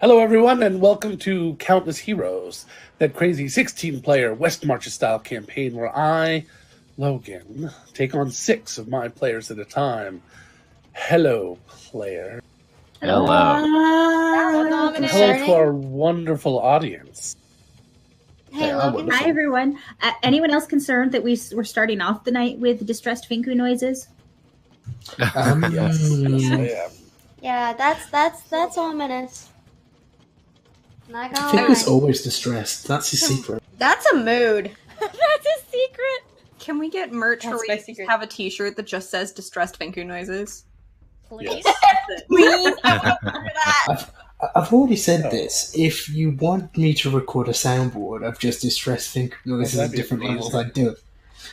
Hello, everyone, and welcome to Countless Heroes, that crazy 16-player West Marches style campaign where I, Logan, take on 6 of my players at a time. Hello, player. Hello. And hello to our wonderful audience. Hey, Logan. Hi, everyone. Anyone else concerned that we're starting off the night with distressed Finku noises? Yes, I am. Yeah, that's ominous. Not gonna Finku's lie. always distressed. That's his secret. That's a mood. That's a secret. Can we get merch That's where my we secret. have a t-shirt that just says distressed Finku noises? Please. Please. I've already said this. If you want me to record a soundboard of just distressed Finku noises that'd at be different amazing. levels, I'd do it.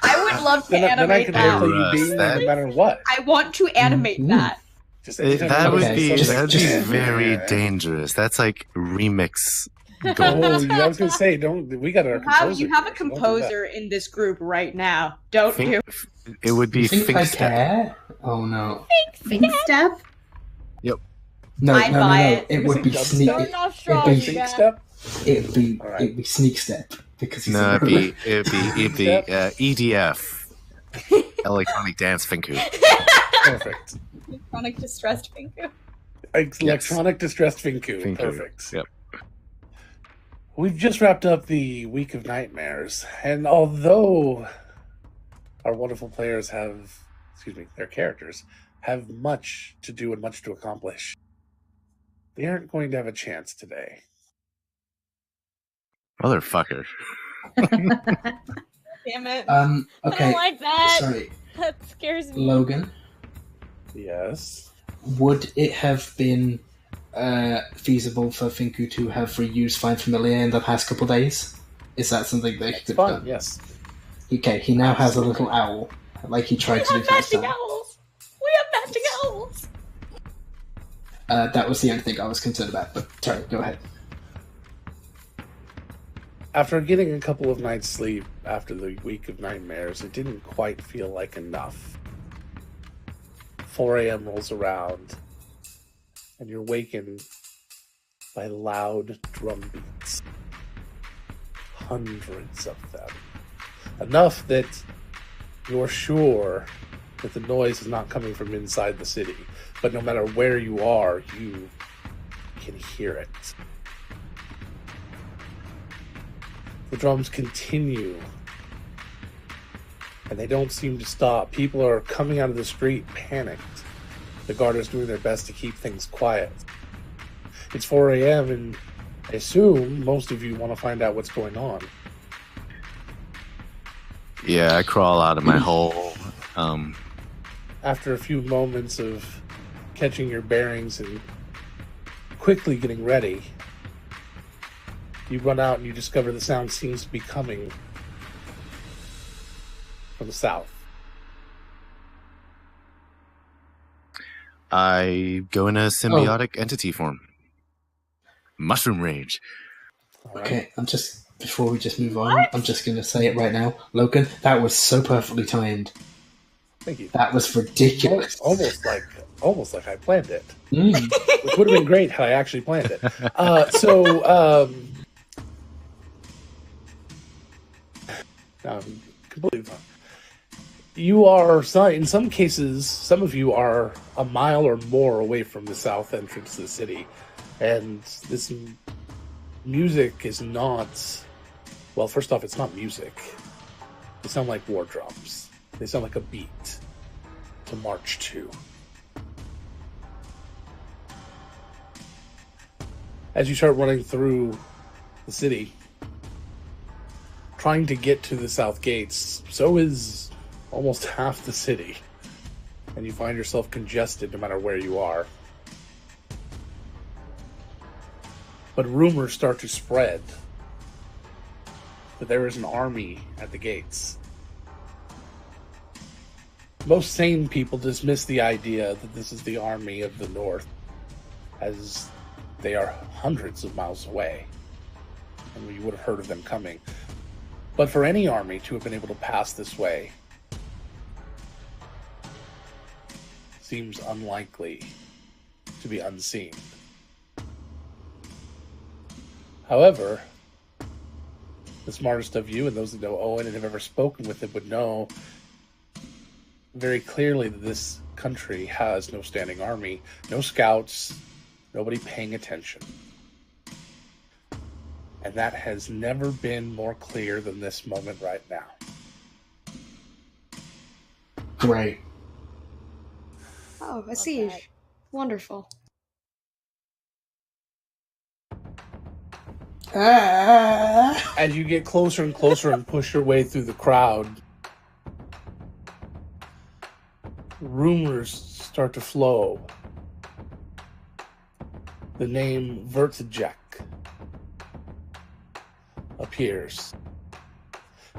I would love to Then I animate can that. play you being no matter what. I want to animate Mhm. that. Just anytime That you would say be something that'd like be that. very Yeah. dangerous. That's like remix Oh, gold. I was going to say, we got our composer. You have a here, so don't do composer in this group right now. Don't do. It would be You think I Finkstep. care? Oh no. Fink step? No, I'd no, buy no, it. It would be Dubstep? sneak. You're not It'd strong. be- that. Think step? It'd be All right. it'd be sneak step because he's No, a it'd be EDF, electronic dance Finku. Perfect. Chronic distressed Finku. Electronic distressed Finku. Finku. Perfect. Yep. We've just wrapped up the Week of Nightmares, and although our wonderful players their characters have much to do and much to accomplish, they aren't going to have a chance today. Motherfucker. Damn it. I don't Okay. like that. Sorry, That scares me. Logan. Yes. Would it have been feasible for Finku to have reused Find Familiar in the past couple days? Is that something that he It's could have fun, done? yes. Okay, he now has a little owl, like he tried to do We have first matching time. owls. We have matching owls. That was the only thing I was concerned about, but sorry, go ahead. After getting a couple of nights' sleep after the Week of Nightmares, it didn't quite feel like enough. 4 a.m. rolls around, and you're wakened by loud drum beats. Hundreds of them. Enough that you're sure that the noise is not coming from inside the city, but no matter where you are, you can hear it. The drums continue, and they don't seem to stop. People are coming out of the street panicked. The guard is doing their best to keep things quiet. It's 4 a.m., and I assume most of you want to find out what's going on. Yeah, I crawl out of my hole. After a few moments of catching your bearings and quickly getting ready, you run out and you discover the sound seems to be coming from the south. I go in a symbiotic entity form. Mushroom rage. All right. Okay, before we just move on, I'm just going to say it right now. Logan, that was so perfectly timed. Thank you. That was ridiculous. Almost like I planned it. Mm. Which would have been great had I actually planned it. Completely fine. You are, in some cases, some of you are a mile or more away from the south entrance to the city, and this music is not. Well, first off, it's not music. They sound like war drums. They sound like a beat to march to. As you start running through the city, trying to get to the south gates, so is almost half the city. And you find yourself congested no matter where you are. But rumors start to spread that there is an army at the gates. Most sane people dismiss the idea that this is the army of the North, as they are hundreds of miles away, and you would have heard of them coming. But for any army to have been able to pass this way seems unlikely to be unseen. However, the smartest of you and those that know Owen and have ever spoken with him would know very clearly that this country has no standing army, no scouts, nobody paying attention. And that has never been more clear than this moment right now. Great. Oh, a siege. that. Wonderful. As you get closer and closer and push your way through the crowd, rumors start to flow. The name Vertagec appears.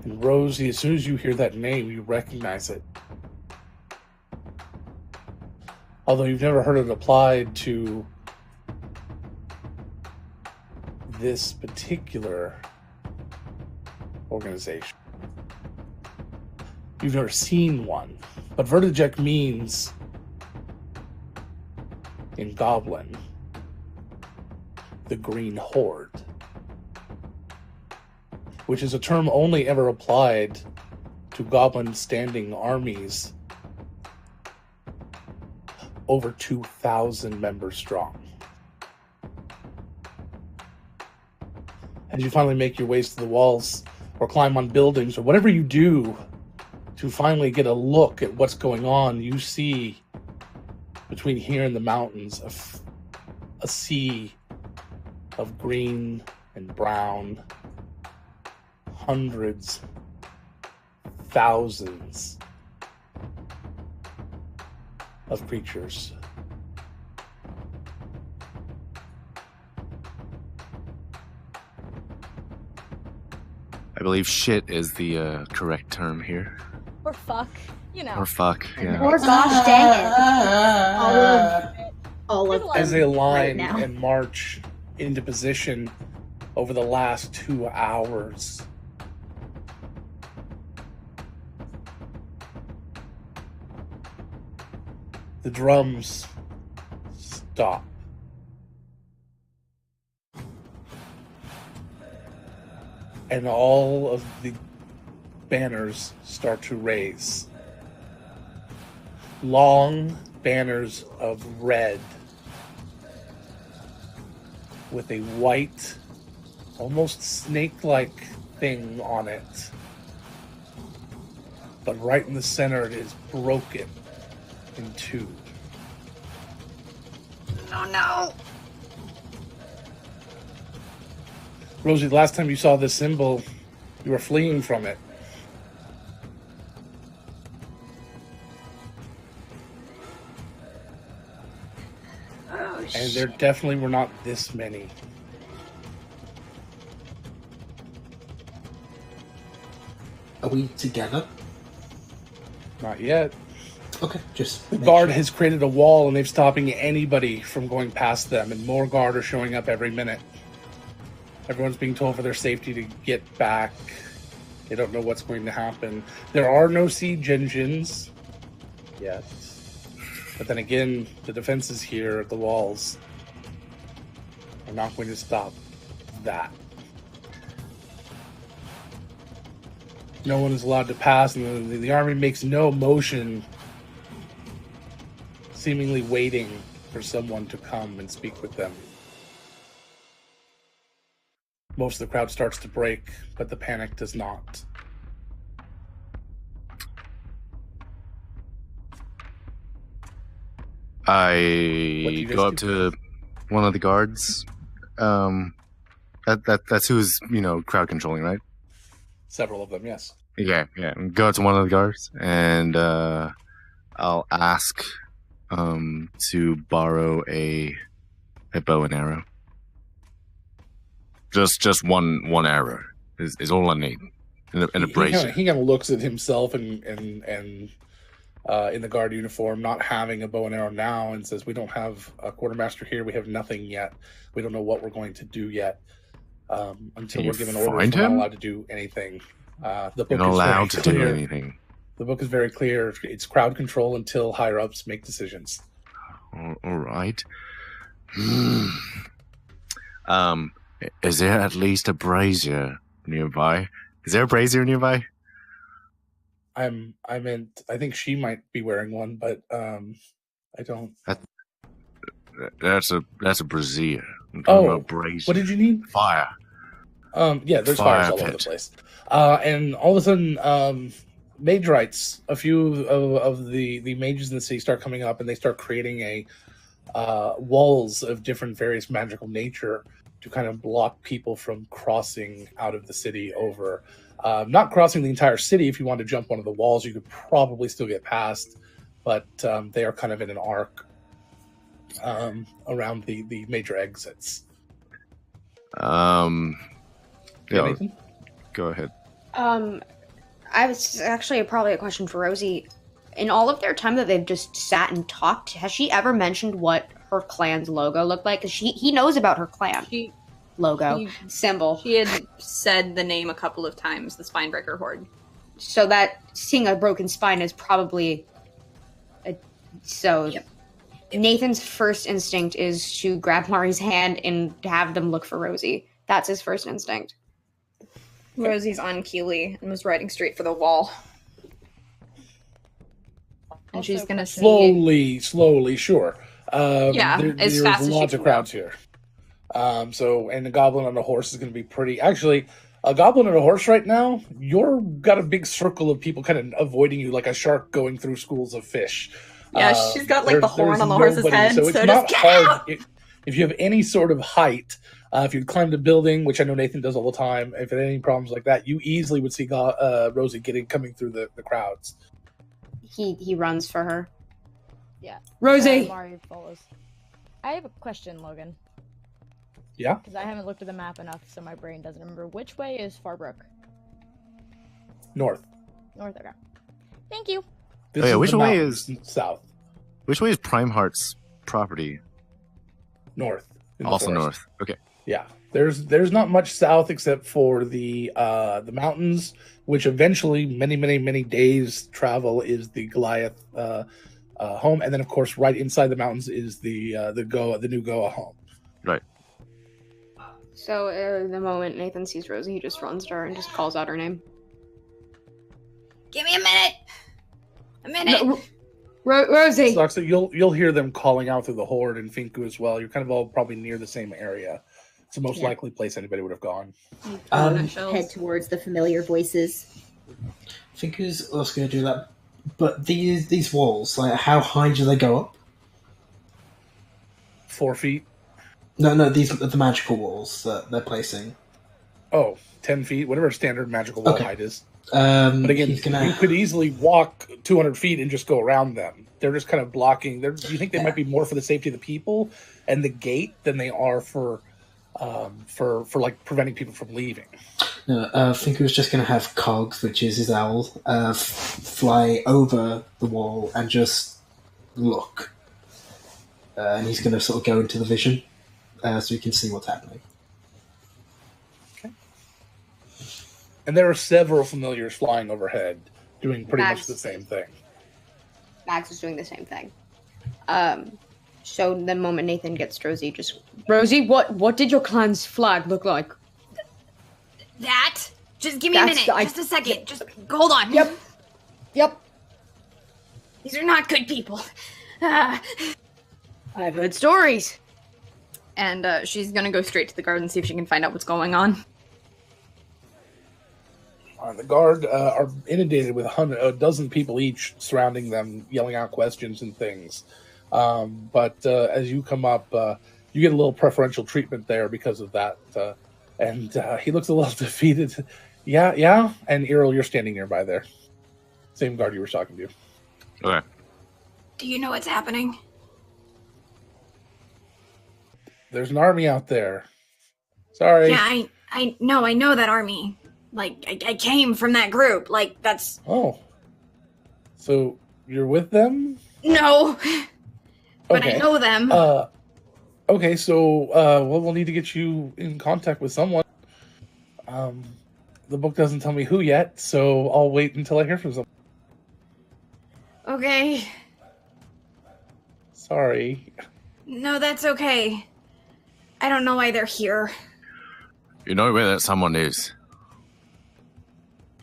And Rosie, as soon as you hear that name, you recognize it. Although you've never heard it applied to this particular organization. You've never seen one. But Vertagec means, in Goblin, the Green Horde, which is a term only ever applied to Goblin standing armies over 2,000 members strong. As you finally make your ways to the walls or climb on buildings or whatever you do to finally get a look at what's going on, you see between here and the mountains a sea of green and brown, hundreds, thousands of creatures. I believe shit is the correct term here. Or fuck, you know. Or fuck, yeah. Or gosh dang it. All of As they align right now. and march into position over the last 2 hours, the drums stop. And all of the banners start to raise. Long banners of red with a white, almost snake-like thing on it. But right in the center, it is broken in two. Oh no! Rosie, the last time you saw this symbol, you were fleeing from it. Oh, And there definitely were not this many. Are we together? Not yet. Okay, just The make guard sure. has created a wall and they're stopping anybody from going past them, and more guard are showing up every minute. Everyone's being told for their safety to get back. They don't know what's going to happen. There are no siege engines yet. But then again, the defenses here at the walls are not going to stop that. No one is allowed to pass, and the army makes no motion, seemingly waiting for someone to come and speak with them. Most of the crowd starts to break, but the panic does not. What do I you guys go up do? to one of the guards. That's who's, crowd controlling, right? Several of them, yes. Yeah. Go up to one of the guards and I'll ask to borrow a bow and arrow. Just one arrow is all I need. And a bracer. He kind of looks at himself and in the guard uniform, not having a bow and arrow now, and says, "We don't have a quartermaster here. We have nothing yet. We don't know what we're going to do yet until Can you we're given orders. find We're not him? allowed to do anything." The book You're not is very allowed to do clear. anything. The book is very clear. It's crowd control until higher ups make decisions. All right. Is there at least a brazier nearby? Is there a brazier nearby? I think she might be wearing one, but I don't. That's a brazier. I'm talking about brazier. What did you need? Fire. Yeah, there's Fire fires all over pit. the place. And all of a sudden, mage rights, a few of the mages in the city start coming up, and they start creating walls of different various magical nature to kind of block people from crossing out of the city over. Not crossing the entire city. If you want to jump one of the walls, you could probably still get past, but they are kind of in an arc around the major exits. Yeah, Nathan? go ahead. I was actually probably a question for Rosie. In all of their time that they've just sat and talked, has she ever mentioned what her clan's logo looked like? Because he knows about her clan logo symbol. She had said the name a couple of times, the Spinebreaker Horde. So that seeing a broken spine is probably Yep. Nathan's first instinct is to grab Mari's hand and have them look for Rosie. That's his first instinct. Rosie's on Keeley and was riding straight for the wall. And she's gonna Slowly, sure. Yeah, as fast as she lots can of crowds here. And a goblin on a horse is going to be pretty. Actually, a goblin on a horse right now, you're got a big circle of people kind of avoiding you, like a shark going through schools of fish. Yeah, she's got like the horn on the horse's head. So it's just not get hard out! if you have any sort of height. If you climbed a building, which I know Nathan does all the time, if there are any problems like that, you easily would see Rosie coming through the crowds. He runs for her. Yeah. Rosie! Mari follows. I have a question, Logan. Yeah? Because I haven't looked at the map enough, so my brain doesn't remember. Which way is Farbrook? North. North, okay. Thank you. This Oh, yeah, is which the way mountains, south? Which way is Prime Heart's property? North. in the Also forest. north. Okay. Yeah, there's not much south except for the mountains, which eventually many days travel is the Goliath home, and then of course right inside the mountains is the new Goa home. Right. So the moment Nathan sees Rosie, he just runs to her and just calls out her name. Give me a minute! A minute! No, Rosie! So actually, you'll hear them calling out through the horde and Finku as well. You're kind of all probably near the same area. It's the most likely place anybody would have gone. Head towards the familiar voices. I think who's also going to do that. But these walls, like, how high do they go up? 4 feet. No, these are the magical walls that they're placing. Oh, 10 feet, whatever standard magical wall Okay. height is. But again, you could easily walk 200 feet and just go around them. They're just kind of blocking. Do you think they might be more for the safety of the people and the gate than they are for like preventing people from leaving? No, I think he was just going to have Cogs, which is his owl, fly over the wall and just look. And he's going to sort of go into the vision so he can see what's happening. And there are several familiars flying overhead, doing pretty much the same thing. Max is doing the same thing. So the moment Nathan gets Rosie, Rosie, what did your clan's flag look like? That? Just give me a minute. Just a second. Just hold on. Yep. These are not good people. I've heard stories. And she's gonna go straight to the guard and see if she can find out what's going on. The guard are inundated with a dozen people each surrounding them, yelling out questions and things. But as you come up, you get a little preferential treatment there because of that. And he looks a little defeated. Yeah. And Errol, you're standing nearby there. Same guard you were talking to. Okay. Do you know what's happening? There's an army out there. Sorry. Yeah, I know that army. Like, I came from that group. Like, that's... Oh. So, you're with them? No. But Okay. I know them. Okay, so, we'll need to get you in contact with someone. The book doesn't tell me who yet, so I'll wait until I hear from someone. Okay. Sorry. No, that's okay. I don't know why they're here. You know where that someone is?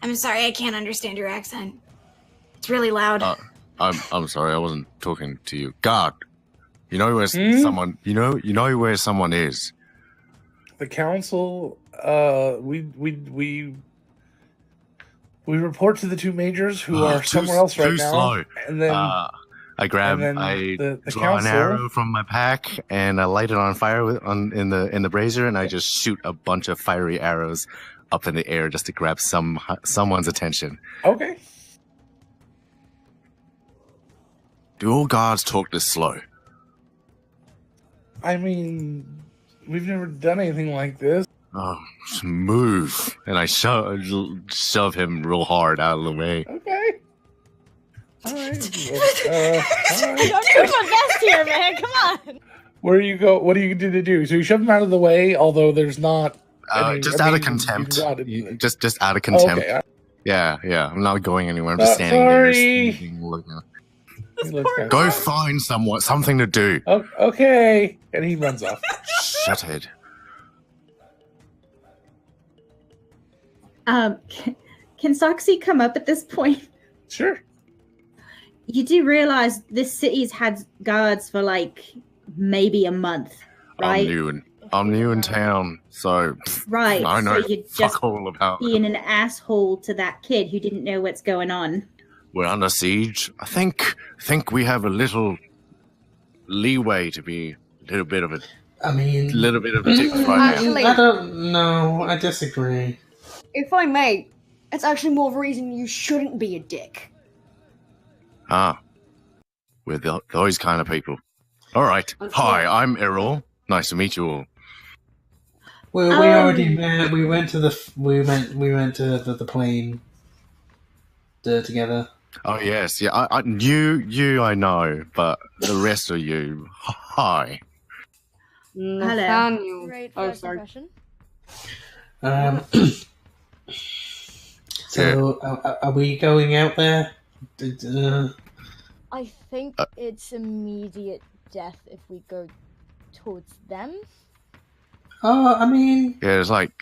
I'm sorry, I can't understand your accent. It's really loud. I'm sorry, I wasn't talking to you. Guard, you know where someone? You know where someone is. The council. We report to the two majors who are somewhere else right now. Slow. And then I grab the draw an council. arrow from my pack and I light it on fire in the brazier, and I just shoot a bunch of fiery arrows up in the air just to grab someone's attention. Okay. Do all guards talk this slow? I mean, we've never done anything like this. Oh, just move! And I shove him real hard out of the way. Okay. All right. I'm doing my best here, man. Come on. Where you go? What do you do to do? So you shove him out of the way, although there's not. Just out of contempt. Just out of contempt. Okay. Yeah. I'm not going anywhere. I'm just standing sorry. there, just looking. Go find something to do. Okay. And he runs off. Shithead. Can Soxy come up at this point? Sure. You do realize this city's had guards for like maybe a month, right? I'm new in town, so right. I know so you're fuck just all about it. being an asshole to that kid who didn't know what's going on. We're under siege. I think we have a little leeway to be a little bit of a dick right now. Actually- I don't know. I disagree. If I may, it's actually more of a reason you shouldn't be a dick. We're those kind of people. All right. Hi, I'm Errol. Nice to meet you all. Well, we already met. We went to the plane together. Oh yes, yeah. I I know, but the rest of you, hi. Nathaniel. Great Oh, first sorry. impression. So, are we going out there? I think it's immediate death if we go towards them. I mean, Yeah, it's like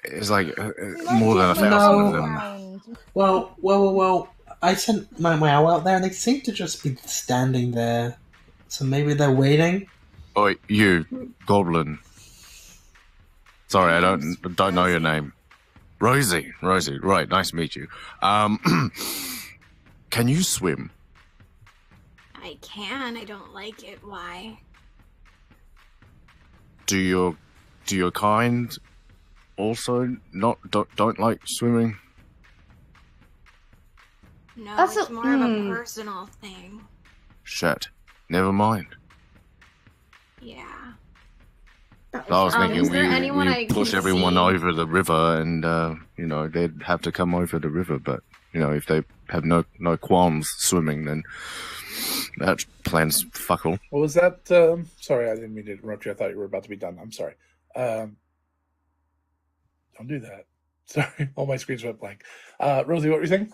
more than 1,000 of them. well. I sent my owl out there, and they seem to just be standing there. So maybe they're waiting. Oh, you, goblin. Sorry, I don't know your name. Rosie. Right, nice to meet you. Can you swim? I can. I don't like it. Why? Do your kind also don't like swimming? No, That's it's a- more of a personal thing. Shit. Never mind. Yeah. I was thinking is there anyone I we push can everyone see? over the river, and they'd have to come over the river. But if they have no qualms swimming, then that plan's fuck all. What was that? Sorry, I didn't mean to interrupt you. I thought you were about to be done. I'm sorry. Don't do that. Sorry, all my screens went blank. Rosie, what were you saying?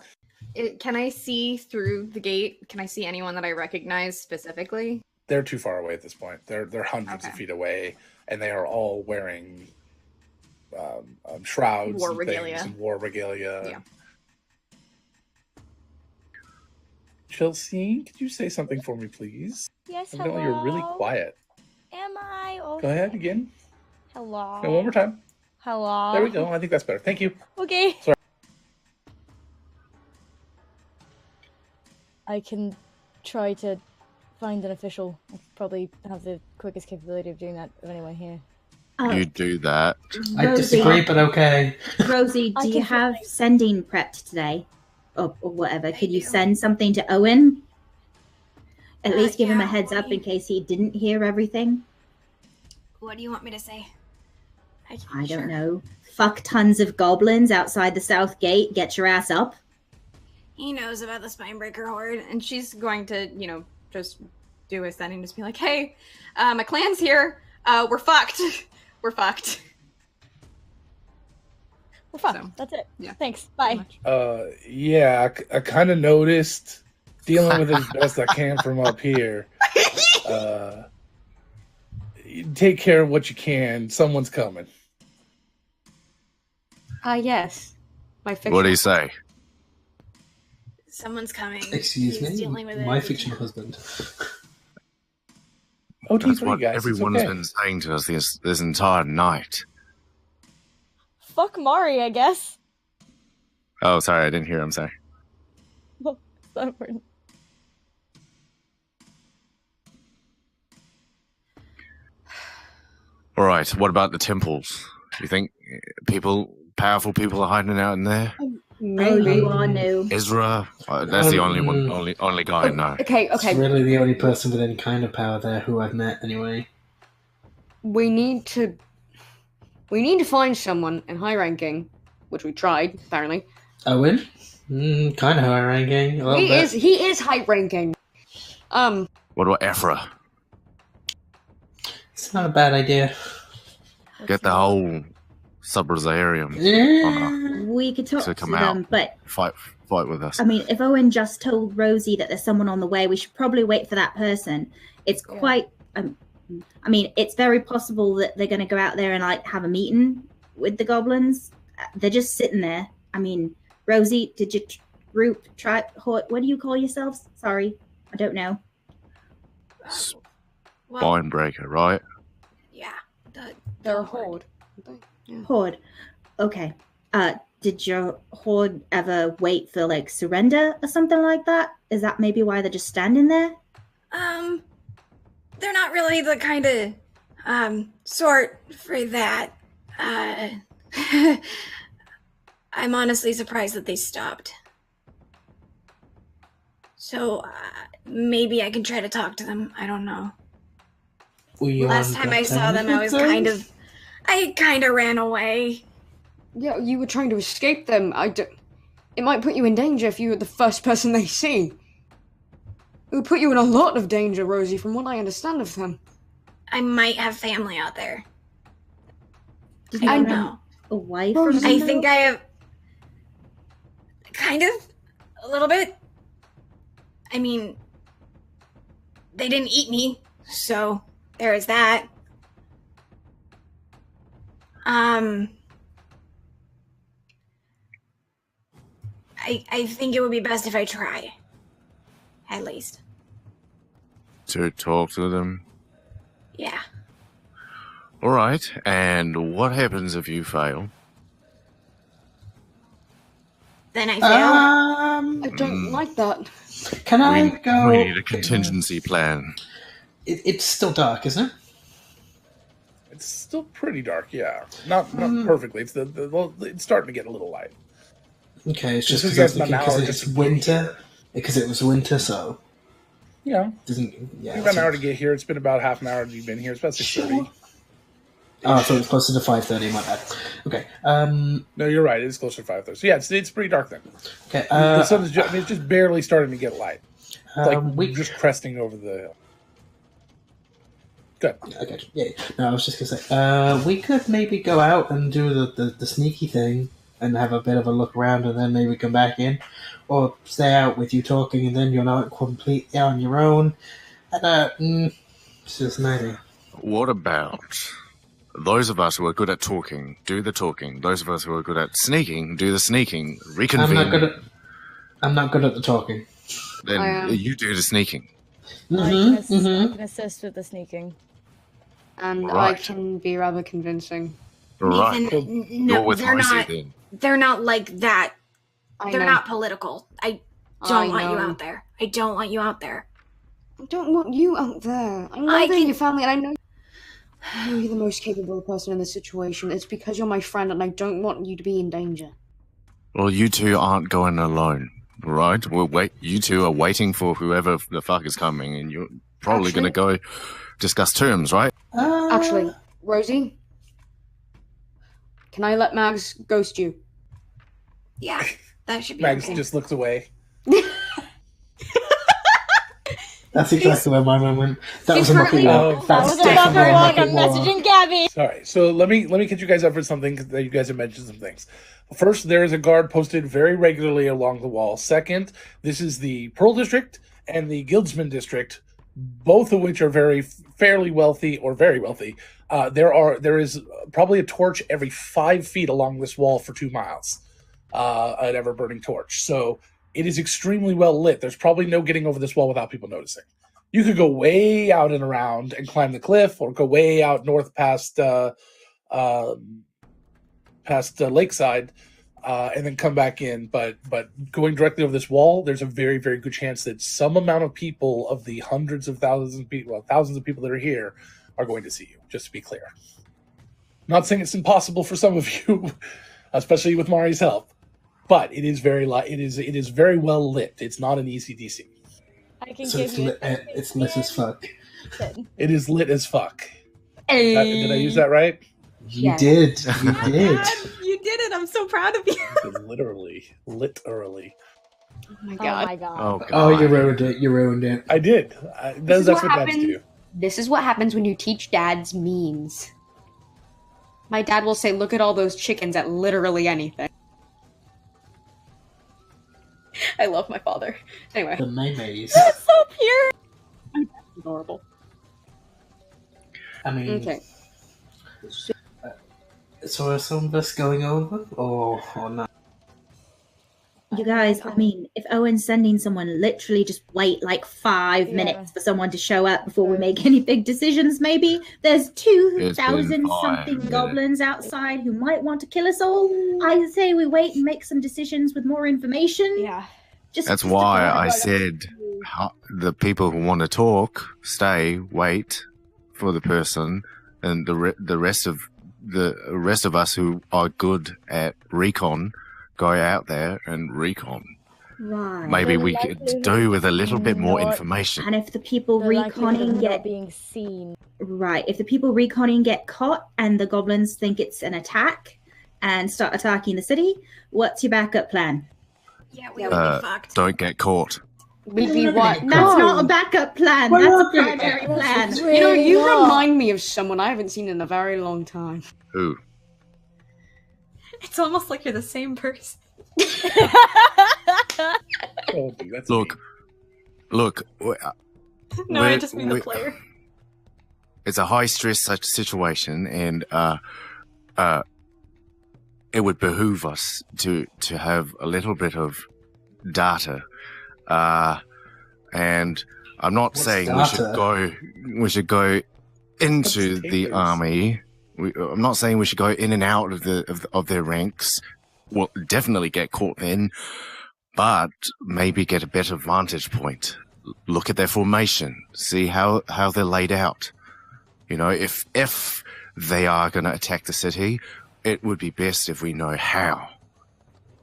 Can I see through the gate? Can I see anyone that I recognize specifically? They're too far away at this point. They're hundreds of feet away, and they are all wearing shrouds, War and regalia. things and war regalia. Yeah. Chelsea, could you say something for me, please? Yes, hello. Evidently, you're really quiet. Am I? Okay. Go ahead again. Hello. No, one more time. Hello. There we go. I think that's better. Thank you. Okay. Sorry. I can try to find an official. I probably have the quickest capability of doing that of anyone here. You do that. I disagree, but okay. Rosie, I do you can have try. sending prepped today? Or whatever. Could you do. send something to Owen? At least give him a yeah, heads what up do you- in case he didn't hear everything. What do you want me to say? I don't know. Fuck tons of goblins outside the south gate. Get your ass up. He knows about the Spinebreaker Horde. And she's going to, just do a setting, just be like, hey, my clan's here. We're fucked. We're fucked. We're fine. So, That's it. yeah. Thanks. Bye. Yeah, I kind of noticed dealing with it as best I can from up here. You take care of what you can. Someone's coming. Yes. My fiction. What do you say? Someone's coming. Excuse He's me, dealing with my it. fictional husband. OT That's for you what guys. It's everyone's okay. been saying to us this entire night. Fuck Mari, I guess. Oh, sorry, I didn't hear. I'm sorry. Well, it's not important. All right. What about the temples? You think powerful people are hiding out in there? Oh, Maybe. you are new. Ezra, that's the only one, only guy I know. Okay. It's really the only person with any kind of power there who I've met, anyway. We need to find someone in high ranking, which we tried apparently. Owen? Kind of high ranking. He is high ranking. What about Ephra? It's not a bad idea. Get the whole Sub-Rosarium Yeah. We could talk to to come them, out. but Fight with us. I mean, if Owen just told Rosie that there's someone on the way, we should probably wait for that person. It's quite. I mean, it's very possible that they're going to go out there and like have a meeting with the goblins. They're just sitting there. I mean, Rosie, did your group try? What do you call yourselves? Sorry, I don't know. Well, Spinebreaker, right? yeah. They're a horde. Horde. Okay. Did your horde ever wait for like surrender or something like that? Is that maybe why they're just standing there? They're not really the kind of sort for that. I'm honestly surprised that they stopped. So maybe I can try to talk to them. I don't know. Last time I saw them, I kind of ran away. Yeah, you were trying to escape them. It might put you in danger if you were the first person they see. It would put you in a lot of danger, Rosie, from what I understand of them. I might have family out there. Did you I have know. a wife? Oh, or I I something? think I have. Kind of. A little bit. I mean, they didn't eat me, so there is that. I think it would be best if I try. At least. To talk to them. Yeah. All right. And what happens if you fail? Then I fail. I don't like that. Can I go? We need a contingency plan. It's still dark, isn't it? It's still pretty dark, yeah. Not perfectly. It's it's starting to get a little light. Okay, it's just This because is an hour it's just to get winter. here. Because it was winter, so Yeah. doesn't. Yeah. You've got an hour to get here. It's been about half an hour that you've been here. It's about 6:30. Oh, so it's closer to 5:30. My bad. Okay. No, you're right. It's closer to 5:30. So yeah, it's pretty dark then. Okay. The sun is just, it's just barely starting to get light. Like we just cresting over the hill. Good. Okay. Yeah. No, I was just gonna say. We could maybe go out and do the sneaky thing and have a bit of a look around, and then maybe come back in, or stay out with you talking, and then you're not completely on your own. And it's just an idea. What about those of us who are good at talking, do the talking. Those of us who are good at sneaking, do the sneaking. Reconvene. I'm not good at the talking. Then you do the sneaking. I can assist with the sneaking. And Right. I can be rather convincing. Right. Nathan, You're no, with they're Heisey not. then. They're not like that. They're know. not political. I I don't want you know. out there. I don't want you out there. I don't want you out there. I know I they're can- your family, and I know you're the most capable person in this situation. It's because you're my friend, and I don't want you to be in danger. Well, you two aren't going alone, right? You two are waiting for whoever the fuck is coming, and you're probably going to go discuss terms, right? Actually, Rosie, can I let Mags ghost you? Yeah, that should be Mags okay. just looks away. That's exactly where my mind went. That he's was a mucky currently- walk. Oh, That That's was a buffer definitely a walk. mucky I'm walk. messaging Gabby. Sorry. So let me get you guys up for something that you guys have mentioned some things. First, there is a guard posted very regularly along the wall. Second, this is the Pearl District and the Guildsman District. both of which are fairly wealthy or very wealthy. There is probably a torch every 5 feet along this wall for 2 miles, an ever-burning torch. So it is extremely well lit. There's probably no getting over this wall without people noticing. You could go way out and around and climb the cliff, or go way out north past Lakeside, and then come back in. But going directly over this wall, there's a very, very good chance that some amount of people, of the hundreds of thousands of people, thousands of people that are here, are going to see you. Just to be clear, not saying it's impossible for some of you, especially with Mari's help, but it is very very well lit. It's not an easy DC. I can So give it's you. lit, it's lit as fuck. It is lit as fuck. Hey. Did I use that right? You Yeah. did. You did. God, you did it. I'm so proud of you. Literally. Oh my Oh god. my god. Oh, God. Oh, you ruined it. You ruined it. I did. This is That's what what dads happens. do. This is what happens when you teach dads memes. My dad will say, "Look at all those chickens," at literally anything. I love my father. Anyway, The mayonnaise. that's so pure. Adorable. I mean, Okay. so are some of us going over, or not? You guys, I mean, if Owen's sending someone, literally just wait like 5 Yeah. minutes for someone to show up before we make any big decisions, maybe. There's 2,000 been 5 something minutes. goblins outside who might want to kill us all. I say we wait and make some decisions with more information. Yeah. That's why I said the people who want to talk, stay, wait for the person, and the rest of us who are good at recon, go out there and recon. Right. Maybe The we could likelihood do with a little bit more not- information. And if the people The likelihood of reconning not get being seen. right, if the people reconning get caught and the goblins think it's an attack and start attacking the city, what's your backup plan? Yeah, we would be fucked. Don't get caught. We'd be what? That's not a backup plan. We're That's a not gonna- primary plan. You know, you remind me of someone I haven't seen in a very long time. Who? It's almost like you're the same person. Oh, dude, that's Look. No, I just mean the player. It's a high stress such situation, and it would behoove us to have a little bit of data, and I'm not What's saying data? we should go into What's the takers? army. I'm not saying we should go in and out of their ranks. We'll definitely get caught then, but maybe get a better vantage point. Look at their formation, see how they're laid out. You know, if they are going to attack the city, it would be best if we know how.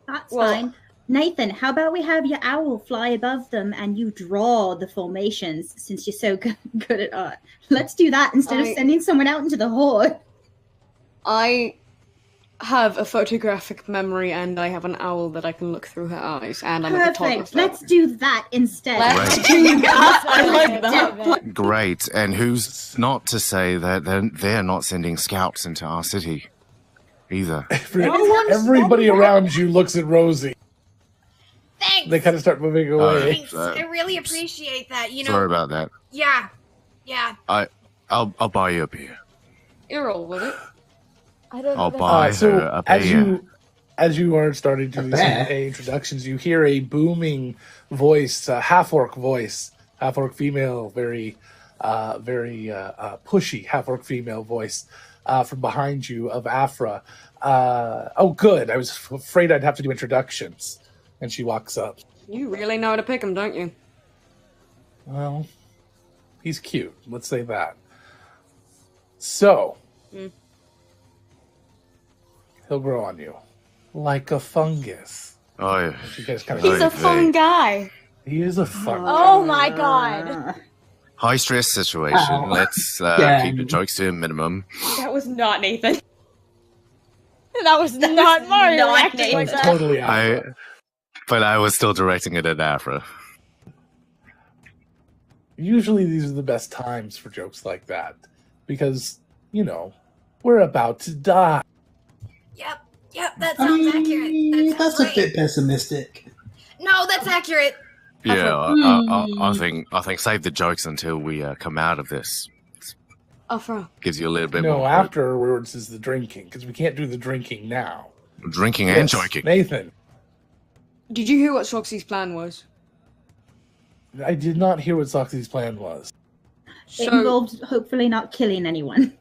That's Well- fine. Nathan, how about we have your owl fly above them and you draw the formations since you're so good at art? Let's do that instead of I- sending someone out into the horde. I have a photographic memory, and I have an owl that I can look through her eyes, and I'm a Perfect. photographer. Let's do that instead. Let's Right. do that. I That's like what that. I Great, and who's not to say that they're not sending scouts into our city either? Everybody around you looks at Rosie. Thanks. They kind of start moving away. Thanks. I really appreciate that. You know. Sorry about that. Yeah. I'll buy you a beer. You're all with it. I don't I'll know. buy So her a as beer. you are starting to A do bear? some introductions, you hear a booming voice, half-orc voice, half-orc female, very pushy half-orc female voice from behind you of Afra. Oh, good. I was afraid I'd have to do introductions. And she walks up. You really know how to pick them, don't you? Well, he's cute. Let's say that. So, he'll grow on you like a fungus. Oh, yeah. You guys kind He's of. a fun guy. He is a fun. Oh my god. High stress situation. Oh. Let's Yeah. keep the jokes to a minimum. That was not Nathan. That was not Mario not acting Nathan. like Like that. totally out. But I was still directing it at Afra. Usually, these are the best times for jokes like that because we're about to die. Yep. That sounds accurate. That That's sounds a right. bit pessimistic. No, that's accurate. Yeah, I think save the jokes until we come out of this. Afro. Gives you a little bit No, more. afterwards is the drinking, because we can't do the drinking now. Drinking and joking. Nathan. Did you hear what Soxy's plan was? I did not hear what Soxy's plan was. It involved hopefully not killing anyone.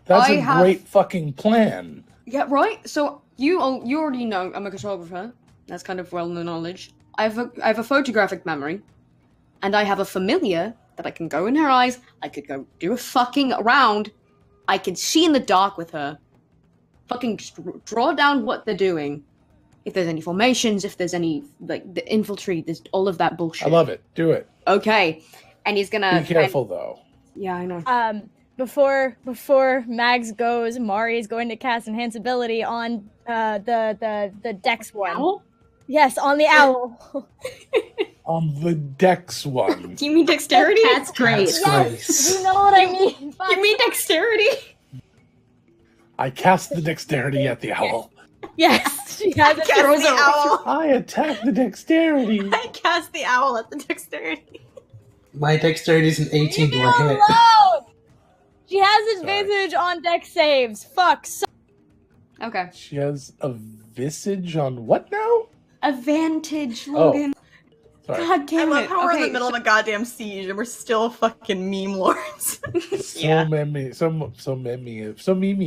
That's a great fucking plan. Yeah, right? So you already know I'm a cartographer. That's kind of well-known knowledge. I have a photographic memory. And I have a familiar that I can go in her eyes. I could go do a fucking round. I can see in the dark with her. Fucking just draw down what they're doing. If there's any formations, if there's any, like, the infiltrate, there's all of that bullshit. I love it. Do it. Okay. And he's gonna... Be careful, though. Yeah, I know. Before Mags goes, Mari is going to cast Enhance Ability on the Dex one. Owl? Yes, on the owl. On the Dex one. Do you mean dexterity? That's great. Yes, you know what I mean. You mean dexterity? I cast the dexterity at the owl. Yes, she has Cast the owl. I attack the dexterity. I cast the owl at the dexterity. My dexterity is an 18 to a hit. Alone. She has advantage on Dex saves. Fuck. Okay. She has a visage on what now? Advantage, Logan. Sorry. God damn it. I love how we're in the middle of a goddamn siege and we're still fucking meme lords. So meme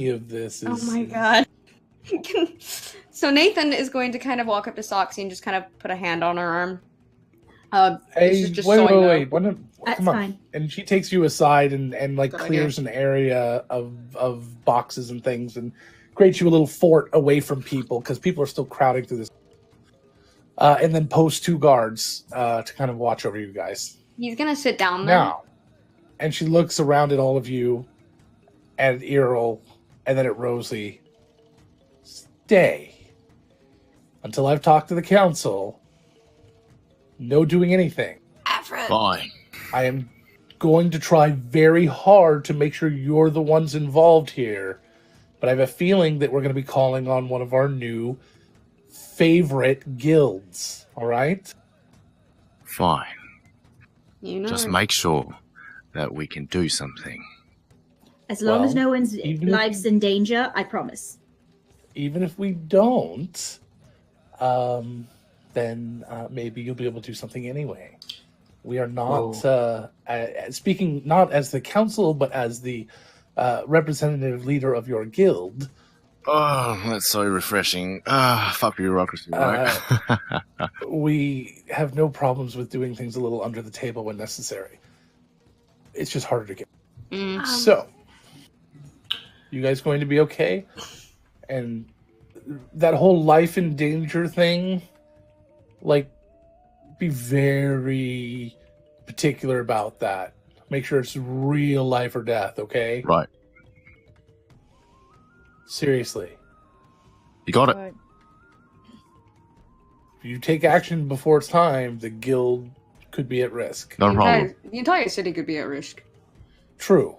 of this is. Oh my god. So Nathan is going to kind of walk up to Soxy and just kind of put a hand on her arm. Hey, just wait. That's Come on. fine. And she takes you aside and like Good clears an area of boxes and things and creates you a little fort away from people because people are still crowding through this. And then post 2 guards to kind of watch over you guys. He's gonna sit down there. Now, and she looks around at all of you, and at Earl, and then at Rosie. Stay until I've talked to the council. No doing anything. Fine. I am going to try very hard to make sure you're the ones involved here, but I have a feeling that we're going to be calling on one of our new favorite guilds. All right? Fine. You know. Just make sure that we can do something. As long as Well, no one's even if- life's in danger, I promise. Even if we don't, then maybe you'll be able to do something anyway. We are not speaking not as the council, but as the representative leader of your guild. Oh, that's so refreshing. Fuck bureaucracy, right? We have no problems with doing things a little under the table when necessary. It's just harder to get. So, you guys going to be okay? And that whole life in danger thing, like, be very particular about that. Make sure it's real life or death, okay? Right. Seriously. You got it. If you take action before it's time, the guild could be at risk. No problem. The entire city could be at risk. True.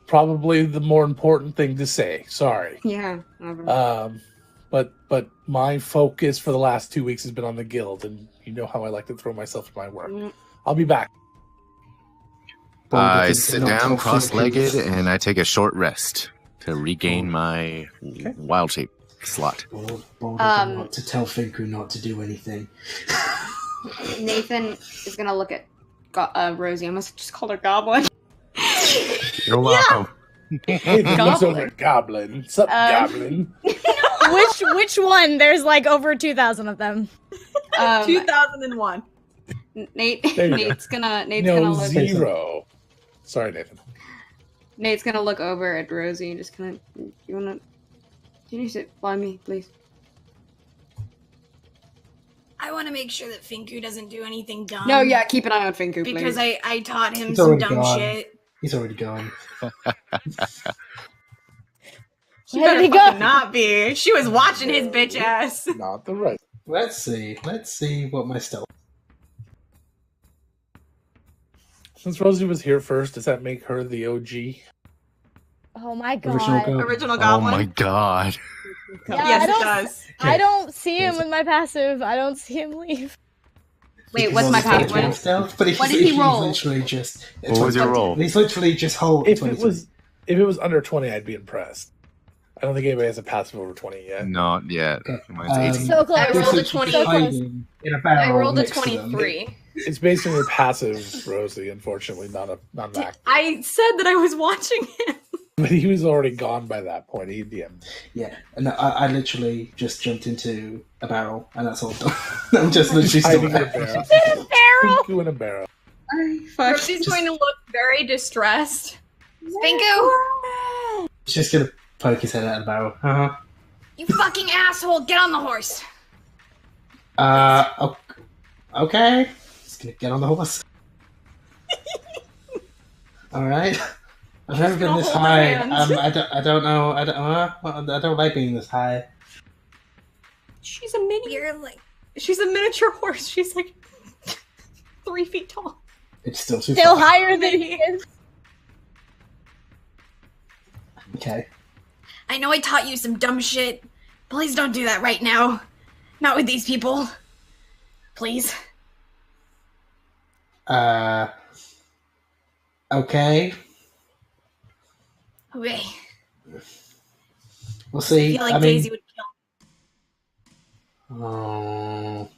Probably the more important thing to say. Sorry. Yeah. But my focus for the last 2 weeks has been on the guild, and you know how I like to throw myself in my work. I'll be back. I sit down cross-legged and I take a short rest to regain my wild shape slot. Not to tell Finku not to do anything. Nathan is gonna look at Rosie. I must just call her Goblin. You're welcome. Hey, looks over at Goblin. Sup, Goblin? Which one? There's like over 2,000 of them. 2001. Nate's gonna No, look. 0. Sorry, Nathan. Nate's gonna look over at Rosie and just kind of. Can you sit by me, please? I want to make sure that Finku doesn't do anything dumb. No, yeah, keep an eye on Finku, please. Because I taught him He's some already dumb gone. shit. He's already gone. She Where'd better he go? fucking not be. She was watching his bitch ass. Not the right. Let's see what my stealth. Since Rosie was here first, does that make her the OG? Oh my god. Original Oh goblin. my god. Yeah, Yes, I it don't- does. I don't see him with my passive. I don't see him leave. Wait, what's my password? Stealth, but what did he roll? Literally just, what was your roll? He's literally just hold. If it was under 20, I'd be impressed. I don't think anybody has a passive over 20 yet. Not yet. Mine's 18. So close. I rolled a 20. In a barrel I rolled a next to them. 23. It's based on your passive, Rosie. Unfortunately, not an active. I said that I was watching him. But he was already gone by that point. He DM'd. Yeah, and I literally just jumped into a barrel, and that's all done. I'm just literally still hiding in a there. barrel. Spinku in a barrel. Rosie's going to look very distressed. Spinku! He's just gonna poke his head out of the barrel. Uh-huh. You fucking asshole! Get on the horse! Okay. Just gonna get on the horse. Alright. I've never been this high. I don't know. I don't like being this high. She's a miniature horse. She's like 3 feet tall. It's still too Still far. higher than he is. Okay. I know I taught you some dumb shit. Please don't do that right now. Not with these people. Please. Okay. Okay. We'll see. I feel like Daisy would kill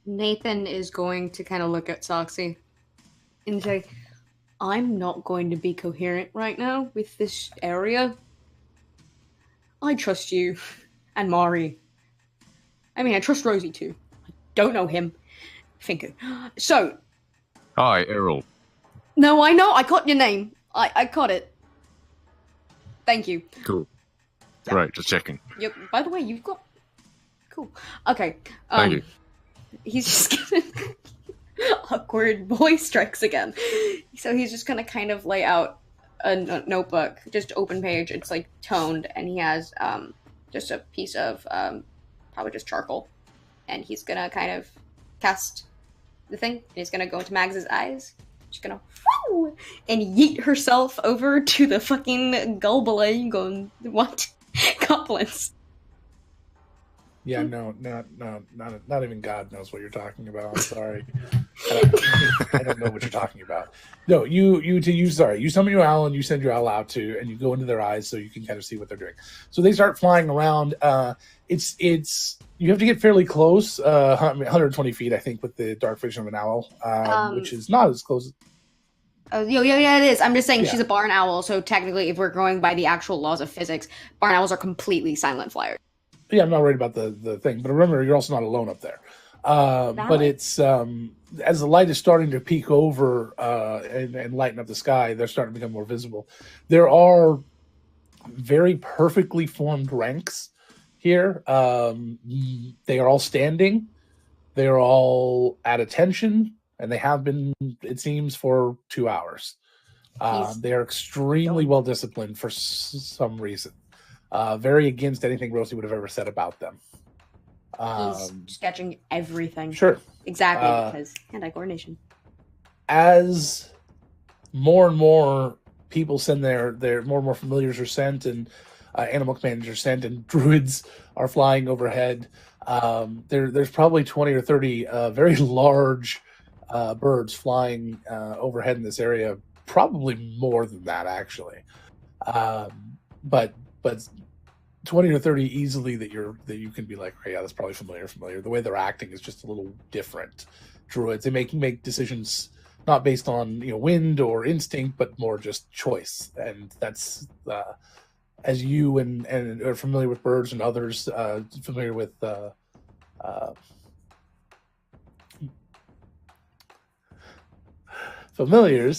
Nathan is going to kind of look at Soxy and say, I'm not going to be coherent right now with this area. I trust you and Mari. I mean, I trust Rosie too. I don't know him. Finko. So. Hi, Errol. No, I know. I caught your name. I caught it. Thank you. Cool. Yeah. Right, just checking. Yep. By the way, you've got... Cool. Okay. Thank you. He's just gonna... Awkward boy strikes again. So he's just gonna kind of lay out a notebook, just open page. It's like toned, and he has just a piece of probably just charcoal, and he's gonna kind of cast the thing, and he's gonna go into Mags's eyes. She's gonna whoo, and yeet herself over to the fucking goblin. Going, what? Goblins. Yeah, no, not even God knows what you're talking about. I'm sorry. I don't know what you're talking about. No, you summon your owl and you send your owl out to, and you go into their eyes so you can kind of see what they're doing. So they start flying around. It's you have to get fairly close, 120 feet, I think, with the dark vision of an owl, which is not as close. Yeah, it is. I'm just saying she's a barn owl, so technically, if we're going by the actual laws of physics, barn owls are completely silent flyers. Yeah, I'm not worried about the thing, but remember, you're also not alone up there. But it's as the light is starting to peek over and lighten up the sky, they're starting to become more visible. There are very perfectly formed ranks here. They are all standing. They are all at attention, and they have been, it seems, for 2 hours. They are extremely well disciplined for some reason. Very against anything Rosie would have ever said about them. He's sketching everything. Sure. Exactly, because hand-eye coordination. As more and more people send their more and more familiars are sent, and animal companions are sent, and druids are flying overhead, there's probably 20 or 30 very large birds flying overhead in this area. Probably more than that, actually. But 20 or 30 easily that you can be like, oh, yeah, that's probably familiar. The way they're acting is just a little different. Druids, they make decisions not based on wind or instinct, but more just choice. And that's as you and are familiar with birds, and others familiar with familiar.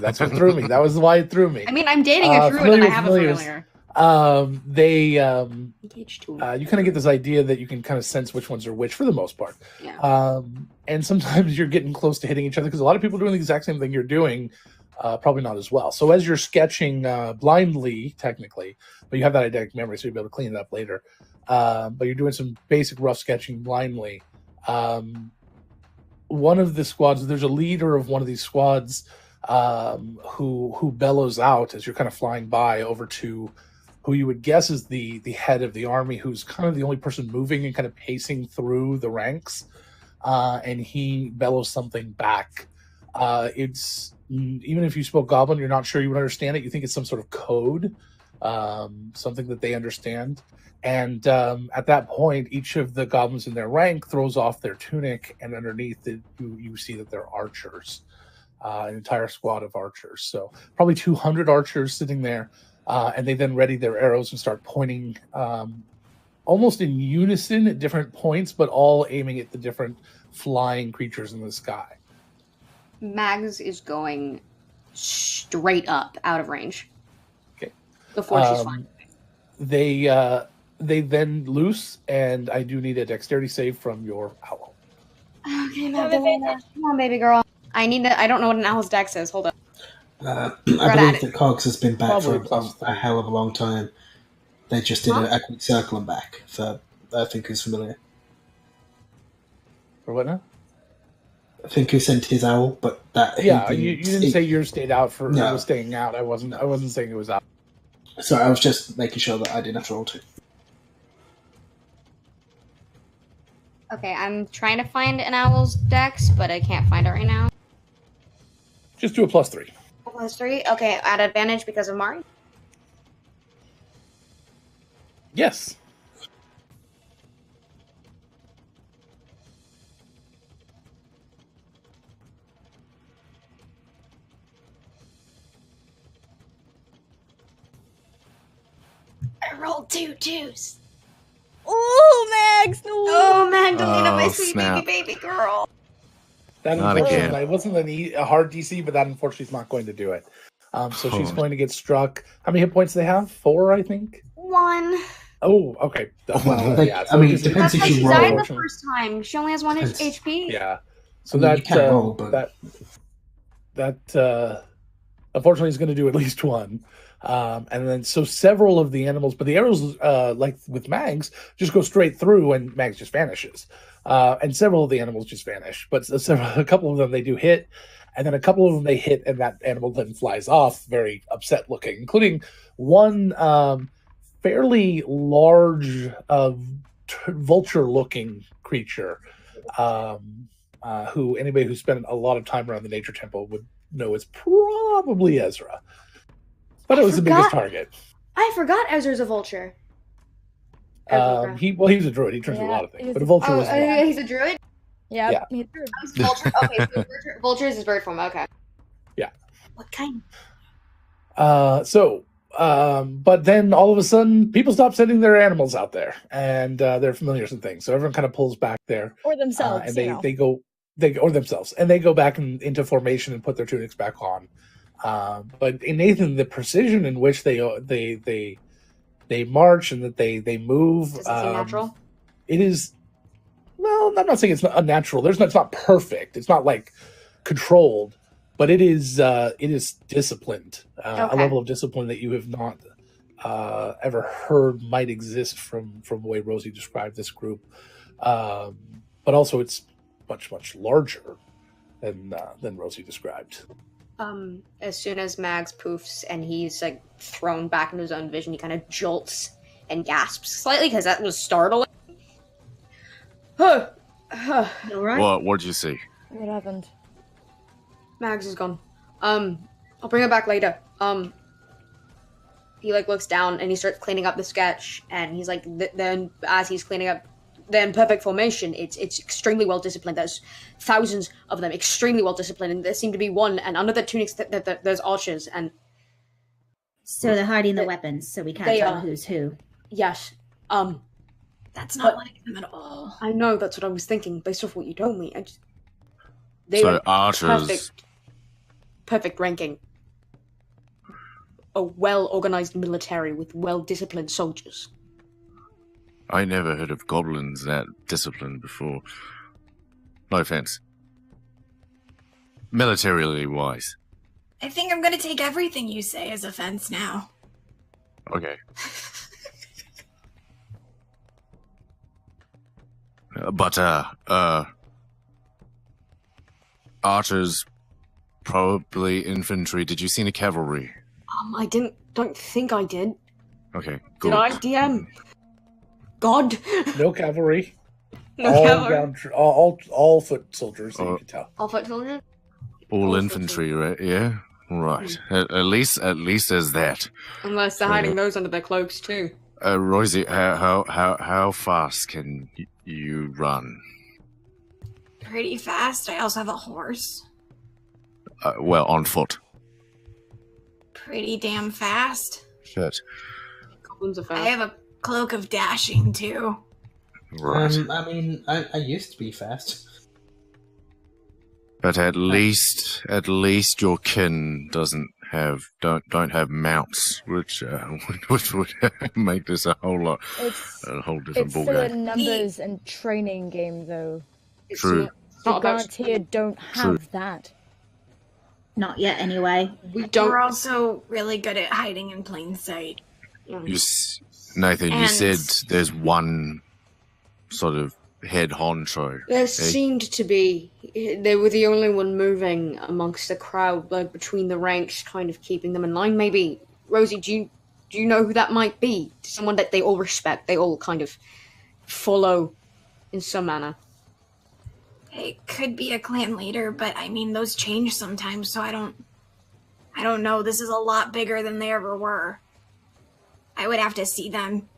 That's what threw me. That was why it threw me. I mean, I'm dating a druid and I have a familiar. You kind of get this idea that you can kind of sense which ones are which for the most part. Yeah. And sometimes you're getting close to hitting each other because a lot of people are doing the exact same thing you're doing, probably not as well. So as you're sketching blindly, technically, but you have that eidetic memory, so you'll be able to clean it up later. But you're doing some basic rough sketching blindly. One of the squads, there's a leader of one of these squads who bellows out as you're kind of flying by over to who you would guess is the head of the army, who's kind of the only person moving and kind of pacing through the ranks. And he bellows something back. It's even if you spoke Goblin, you're not sure you would understand it. You think it's some sort of code, something that they understand. And at that point, each of the goblins in their rank throws off their tunic, and underneath it, you see that they're archers, an entire squad of archers. So probably 200 archers sitting there, and they then ready their arrows and start pointing almost in unison at different points, but all aiming at the different flying creatures in the sky. Mags is going straight up, out of range. Okay. Before she's flying. They then loose, and I do need a dexterity save from your owl. Okay, Magdalena. Come on, baby girl. I don't know what an owl's dex is. Hold up. I believe that Cogs has been back for a hell of a long time. They just did a quick circle and back, for I think who's familiar. For what now? I think who sent his owl, but that... Yeah, you didn't say yours stayed out for... No. It was staying out. I wasn't saying it was out. Sorry, I was just making sure that I didn't have to roll too. Okay, I'm trying to find an owl's dex, but I can't find it right now. Just do a +3. A +3? Okay, at advantage because of Mari? Yes. I rolled 2 2s. Oh, Mags! No! Oh, Magdalena, my Oh, sweet snap. baby girl. That Not again. It wasn't a hard DC, but that unfortunately is not going to do it. So she's going to get struck. How many hit points do they have? 4, I think. 1. Oh, okay. Well, yeah. I mean, it depends if She you died roll. the first time. She only has 1 HP. Yeah. So I mean, you can't roll, but... that unfortunately is going to do at least 1. And then so several of the animals, but the arrows, like with Mags, just go straight through, and Mags just vanishes. And several of the animals just vanish, but a couple of them they do hit, and then a couple of them they hit, and that animal then flies off, very upset looking, including one fairly large vulture-looking creature, who anybody who spent a lot of time around the nature temple would know is probably Ezra. But it was the biggest target. I forgot Ezra's a vulture. He's a druid. He turns into a lot of things, but a vulture was one. He's a druid? Yeah. He's a vulture? Okay, so vulture is his bird form. Okay. Yeah. What kind? But then all of a sudden, people stop sending their animals out there, and their familiars and things. So everyone kind of pulls back there, Or themselves, and they go back into formation and put their tunics back on. But in Nathan, the precision in which they march and that they move, does it seem natural? It is. Well, I'm not saying it's not unnatural. It's not perfect. It's not like controlled, but it is disciplined. A level of discipline that you have not ever heard might exist from the way Rosie described this group. But also, it's much larger than Rosie described. As soon as Mags poofs and he's like thrown back into his own vision, he kind of jolts and gasps slightly because that was startling. All right. What did you see? What happened? Mags is gone. I'll bring it back later. He like looks down and he starts cleaning up the sketch, and he's like, then as he's cleaning up, then perfect formation. It's extremely well disciplined. There's thousands of them, extremely well disciplined, and there seem to be one. And under the tunics, there's archers, and so they're hiding the weapons, so we can't tell who's who. Yes. That's not like them at all. I know, that's what I was thinking based off what you told me. So archers. Perfect ranking. A well-organized military with well-disciplined soldiers. I never heard of goblins that disciplined before. No offense. Militarily wise. I think I'm gonna take everything you say as offense now. Okay. But archers, probably infantry. Did you see any cavalry? I don't think I did. Okay, good. Did I DM? God. No cavalry. No all cavalry. all foot soldiers, so you can tell. All foot soldiers? All infantry, right? Yeah, right. At least there's that. Unless they're hiding those under their cloaks too. Rosie, how fast can you run? Pretty fast. I also have a horse. Well, on foot. Pretty damn fast. Shit. Goblins are fast. I have a cloak of dashing too. Right. I mean, I used to be fast. But at least your kin don't have mounts, which would make this a whole different It's still a ballgame. numbers and training game, though. True. The guards here don't have that. Not yet, anyway. We're also really good at hiding in plain sight. Nathan, you And- said there's one sort of head honcho. There seemed to be. They were the only one moving amongst the crowd, like between the ranks, kind of keeping them in line. Maybe, Rosie, do you know who that might be? Someone that they all respect, they all kind of follow in some manner. It could be a clan leader, but I mean, those change sometimes, so I don't know. This is a lot bigger than they ever were. I would have to see them.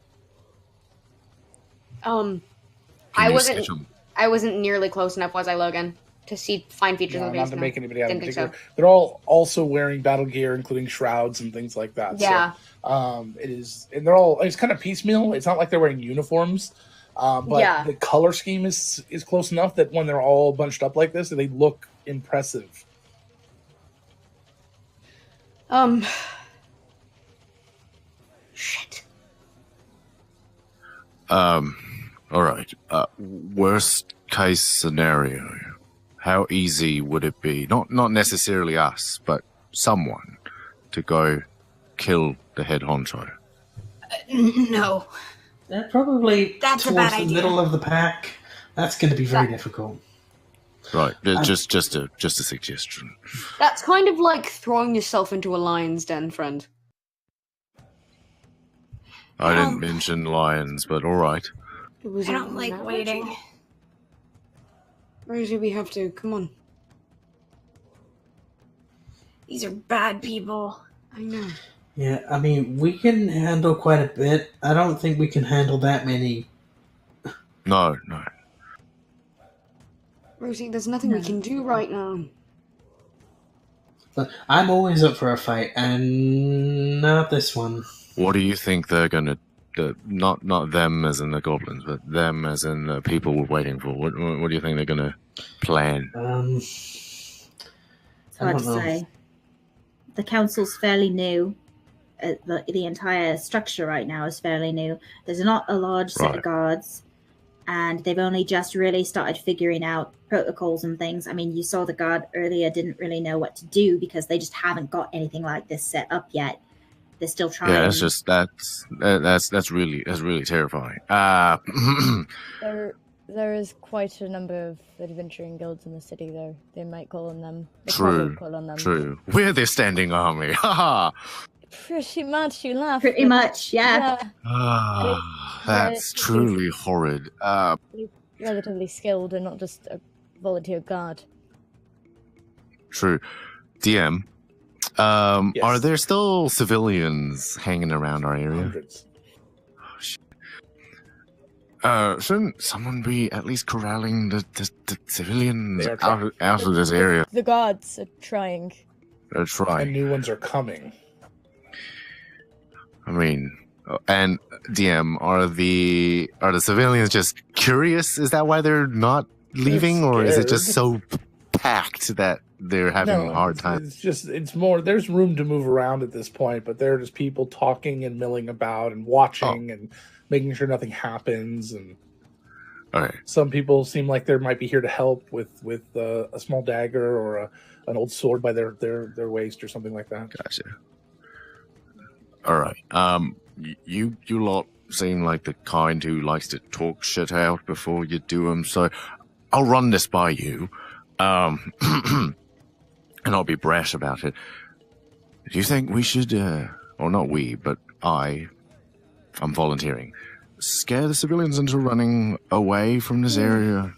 I wasn't nearly close enough, was I, Logan, to find features No, of the not base? to make anybody out in Didn't think particular. so. They're all also wearing battle gear, including shrouds and things like that. Yeah. So, it is, and they're all. It's kind of piecemeal. It's not like they're wearing uniforms, but Yeah. the color scheme is close enough that when they're all bunched up like this, they look impressive. Shit. All right. Worst case scenario. How easy would it be? Not necessarily us, but someone to go kill the head honcho. No. They're probably That's a towards bad the idea. middle of the pack. That's going to be very difficult. Right. Just a suggestion. That's kind of like throwing yourself into a lion's den, friend. I didn't mention lions, but all right. It was I don't like waiting. Rosie, we have to. Come on. These are bad people. I know. Yeah, I mean, we can handle quite a bit. I don't think we can handle that many. No. Rosie, there's nothing we can do right now. But I'm always up for a fight, and not this one. What do you think they're gonna? Not them as in the goblins, but them as in the people we're waiting for. What do you think they're gonna plan? It's hard to say. The council's fairly new. The entire structure right now is fairly new. There's not a large set of guards, and they've only just really started figuring out protocols and things. I mean, you saw the guard earlier didn't really know what to do because they just haven't got anything like this set up yet. They're still trying. Yeah, that's really terrifying. There is quite a number of adventuring guilds in the city, though. They might call on them. They True. probably call on them. True. We're their standing army. Ha Pretty much, you laugh. Pretty much, yeah. That's truly horrid. Relatively skilled and not just a volunteer guard. True. DM. Yes. Are there still civilians hanging around our area? Hundreds. Shouldn't someone be at least corralling the civilians They are out of this area? The guards are trying. They're And trying. new ones are coming. I mean, and DM, are the civilians just curious? Is that why they're not leaving, or is it just so packed that they're having a hard time? It's more, there's room to move around at this point, but there are just people talking and milling about and watching and making sure nothing happens. And Okay. some people seem like they might be here to help with a small dagger or an old sword by their waist or something like that. Gotcha. All right. You lot seem like the kind who likes to talk shit out before you do them, so I'll run this by you. And I'll be brash about it. Do you think we should, or not we, but I, I'm volunteering. Scare the civilians into running away from this area.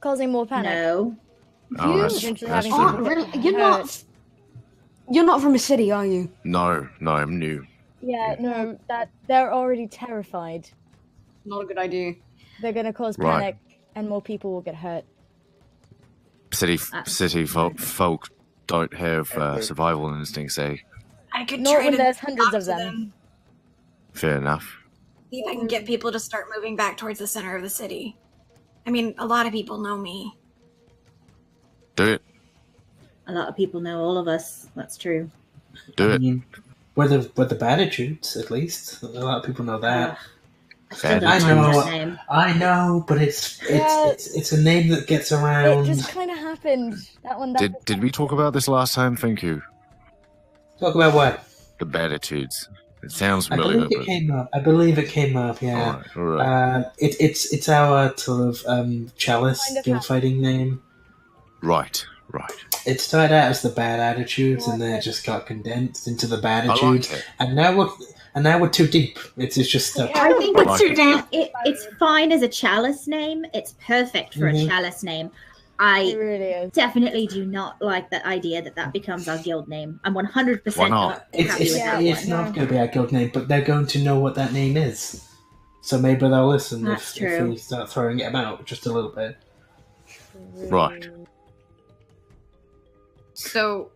Causing more panic. No. Oh, that's Potentially true. having people You're not from a city, are you? No, I'm new. Yeah, no, that they're already terrified. Not a good idea. They're gonna cause Right. panic, and more people will get hurt. City folk don't have survival instincts, eh? I could Not try when to there's hundreds talk of to them. Fair enough. See if I can get people to start moving back towards the center of the city. I mean, a lot of people know me. Do it. A lot of people know all of us. That's true. Do I it. mean, we're the bad attitudes, at least. A lot of people know that. I still don't I like know. that name. I know, but it's a name that gets around. It just kind of happened. That one. Did we talk about this last time? Thank you. Talk about what? The Beatitudes. It sounds I familiar. believe it came up. Yeah. All right. It's our sort of chalice Kind of guild fighting name. Right. It started out as the bad attitudes, and then it just got condensed into the bad I like attitudes, it. and now we're too deep. It's just stuck. I think Like it's it. it's fine as a chalice name. It's perfect for a chalice name. I It really is. definitely do not like that idea that becomes our guild name. I'm 100% Why not? happy with that It's one. not going to be our guild name, but they're going to know what that name is. So maybe they'll listen That's if true. we start throwing it about just a little bit. Right. So,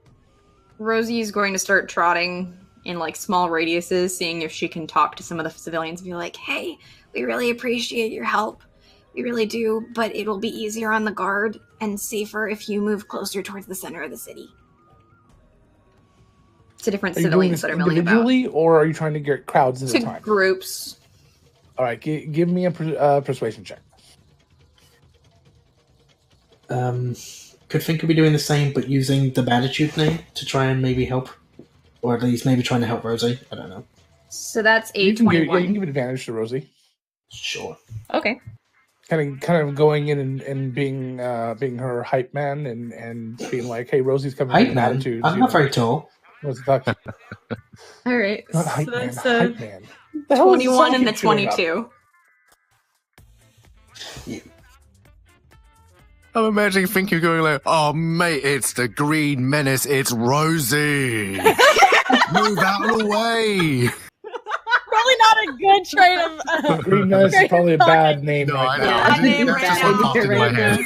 Rosie's going to start trotting in like small radiuses, seeing if she can talk to some of the civilians and be like, Hey, we really appreciate your help. We really do, but it'll be easier on the guard and safer if you move closer towards the center of the city. to different Are you doing civilians this that are milling about. individually, or are you trying to get crowds at a To time? groups. All right, give me a persuasion check. Could Finker be doing the same, but using the Batitude name to try and maybe help? Or at least maybe trying to help Rosie? I don't know. So that's a You can give, 21. you can give advantage to Rosie. Sure. Okay. Kind of going in and being her hype man and being like, hey, Rosie's coming Hype with man? attitudes. I'm not very tall. What's the talk? All right. Not So hype man, that's hype man. The hell is this 21 song and the keep showing up? 22. I'm imagining Finky going like, oh, mate, it's the Green Menace. It's Rosie. Move out of the way. Probably not a good trait of. Green Menace is probably a bad name No, right I know. now. I Bad name that's right just now. what popped in my head.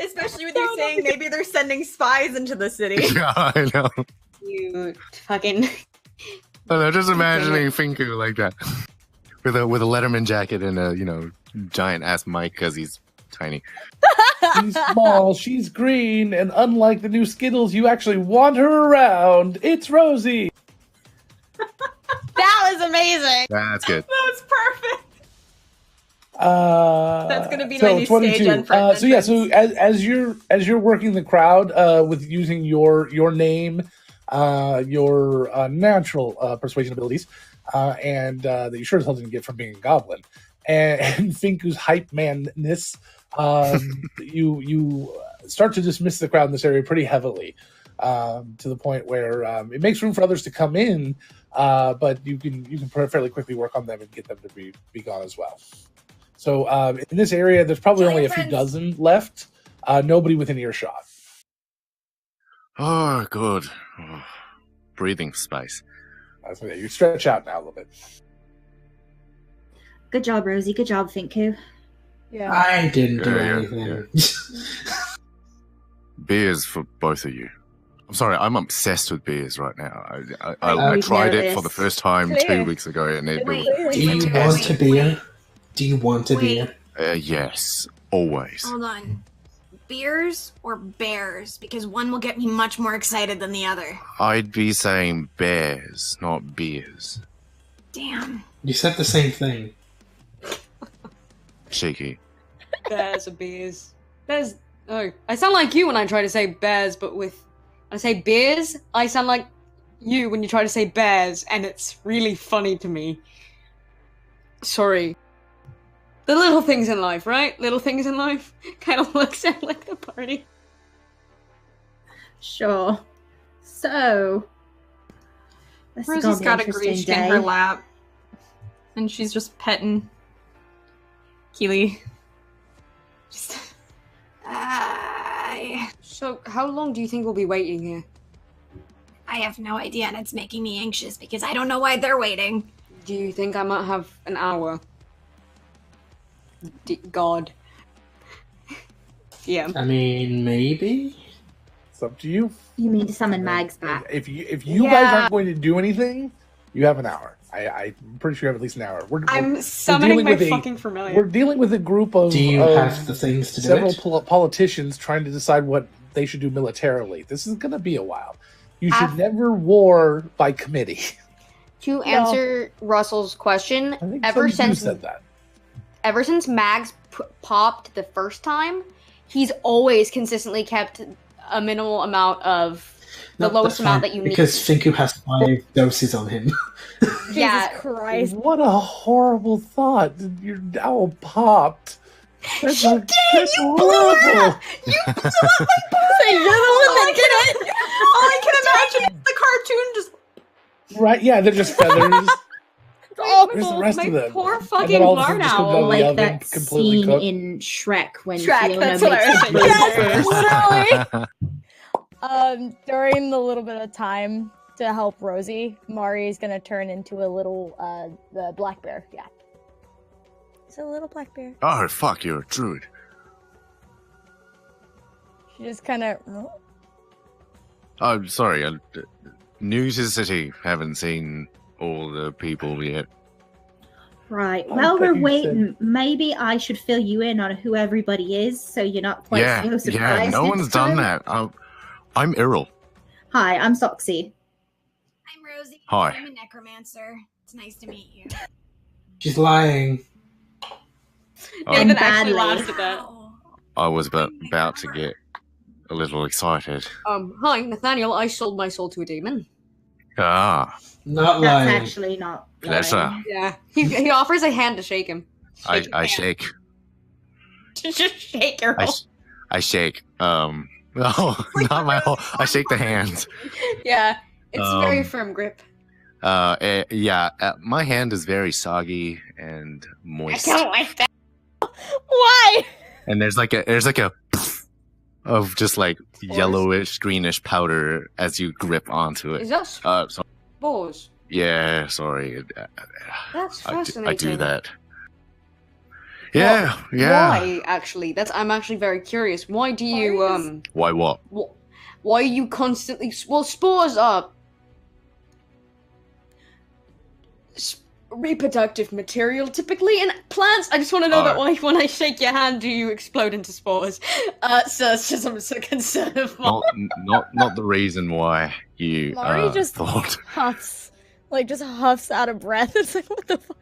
Especially with you saying maybe they're sending spies into the city. Yeah, I know. You fucking. I know, just imagining Finky like that. With a Letterman jacket and a, giant ass mic because he's tiny. She's small, she's green, and unlike the new Skittles, you actually want her around. It's Rosie. That was amazing. That's good. That was perfect. That's gonna be so my new 22. stage entrance. So yeah, so as you're working the crowd with using your name, your natural persuasion abilities, and that you sure as hell didn't get from being a goblin, and Finku's hype manness, you start to dismiss the crowd in this area pretty heavily, to the point where it makes room for others to come in, but you can fairly quickly work on them and get them to be gone as well. So in this area, there's probably Tell only your a few friends. dozen left. Nobody within earshot. Oh, good. Oh, breathing space. So yeah, you stretch out now a little bit. Good job, Rosie. Good job, Finku. Yeah. I didn't do Yeah, anything. Beers for both of you. I'm sorry, I'm obsessed with beers right now. I We've tried it noticed. for the first time Clear. 2 weeks ago, and it Wait. Do you want a beer? Do you want a beer? yes, always. Hold on. Beers or bears? Because one will get me much more excited than the other. I'd be saying bears, not beers. Damn. You said the same thing. Cheeky. Bears or beers. Bears. Oh, I sound like you when I try to say bears, but when I say beers, I sound like you when you try to say bears, and it's really funny to me. Sorry. The little things in life, right? Little things in life kind of looks at like the party. Sure. So, this is Rosie's gonna be got an a interesting Grecian in day. her lap. And she's just petting Keely. Just... So, how long do you think we'll be waiting here? I have no idea, and it's making me anxious because I don't know why they're waiting. Do you think I might have an hour? God. Yeah. I mean, maybe? It's up to you. You mean to summon Mags back? If you guys aren't going to do anything, you have an hour. I'm pretty sure you have at least an hour. I'm summoning my fucking familiar. We're dealing with a group of Do you have the things to do it? several politicians trying to decide what they should do militarily. This is going to be a while. You should never war by committee. To answer Russell's question, I think ever some of you since said that. ever since Mags popped the first time, he's always consistently kept a minimal amount of the lowest amount that you need. Because Finku has 5 doses on him. Yeah. Jesus Christ. What a horrible thought. Your owl popped. That's horrible. You blew her! You blew up my party! You're the one that did it! All I can imagine is the cartoon just... Right, yeah, they're just feathers. Where's the rest my of them? poor And fucking then all of barn them just come owl. down the Like oven, that completely scene cooked. in Shrek when Shrek, Fiona that's makes what I was the thinking. Literally. During the little bit of time to help Rosie, Mari's gonna turn into a little, the black bear. Yeah. It's a little black bear. Oh, fuck, you're a druid. She just kind of. Oh, sorry. New to the city. Haven't seen all the people yet. Right. I While thought we're you waiting, maybe I should fill you in on who everybody is, so you're not quite so surprised. Yeah, no next one's done time. that. I'm Errol. Hi, I'm Soxy. I'm Rosie. Hi. I'm a necromancer. It's nice to meet you. She's lying. Nathan And actually badly. laughed at that. Oh, I was about to get a little excited. Hi, Nathaniel. I sold my soul to a demon. Ah, Not That's lying. actually not. pleasure. lying. Yeah. He offers a hand to shake him. I shake. Just shake your whole... I shake. No, not my whole. I shake the hand. Yeah. It's very Um, firm grip. Yeah. My hand is very soggy and moist. like that. Why? And there's like a of just like yellowish, greenish powder as you grip onto Is it. that So, spores? yeah, sorry. That's I fascinating. do that. Yeah, yeah. Why, actually? I'm actually very curious. Why do you, Why what? why are you constantly... Well, spores are... reproductive material, typically, in plants. I just want to know that why, when I shake your hand, do you explode into spores? So it's just, I'm so concerned of Not the reason why you Mari just thought. huffs. Like, just huffs out of breath. It's like, what the fuck?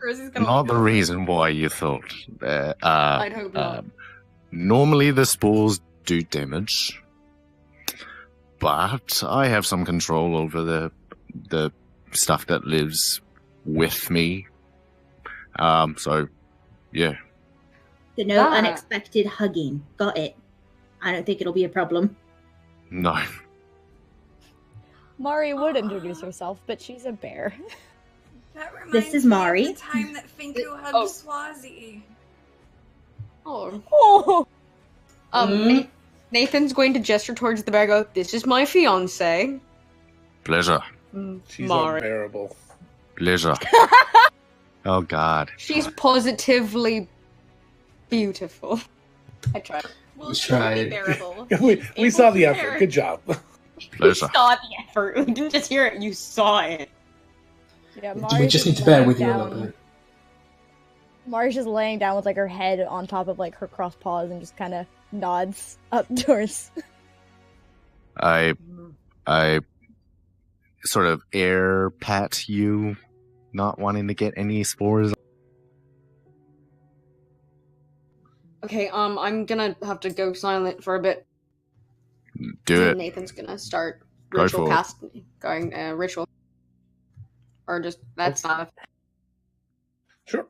Rosie's gonna Not the reason why you thought. I'd hope not. Normally the spores do damage, but I have some control over the stuff that lives with me. So, yeah. So no Ah. unexpected hugging. Got it. I don't think it'll be a problem. No. Mari would introduce herself, but she's a bear. that reminds This is me Mari. of the time that Finku hugged Oh. Swazi. Oh. Oh! Nathan's going to gesture towards the bear, go, this is my fiance. Pleasure. She's Mari. unbearable. Pleasure. Oh, God. She's positively beautiful. I tried. Well, You she'll be tried. bearable. we Able saw to the effort. bear. Good job. You Pleasure. saw the effort. You didn't just hear it, you saw it. Yeah, We Mari's just need to laying bear with you a down- little bit. Mari's just laying down with like her head on top of like her crossed paws and just kind of nods up towards. I sort of air pat you, not wanting to get any spores. Okay, I'm gonna have to go silent for a bit. Do And it. Nathan's gonna start Go ritual for it. casting, ritual. Or just, that's not Sure.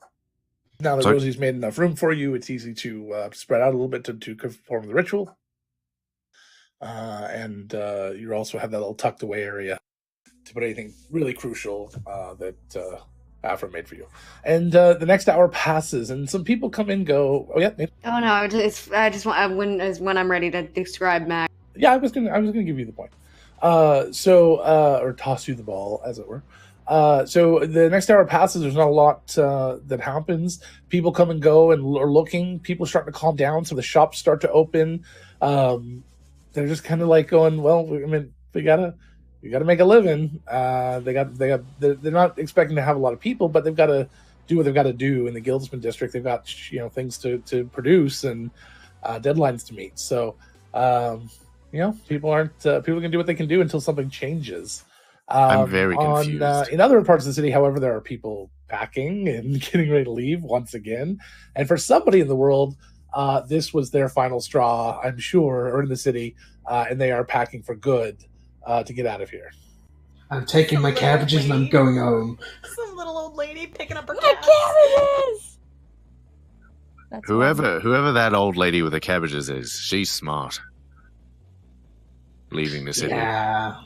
Now that Sorry? Rosie's made enough room for you, it's easy to spread out a little bit to perform the ritual. And you also have that little tucked away area to put anything really crucial that for made for you. And the next hour passes, and some people come and go. Oh yeah, Nathan? Oh no, I just want when I'm ready to describe Mac. Yeah, I was gonna give you the point. Or toss you the ball, as it were. So the next hour passes. There's not a lot that happens. People come and go and are looking. People starting to calm down. So the shops start to open. They're just kind of like going, well, I mean, we gotta make a living. They're not expecting to have a lot of people, but they've got to do what they've got to do in the Guildsman district. They've got things to produce and deadlines to meet. So people can do what they can do until something changes. I'm very confused. In other parts of the city, however, there are people packing and getting ready to leave once again. And for somebody in the world, this was their final straw, I'm sure, or in the city, and they are packing for good to get out of here. I'm taking my cabbages and I'm going home. Some little old lady picking up her cabbages. Whoever that old lady with the cabbages is, she's smart. Leaving the city. Yeah.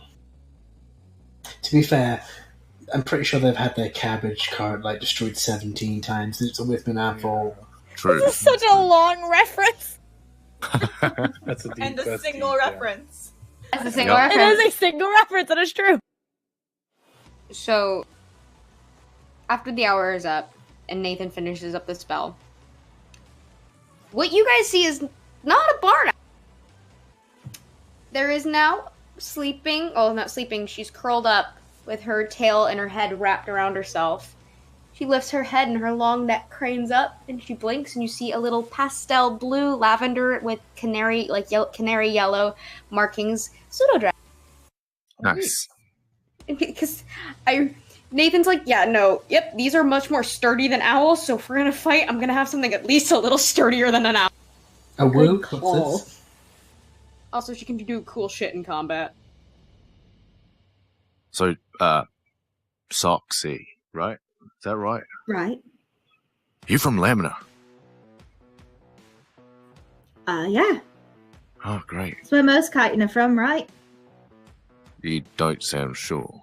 To be fair, I'm pretty sure they've had their cabbage cart destroyed 17 times. It's always been our fault. True. This is such a long reference. That's a deep, and a single reference. That's a single reference. It is a single reference. That is true. So, after the hour is up and Nathan finishes up the spell, what you guys see is not a barn. There is now sleeping. Oh, not sleeping. She's curled up with her tail and her head wrapped around herself. She lifts her head and her long neck cranes up, and she blinks, and you see a little pastel blue lavender with canary yellow markings. Pseudo-dragon. Nice. Because Nathan's like, yeah, no, yep, these are much more sturdy than owls, so if we're gonna fight, I'm gonna have something at least a little sturdier than an owl. A woo? What's this? Also, she can do cool shit in combat. So, Soxy, right? Is that right? Right. You from Lamina? Yeah. Oh, great. That's where most kiting are from, right? You don't sound sure.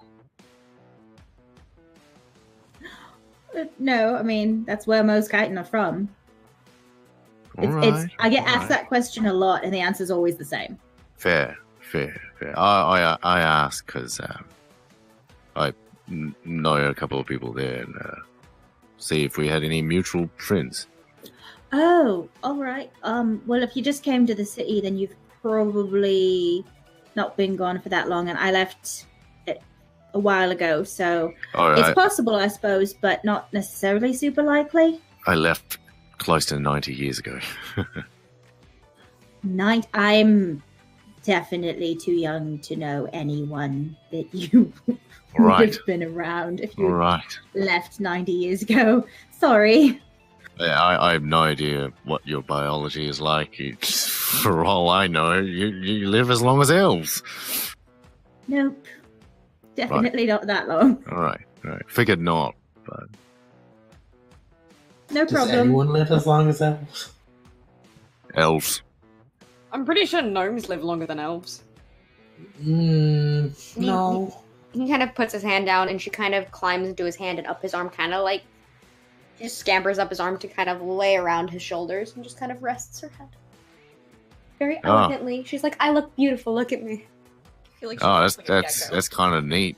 No, I mean, that's where most kiting are from. I get asked that question a lot, and the answer's always the same. Fair. I ask because I know a couple of people there and see if we had any mutual friends. Oh, all right. Well, if you just came to the city, then you've probably not been gone for that long, and I left a while ago, so it's possible, I suppose, but not necessarily super likely. I left close to 90 years ago. I'm definitely too young to know anyone that you Right. would have been around if you Right. left 90 years ago. Sorry. Yeah, I have no idea what your biology is like. For all I know, you live as long as elves. Nope. Definitely not that long. All right. Figured not, but No Does problem. anyone live as long as elves? elves. I'm pretty sure gnomes live longer than elves. No. He kind of puts his hand down, and she kind of climbs into his hand and up his arm, kind of like just scampers up his arm to kind of lay around his shoulders and just kind of rests her head. Very elegantly. She's like, I look beautiful, look at me. I feel like Oh, she's like a that's gecko. kind of neat.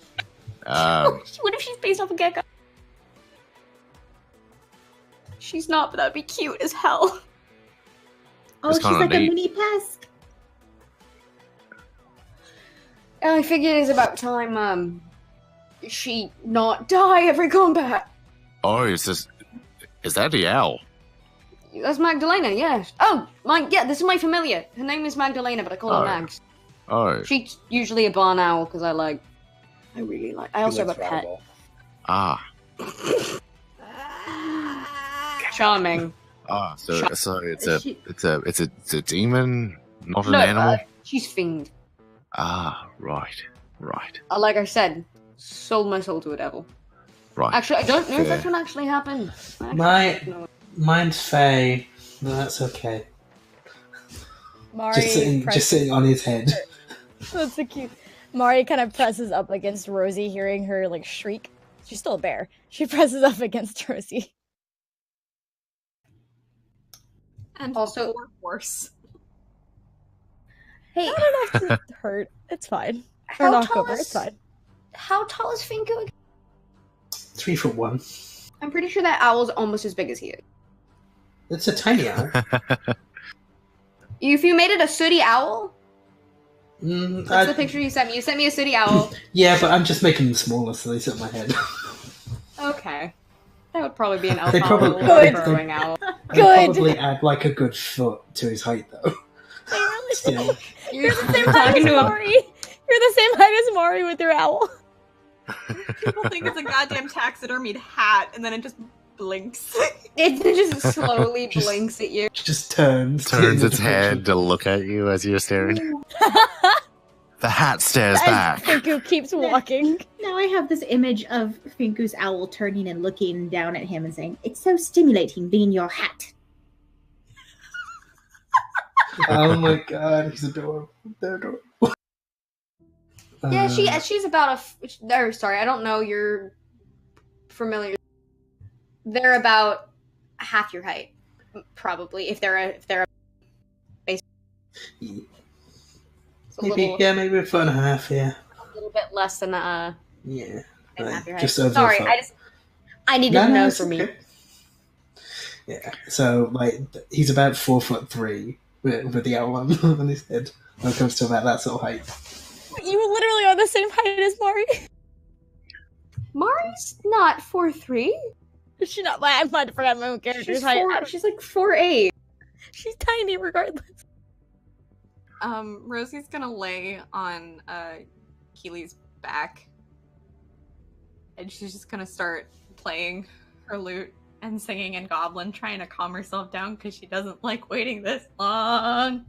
What if she's based off a gecko? She's not, but that'd be cute as hell. Oh, It's she's kinda like a neat. mini pest. I figured it's about time, she not die every combat. Oh, is that the owl? That's Magdalena, yes. Oh, this is my familiar. Her name is Magdalena, but I call her Oh. Mags. Oh, She's usually a barn owl, because I also have a pet. ah, Charming. so She- it's a demon, not an No, animal. she's fiend. Right. Like I said, sold my soul to a devil. Right. Actually, I don't know if Fair. that one actually happened. No. Mine's Faye. No, that's okay. Mari Just sitting on his head. That's so cute. Mari kind of presses up against Rosie, hearing her like shriek. She's still a bear. She presses up against Rosie. And Also- four horse. Hey, I don't know if it's hurt. It's fine. Or how knock tall over. is It's fine. how tall is Finko again? 3'1". I'm pretty sure that owl's almost as big as he is. It's a tiny owl. If you made it a sooty owl, that's the I- picture you sent me. You sent me a sooty owl. Yeah, but I'm just making them smaller so they sit on my head. Okay. That would probably be an elf They owl, probably- a little Good. growing owl. I'd Good. probably add like a good foot to his height though. They really Still. You're the same You're height as talking to a- Mari. You're the same height as Mari with your owl. People think it's a goddamn taxidermied hat, and then it just blinks. It just slowly Just- blinks at you. Just turns Turns its head to look at you as you're staring. The hat stares back. Finku keeps walking. Now I have this image of Finku's owl turning and looking down at him and saying, "It's so stimulating being your hat." Oh my god, he's adorable. They're adorable. Yeah, she's about sorry, I don't know you're familiar. They're about half your height, probably. If they're a base. Yeah. It's a Maybe a foot and a half, yeah. little bit less than Yeah. than half your height. Just over Sorry, a foot. I needed to know for me. Yeah, so like he's about 4'3" with the owl on his head when it comes to about that sort of height. You literally are the same height as Mari. Mari's not 4'3". Is she not? I forgot my own character's height. She's like 4'8". She's tiny regardless. Rosie's gonna lay on Keely's back, and she's just gonna start playing her lute and singing in Goblin, trying to calm herself down because she doesn't like waiting this long.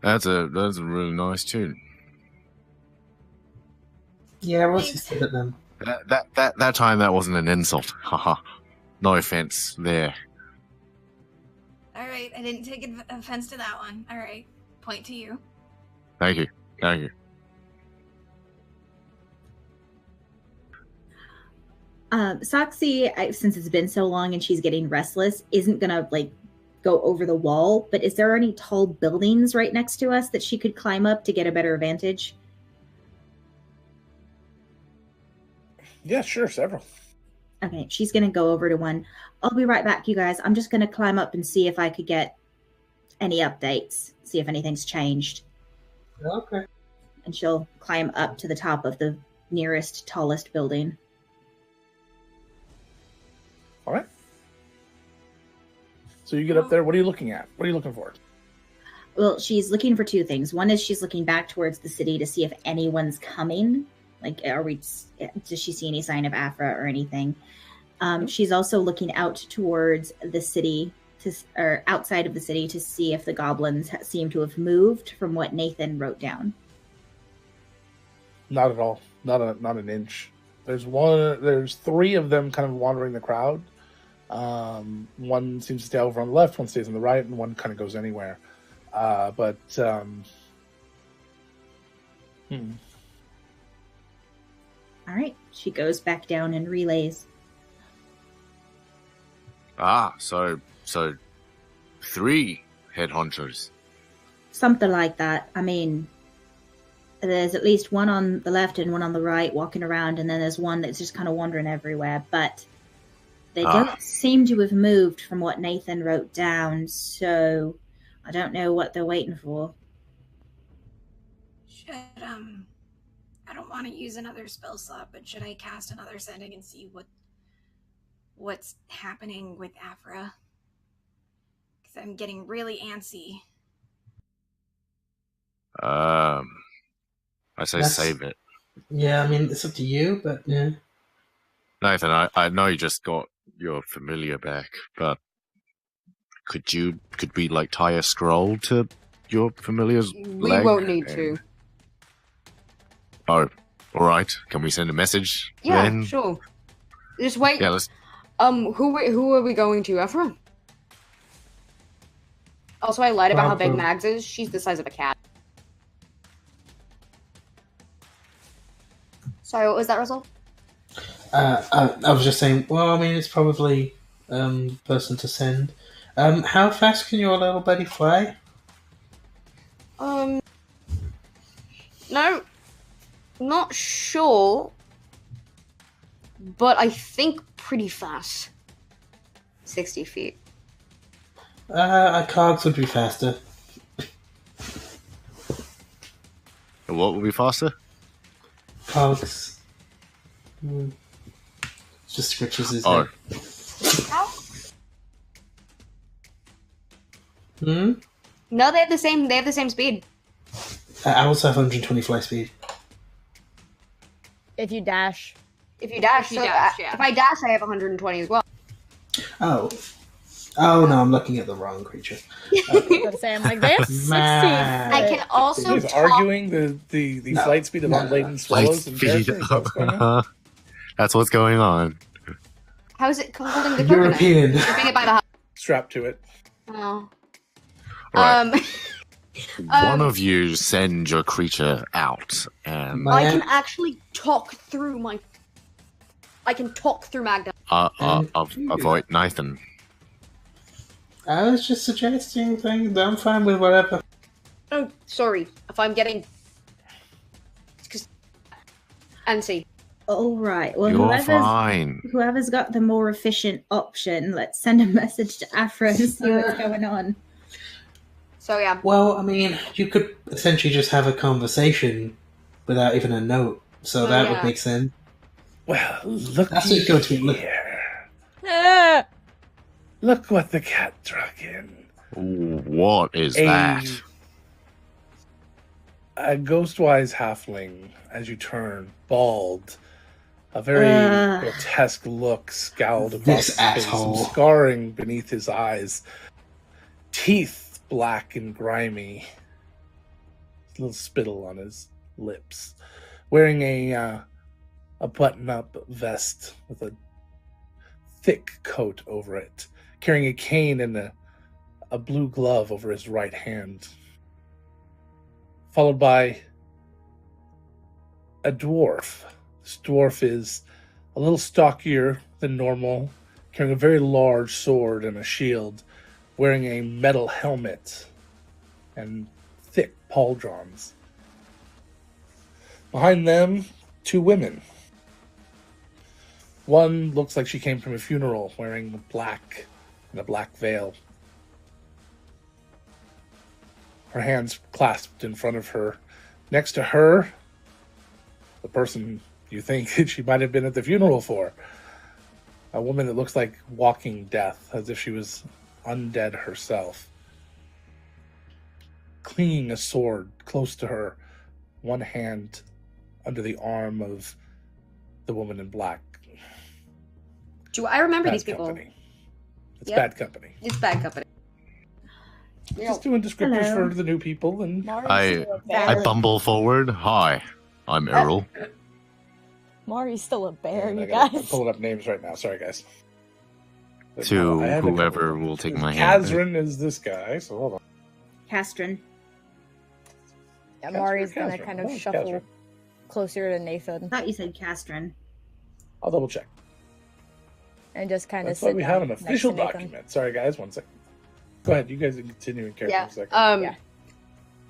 That's a really nice tune. Yeah, what's his good at them? That time that wasn't an insult. Haha. No offense there. All right, I didn't take offense to that one. All right, point to you. Thank you. Soxy, since it's been so long and she's getting restless, isn't gonna like go over the wall. But is there any tall buildings right next to us that she could climb up to get a better vantage? Yeah, sure, several. Okay, she's gonna go over to one. I'll be right back, you guys. I'm just gonna climb up and see if I could get any updates, see if anything's changed. Okay. And she'll climb up to the top of the nearest, tallest building. All right. So you get up there. What are you looking at? What are you looking for? Well, she's looking for two things. One is she's looking back towards the city to see if anyone's coming. Like, does she see any sign of Afra or anything? She's also looking out towards the city, or outside of the city, to see if the goblins seem to have moved from what Nathan wrote down. Not at all. Not an inch. There's three of them kind of wandering the crowd. One seems to stay over on the left, one stays on the right, and one kind of goes anywhere. All right. She goes back down and relays. So 3 head honchos. Something like that. I mean, there's at least one on the left and one on the right walking around, and then there's one that's just kind of wandering everywhere. But they don't seem to have moved from what Nathan wrote down, so I don't know what they're waiting for. Should I don't want to use another spell slot, but should I cast another sending and see what's happening with Afra? Because I'm getting really antsy. I say save it. Yeah, I mean, it's up to you, but yeah. Nathan, I know you just got your familiar back, but could we like tie a scroll to your familiar's We leg? won't need to. Oh, all right. Can we send a message? Yeah, then? sure. Just wait. Yeah, let's. Who are we going to? Ephra? Also, I lied about how big Probably. Mags is. She's the size of a cat. Sorry, what was that, Russell? I was just saying. Well, I mean, it's probably person to send. How fast can your little buddy fly? No, not sure, but I think pretty fast. 60 feet. Cogs would be faster. What will be faster? Cogs. Just scratches his head. Hmm? No, they have the same. They have the same speed. I also have 120 fly speed. If you dash. If you dash, If you dash, yeah. If I dash, I have 120 as well. Oh. Oh no, I'm looking at the wrong creature. I was gonna say, I'm like, they have 60. Man. I can also He's arguing the No. flight speed of No. unladen Flight swallows and speed. characters. What's going on? That's what's going on. How is it holding the coconut? European. Gripping it by the. Strapped to it. Oh. Right. One um, of you send your creature out, and My- I can actually talk through my. I can talk through Magda. avoid Nathan. I was just suggesting things. I'm fine with whatever. Oh, sorry. If I'm getting. And see. All right. Well, You're fine. whoever's got the more efficient option, let's send a message to Afro and see what's going on. So yeah. Well, I mean, you could essentially just have a conversation without even a note, so that would yeah. make sense. Well, look That's it, go to it, look. here. Ah! Look what the cat drug in. What is that? A ghostwise halfling, as you turn, bald, a very grotesque look scowled across This his face, asshole. some scarring beneath his eyes, teeth black and grimy, a little spittle on his lips, wearing a button-up vest with a thick coat over it, carrying a cane and a blue glove over his right hand, followed by a dwarf. This dwarf is a little stockier than normal, carrying a very large sword and a shield, wearing a metal helmet and thick pauldrons. Behind them, two women. One looks like she came from a funeral, wearing black and a black veil. Her hands clasped in front of her. Next to her, the person you think she might have been at the funeral for. A woman that looks like walking death, as if she was undead herself. Clinging a sword close to her, one hand under the arm of the woman in black. Do I remember Bad these people? company. It's Yep. bad company. It's bad company. Just doing descriptors Hello. for the new people, and I bumble forward. Hi, I'm Errol. Mari's still a bear, and you I'm guys. pulling up names right now. Sorry, guys. To I had a whoever couple. will take my hand. Kazrin is this guy, so hold on. Castron. Yeah, Mari's Castro, gonna kind of oh, shuffle Castro. closer to I Nathan thought you said Castron. I'll double check. and just kind of That's sit why we have an down next official to Nathan. document. Sorry, guys, 1 second. Go ahead, you guys can continue in character Yeah. in a second. Yeah.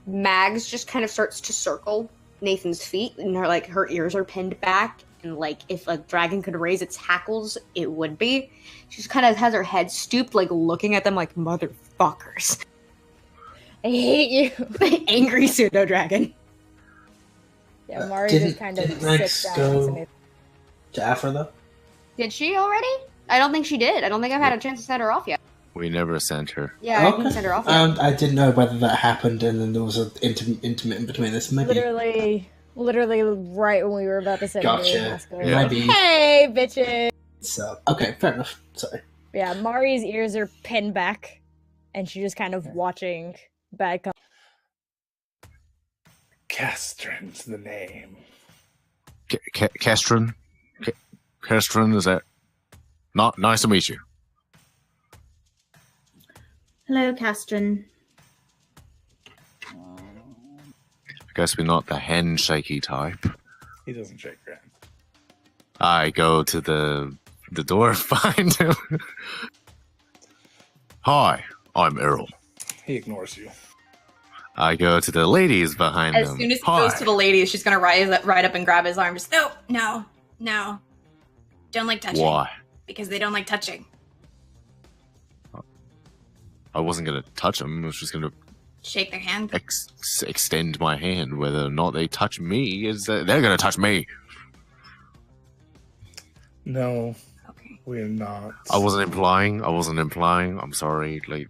Mags just kind of starts to circle Nathan's feet, and her ears are pinned back, and if a dragon could raise its hackles, it would be. She just kind of has her head stooped, looking at them like motherfuckers. I hate you. Angry pseudo dragon. Yeah, Mari Didn't- just kind of didn't Max sits down go- next to Nathan. To Afra, though? Did she already? I don't think she did. I don't think I've had a chance to send her off yet. We never sent her. Yeah, I didn't send her off yet. I didn't know whether that happened and then there was an intermittent between this. Maybe. Literally right when we were about to send Gotcha. her. Let's go. Yeah. Maybe. Hey, bitches! So, okay, fair enough. Sorry. Yeah, Mari's ears are pinned back, and she's just kind of watching bad company. Castron's the name. Kestrin? Kestrin, is that? Not nice to meet you. Hello, Castron. I guess we're not the handshaky type. He doesn't shake your hand. I go to the dwarf behind him. Hi, I'm Errol. He ignores you. I go to the ladies behind As them. soon as he Hi. goes to the ladies, she's gonna ride up and grab his arm. Just No. Don't like touching. Why? Because they don't like touching. I wasn't gonna touch them. I was just gonna Shake their hand. extend my hand. Whether or not they touch me is that they're gonna touch me. No, Okay. we're not. I wasn't implying. I'm sorry. Like,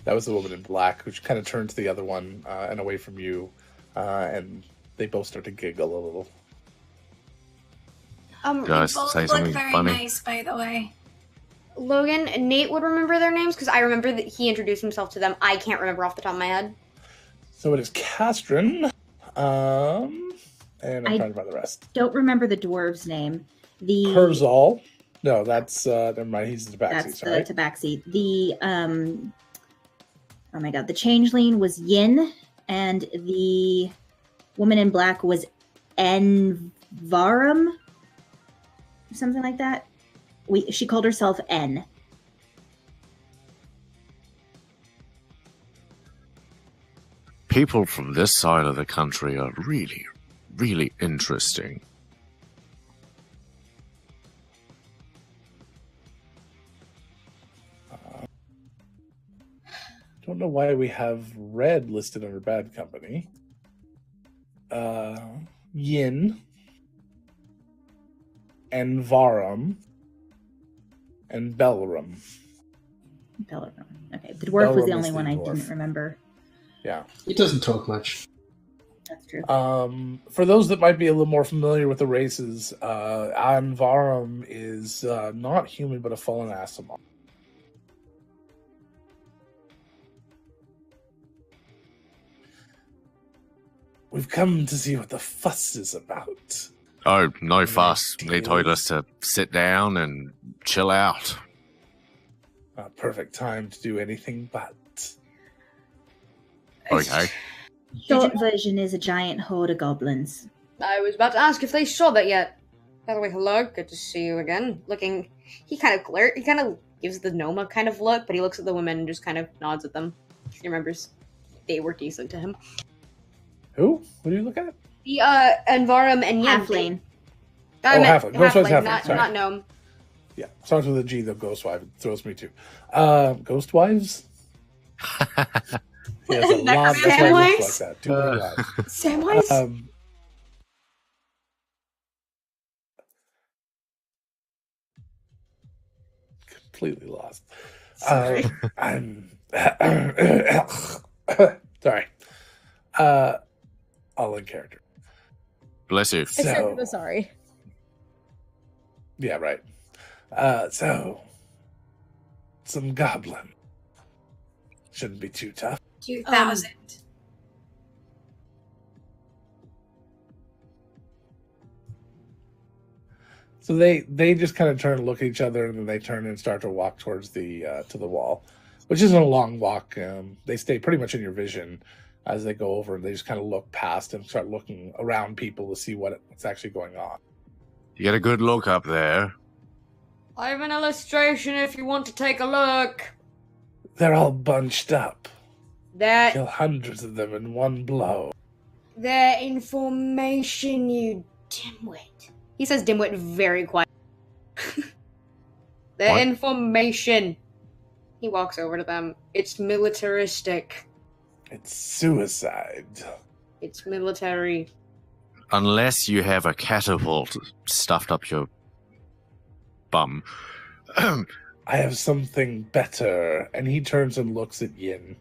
That was the woman in black, which kind of turned to the other one and away from you, and they both start to giggle a little. Guys, Both say look something very funny. nice, by the way. Logan and Nate would remember their names because I remember that he introduced himself to them. I can't remember off the top of my head. So it is Castrin, and I'm trying to find the rest. Don't remember the dwarves' name. The Herzal. No, that's never mind. He's the tabaxi. That's Sorry. the tabaxi. The oh my god, the changeling was Yin, and the woman in black was Envarum, something like that. She called herself N. People from this side of the country are really, really interesting. Don't know why we have red listed under bad company. Yin, Envarum, and Belrum. Bellerum. Okay, the dwarf was the Bellerum only is the one I dwarf. didn't remember. Yeah. He doesn't talk much. That's true. For those that might be a little more familiar with the races, Envarum is not human but a fallen Asimov. We've come to see what the fuss is about. Oh, no Right, fuss. They told us to sit down and chill out. A perfect time to do anything but. Okay. Short version is a giant horde of goblins. I was about to ask if they saw that yet. By the way, hello, good to see you again. He kind of gives the gnome a kind of look, but he looks at the women and just kind of nods at them. He remembers they were decent to him. Who? What do you look at? The Envarum and Yin. Halfling. I Oh, meant halfling. Ghostwife halfling, not sorry. not gnome. Yeah, starts with a G, though, Ghostwife. It throws me too. Ghostwives? He has a lot. That's why he looks like that. Too many wives. Samwise? Completely lost. Sorry. I'm sorry. All in character. Bless you. Except So- for the sorry. Yeah, right. So some goblin. Shouldn't be too tough. 2,000. So they just kind of turn and look at each other, and then they turn and start to walk towards the to the wall, which isn't a long walk. They stay pretty much in your vision as they go over. They just kind of look past and start looking around people to see what's actually going on. You get a good look up there. I have an illustration if you want to take a look. They're all bunched up. That Kill hundreds of them in one blow. their information, you dimwit. He says dimwit very quiet. Their What? information. He walks over to them. It's militaristic. It's suicide. It's military. Unless you have a catapult stuffed up your bum. I have something better. And he turns and looks at Yin,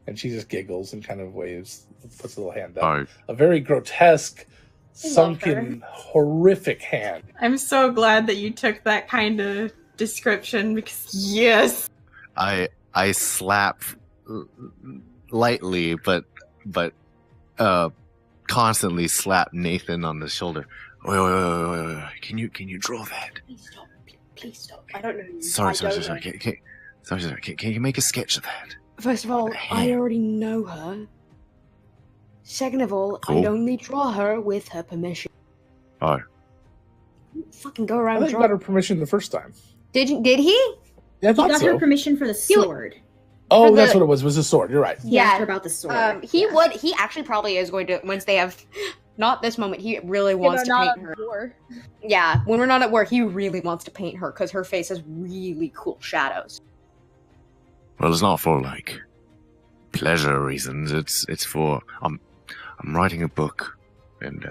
and she just giggles and kind of waves, puts a little hand up. Oh, A very grotesque, I love sunken, horrific hand. I'm so glad that you took that kind of description because yes. I slap lightly, but constantly slap Nathan on the shoulder. Wait. Can you draw that? Please stop. Please stop. I don't know. Sorry. I don't know. Can you make a sketch of that? First of all, I already know her. Second of all, Cool. I'd only draw her with her permission. Oh, Fucking go I around think you got her drunk. permission the first time. Did he? Yeah, I He thought got so. her permission for the sword. Oh, for that's the- what it was. It was a sword. You're right. He asked her about the sword. He Yeah. would. He actually probably is going to once they have. Not this moment. He really wants to paint her. War. Yeah, when we're not at war, he really wants to paint her because her face has really cool shadows. Well, it's not for like pleasure reasons. It's for I'm writing a book, and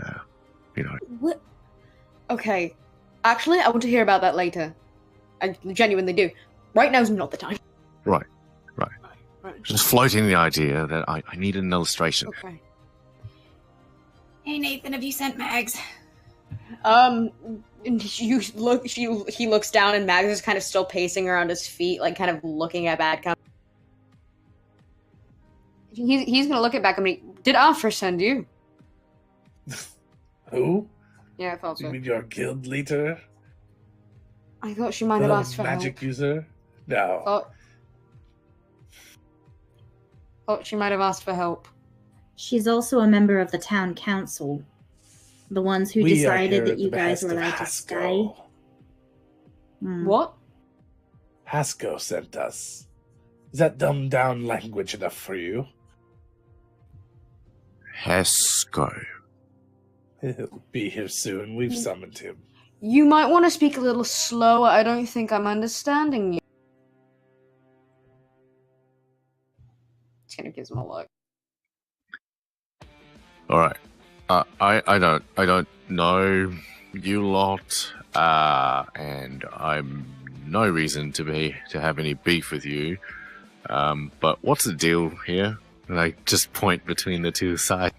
you know. What? Okay, actually, I want to hear about that later. I genuinely do. Right now's not the time. Right. Just floating the idea that I need an illustration. Okay. Hey Nathan, have you sent Mags? You look. He looks down, and Mags is kind of still pacing around his feet, like kind of looking at Bad Company. He's gonna look at Bad Company. Did Afra send you? Who? Yeah, I thought You so. mean your guild leader? I thought she might have The asked for magic help. user? No. Thought she might have asked for help. She's also a member of the town council. The ones who We are decided here that at you the guys behest were of allowed to Haskell. stay. Hmm. What? Haskell sent us. Is that dumbed down language enough for you? Hesco. He'll be here soon. We've summoned him. You might want to speak a little slower. I don't think I'm understanding you. Just gonna give him a look. All right. I don't know you lot, and I'm no reason to have any beef with you. But what's the deal here? And I just point between the two sides.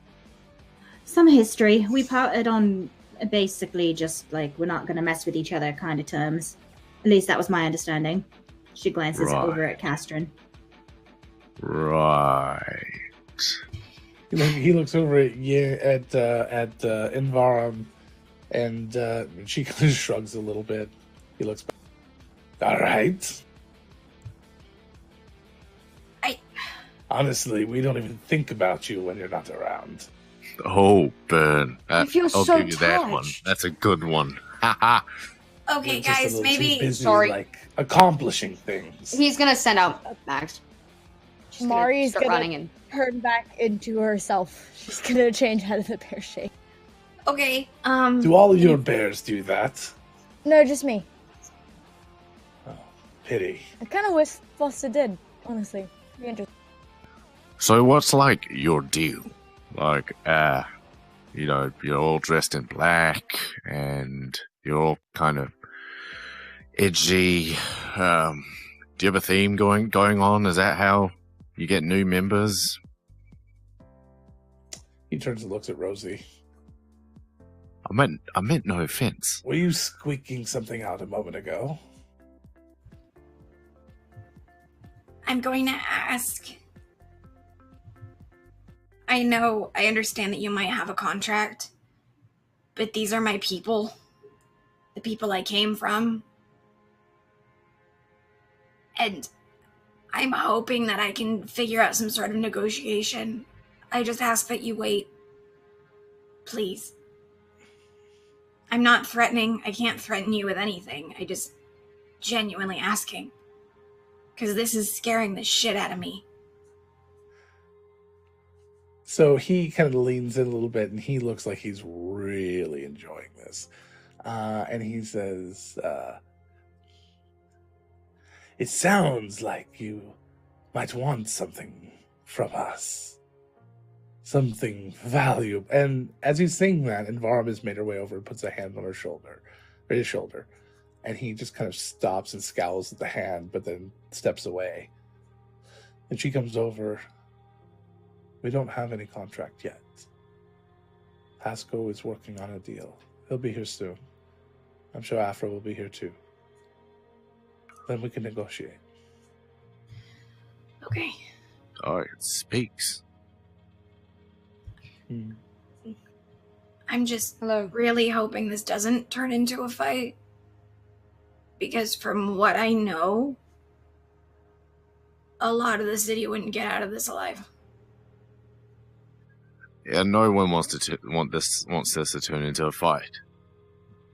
Some history. We parted on basically just like we're not going to mess with each other kind of terms. At least that was my understanding. She glances Right. over at Castron. Right. He looks over at Invarum, and she kind of shrugs a little bit. He looks back. All right. Honestly, we don't even think about you when you're not around. Oh, burn. I feel I'll so give you that one. touched. That's a good one. Ha Okay, We're just a guys, little too maybe. busy, Sorry. like accomplishing things. He's gonna send out Max. She's gonna Mari's start gonna running in. turn back into herself. She's gonna change out of the bear shape. Okay, Do all of your bears do that? No, just me. Oh, pity. I kind of wish Foster did, honestly. Be interesting. So what's like your deal? Like, you know, you're all dressed in black and you're all kind of edgy. Do you have a theme going on? Is that how you get new members? He turns and looks at Rosie. I meant no offense. Were you squeaking something out a moment ago? I'm going to ask. I understand that you might have a contract, but these are my people. The people I came from. And I'm hoping that I can figure out some sort of negotiation. I just ask that you wait. Please. I'm not threatening. I can't threaten you with anything. I just genuinely asking. Because this is scaring the shit out of me. So he kind of leans in a little bit, and he looks like he's really enjoying this. And he says, it sounds like you might want something from us. Something valuable. And as he's saying that, Invarum has made her way over and puts a hand on her shoulder, or his shoulder. And he just kind of stops and scowls at the hand, but then steps away. And she comes over. We don't have any contract yet. Pasco is working on a deal. He'll be here soon. I'm sure Afra will be here too. Then we can negotiate. Okay. Oh, it speaks. I'm just really hoping this doesn't turn into a fight. Because from what I know, a lot of the city wouldn't get out of this alive. Yeah, no one wants this to turn into a fight.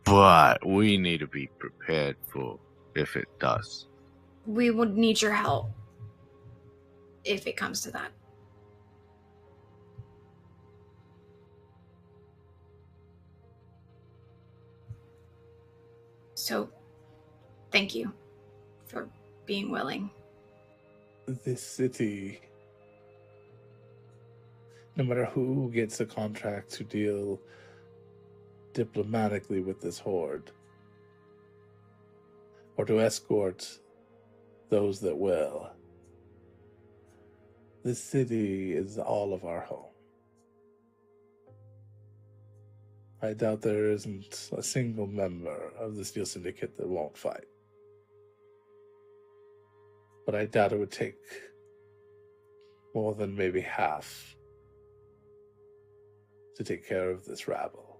But we need to be prepared for if it does. We would need your help if it comes to that. So, thank you for being willing. This city, no matter who gets a contract to deal diplomatically with this horde, or to escort those that will, this city is all of our home. I doubt there isn't a single member of the Steel Syndicate that won't fight. But I doubt it would take more than maybe half to take care of this rabble.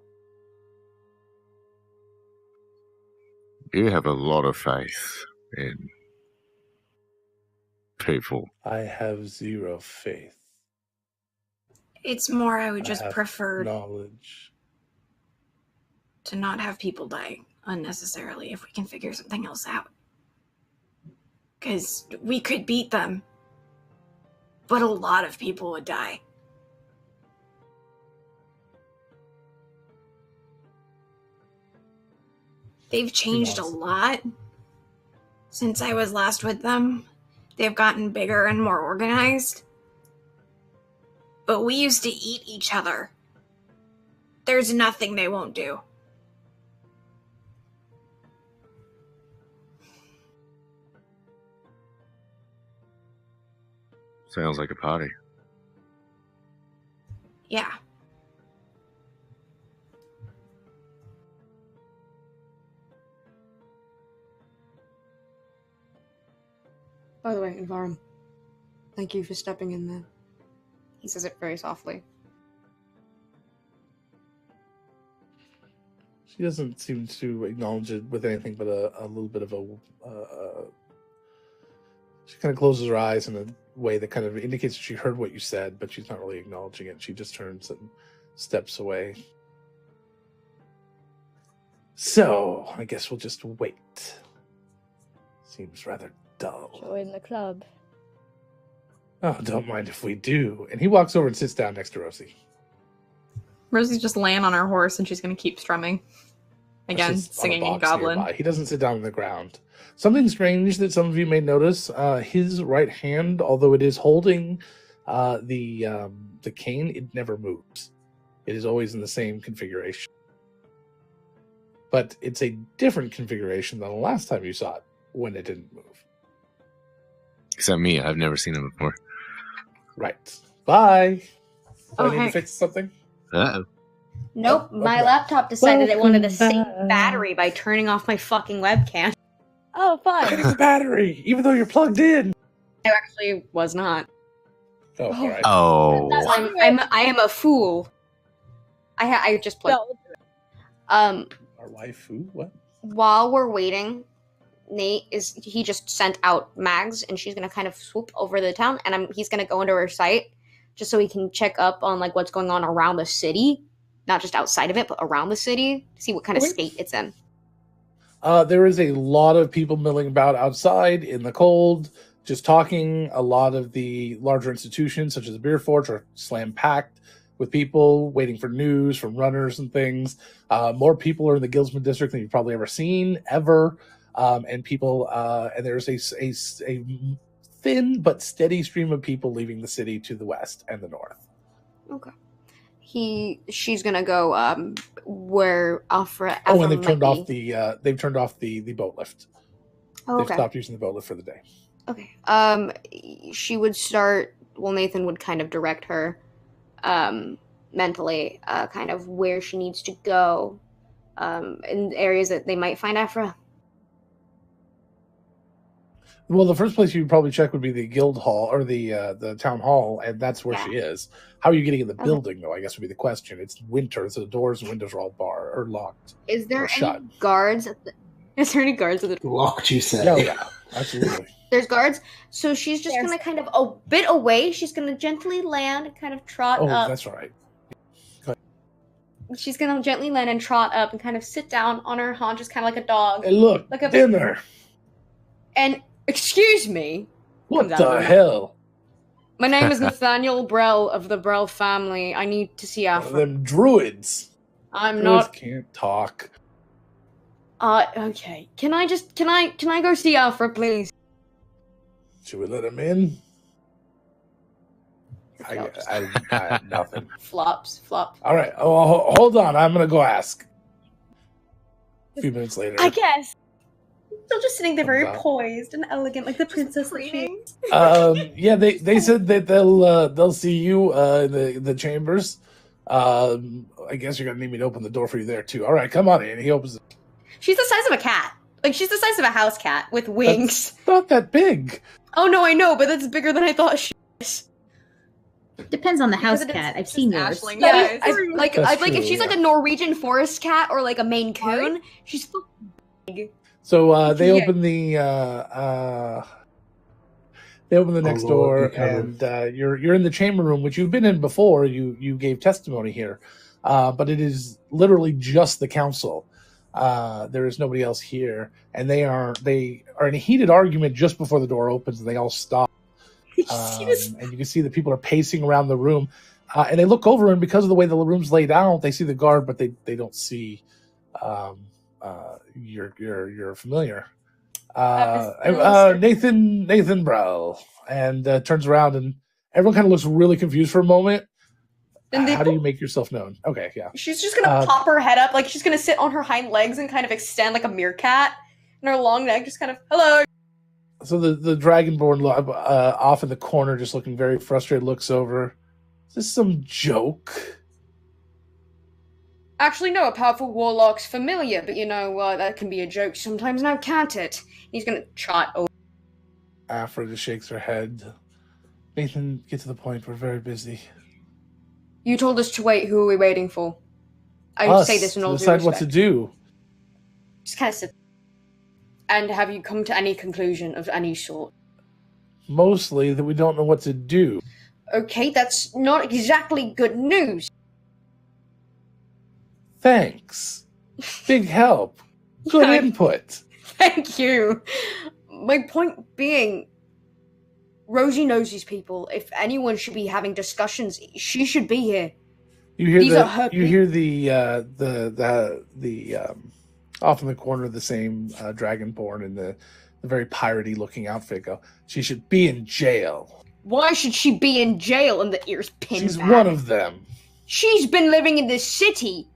You have a lot of faith in people. I have zero faith. It's more I would I just have prefer knowledge. to not have people die unnecessarily if we can figure something else out. Because we could beat them, but a lot of people would die. They've changed a lot since I was last with them. They've gotten bigger and more organized. But we used to eat each other. There's nothing they won't do. Sounds like a party. Yeah. By the way, Envarum, thank you for stepping in there. He says it very softly. She doesn't seem to acknowledge it with anything but a little bit of a... she kind of closes her eyes in a way that kind of indicates that she heard what you said, but she's not really acknowledging it. She just turns and steps away. So, I guess we'll just wait. Seems rather dull. Join the club. Oh, don't mind if we do. And he walks over and sits down next to Rosie. Rosie's just laying on her horse and she's going to keep strumming. Again, Sits on a singing in box Goblin. nearby. He doesn't sit down on the ground. Something strange that some of you may notice, his right hand, although it is holding the cane, it never moves. It is always in the same configuration. But it's a different configuration than the last time you saw it, when it didn't move. Except me, I've never seen him before. Right. Bye. Do Oh, I need hey. to fix something? Uh-oh. Nope, Oh, my okay. laptop decided it wanted to save Welcome back. battery by turning off my fucking webcam. Oh, Look fun. at the battery, even though you're plugged in. I actually was not. Oh, all right. Oh. I am a fool. I just played. No, Our waifu? What? While we're waiting, he just sent out Mags, and she's gonna kind of swoop over the town, and he's gonna go into her site just so he can check up on like what's going on around the city, not just outside of it, but around the city, to see what kind of Okay. state it's in. There is a lot of people milling about outside in the cold, just talking. A lot of the larger institutions, such as the Beer Forge, are slam-packed with people waiting for news from runners and things. More people are in the Guildsman District than you've probably ever seen, ever. And people, and there's a thin but steady stream of people leaving the city to the west and the north. Okay. She's gonna go where Afra. Oh, and they've might turned be. off the boat lift. Oh, They've okay. stopped using the boat lift for the day. Okay. She would start. Well, Nathan would kind of direct her, mentally, kind of where she needs to go, in areas that they might find Afra. Well, the first place you'd probably check would be the guild hall or the town hall, and that's where Yeah. she is. How are you getting in the Okay. building, though? I guess would be the question. It's winter, so the doors and windows are all locked. Is there Or any shut. guards? Is there any guards at the? Locked, you say? Oh yeah, absolutely. There's guards, so she's just gonna kind of a bit away. She's gonna gently land, kind of trot Oh, up. that's all right. She's gonna gently land and trot up and kind of sit down on her haunches, kind of like a dog. Hey, look, Like a- dinner. And excuse me. What Comes out of the her hell? My name is Nathaniel Brell of the Brell family. I need to see Afra. Them druids. I'm Druids not. can't talk. Okay. Can I go see Afra, please? Should we let him in? I nothing. Flops. All right. Oh, hold on. I'm gonna go ask. A few minutes later. I guess. Still just sitting there, very Comes out. poised and elegant, like the princess that she is. Yeah, they said that they'll see you in the chambers. I guess you're gonna need me to open the door for you there too. All right, come on in. He opens it. She's the size of a cat. Like, she's the size of a house cat with wings. That's not that big. Oh, no, I know, but that's bigger than I thought she was. Depends on the house Because it is cat. I've seen yours. Ashling, Yeah, guys. like That's if true, she's like yeah. a Norwegian forest cat or like a Maine Coon, she's fucking big. So they Yeah. open the next Lord, door, you kind and you're in the chamber room, which you've been in before. You gave testimony here, but it is literally just the council. There is nobody else here, and they are in a heated argument just before the door opens, and they all stop. And you can see that people are pacing around the room, and they look over, and because of the way the room's laid out, they see the guard, but they don't see your familiar. Nathan Brell, and turns around, and everyone kind of looks really confused for a moment. And How do you make yourself known? Okay, yeah. She's just gonna pop her head up, like she's gonna sit on her hind legs and kind of extend like a meerkat, and her long neck just kind of, hello. So the Dragonborn off in the corner, just looking very frustrated, looks over. Is this some joke? Actually, no, a powerful warlock's familiar, but that can be a joke sometimes now, can't it? He's gonna trot over. Afra just shakes her head. Nathan, get to the point. We're very busy. You told us to wait. Who are we waiting for? I Us, say this in to all due decide what to respect. do. Just kind of sit. And have you come to any conclusion of any sort? Mostly that we don't know what to do. Okay, that's not exactly good news. Thanks. Big help. Good Yeah. input. Thank you. My point being, Rosie knows these people. If anyone should be having discussions, she should be here. You hear These are her you hear the off in the corner the same Dragonborn in the very piratey looking outfit go. She should be in jail. Why should she be in jail? And the ears pinned She's back. one of them. She's been living in this city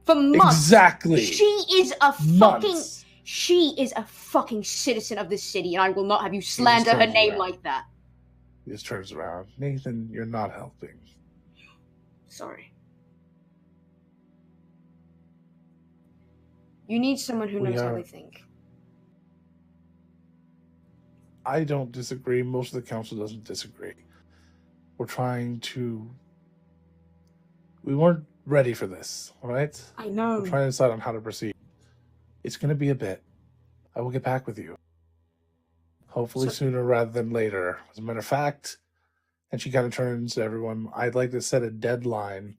for months. Exactly. She is a fucking. Months. She is a fucking citizen of this city, and I will not have you slander her turns name around. like that. He just turns around. Nathan, you're not helping. Sorry. You need someone who We knows how are- they think. I don't disagree. Most of the council doesn't disagree. We're trying to. We weren't ready for this, all right? I know. We're trying to decide on how to proceed. It's going to be a bit. I will get back with you. Hopefully sooner rather than later. As a matter of fact, and she kind of turns to everyone, I'd like to set a deadline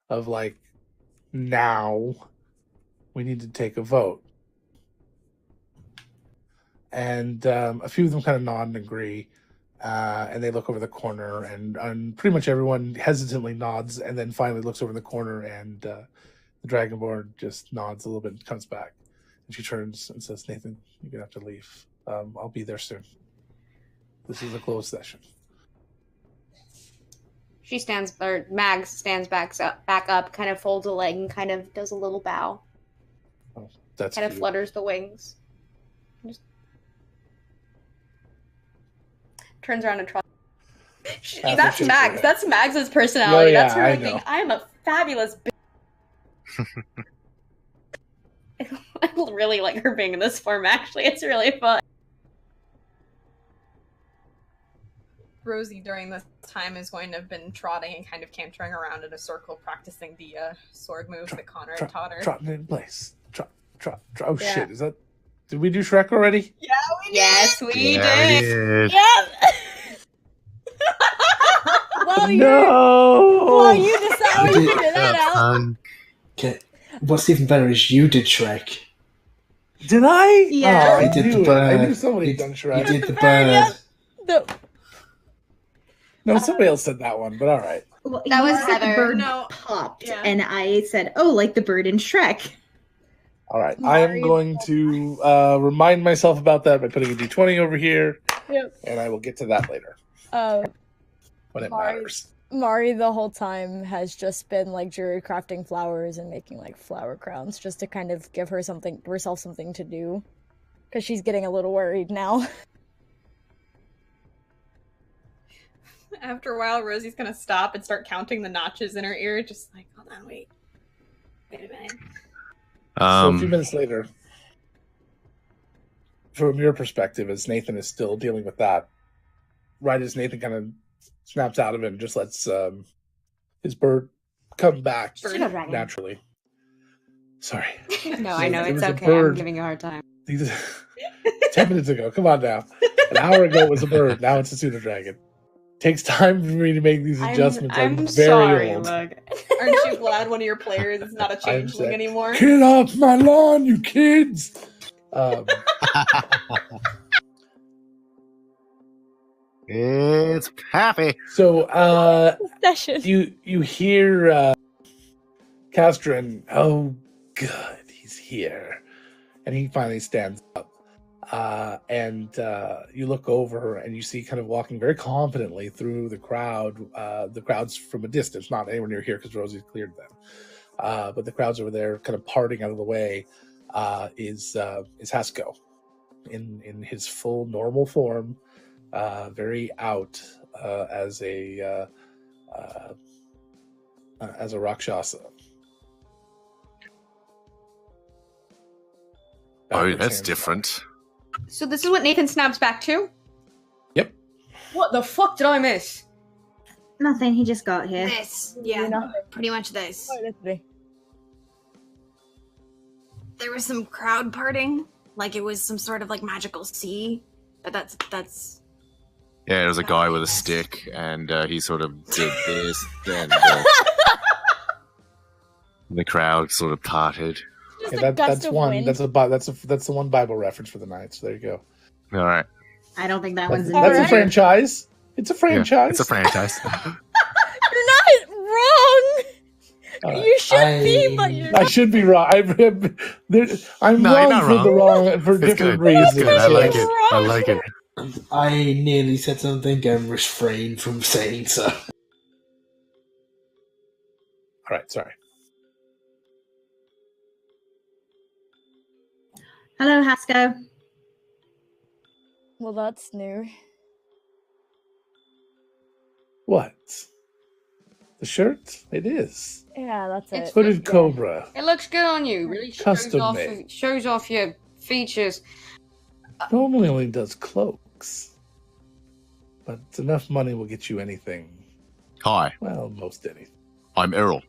of like, now we need to take a vote. And a few of them kind of nod and agree. And they look over the corner, and pretty much everyone hesitantly nods, and then finally looks over the corner, and the Dragonborn just nods a little bit and comes back. And she turns and says, Nathan, you're going to have to leave. I'll be there soon. This is a closed session. She stands, or Mags stands back up, kind of folds a leg, and kind of does a little bow. Oh, that's Kind of cute. flutters the wings. Just turns around and trots. After That's shakes her Mags. head. That's Mags's personality. Oh, yeah, That's her I like being, know. I'm a fabulous bitch. I really like her being in this form, actually. It's really fun. Rosie during this time is going to have been trotting and kind of cantering around in a circle, practicing the sword move that Connor had taught her. Trotting in place. Trot. Oh, Yeah. shit. Is that... Did we do Shrek already? Yes, we Yeah, we did. did. Yep. Well, No! well, you decide how you figured that out. Okay. What's even better is you did Shrek. Did I? Yeah. Oh, I You did the knew it. I knew bird. somebody You had done Shrek. did the Bird, bird. No, somebody else said that one, but all right. Well, That you was said the Heather. bird No. popped, Yeah. and I said, "Oh, like the bird in Shrek." All right. I am Mari. going to remind myself about that by putting a d20 over here, Yep. and I will get to that later when it Mari. matters. Mari the whole time has just been like jury crafting flowers and making like flower crowns just to kind of give herself something to do, because she's getting a little worried now. After a while, Rosie's gonna stop and start counting the notches in her ear, just like, hold on, wait a minute. So a few minutes later, from your perspective, as Nathan is still dealing with that, right as Nathan kind of snaps out of it and just lets his bird come back Cinderhaven. naturally. Sorry. No, I know, There it's was a okay. bird. I'm giving you a hard time. 10 minutes ago. Come on now. An hour ago it was a bird. Now it's a pseudo dragon. Takes time for me to make these adjustments. I'm very sorry, old. look. Aren't you glad one of your players is not a changeling sick. anymore? Get off my lawn, you kids! It's happy. So Session. you hear Castron, oh good, he's here. And he finally stands up. And you look over and you see kind of walking very confidently through the crowds from a distance, not anywhere near here because Rosie's cleared them. But the crowds over there kind of parting out of the way is Hasko in his full normal form, very out as a Rakshasa. Oh, that's different. So this is what Nathan snaps back to? Yep. What the fuck did I miss? Nothing. He just got here. This, yeah, Nothing. pretty much this. Oh, that's me. There was some crowd parting, like it was some sort of like magical sea, but that's. Yeah, there was a guy with a stick, and he sort of did this, and the crowd sort of parted. Just Yeah, a gust that's of one. wind. That's the one Bible reference for the night. So there you go. All right. I don't think that That's, one's in that's there. a franchise. It's a franchise. It's a franchise. You're not wrong. You should be, but you're I not. should be wrong. I'm No, you're wrong not for the wrong. for It's different good. reasons. It's good. I like yes. it. I like it. I nearly said something and refrained from saying so. All right, sorry. Hello, Hasko. Well, that's new. What? The shirt? It is. Yeah, that's It's it. Hooded Yeah. Cobra. It looks good on you. Really Custom made. shows off your features. Normally only does cloaks. But enough money will get you anything. Hi, Well, most anything. I'm Errol.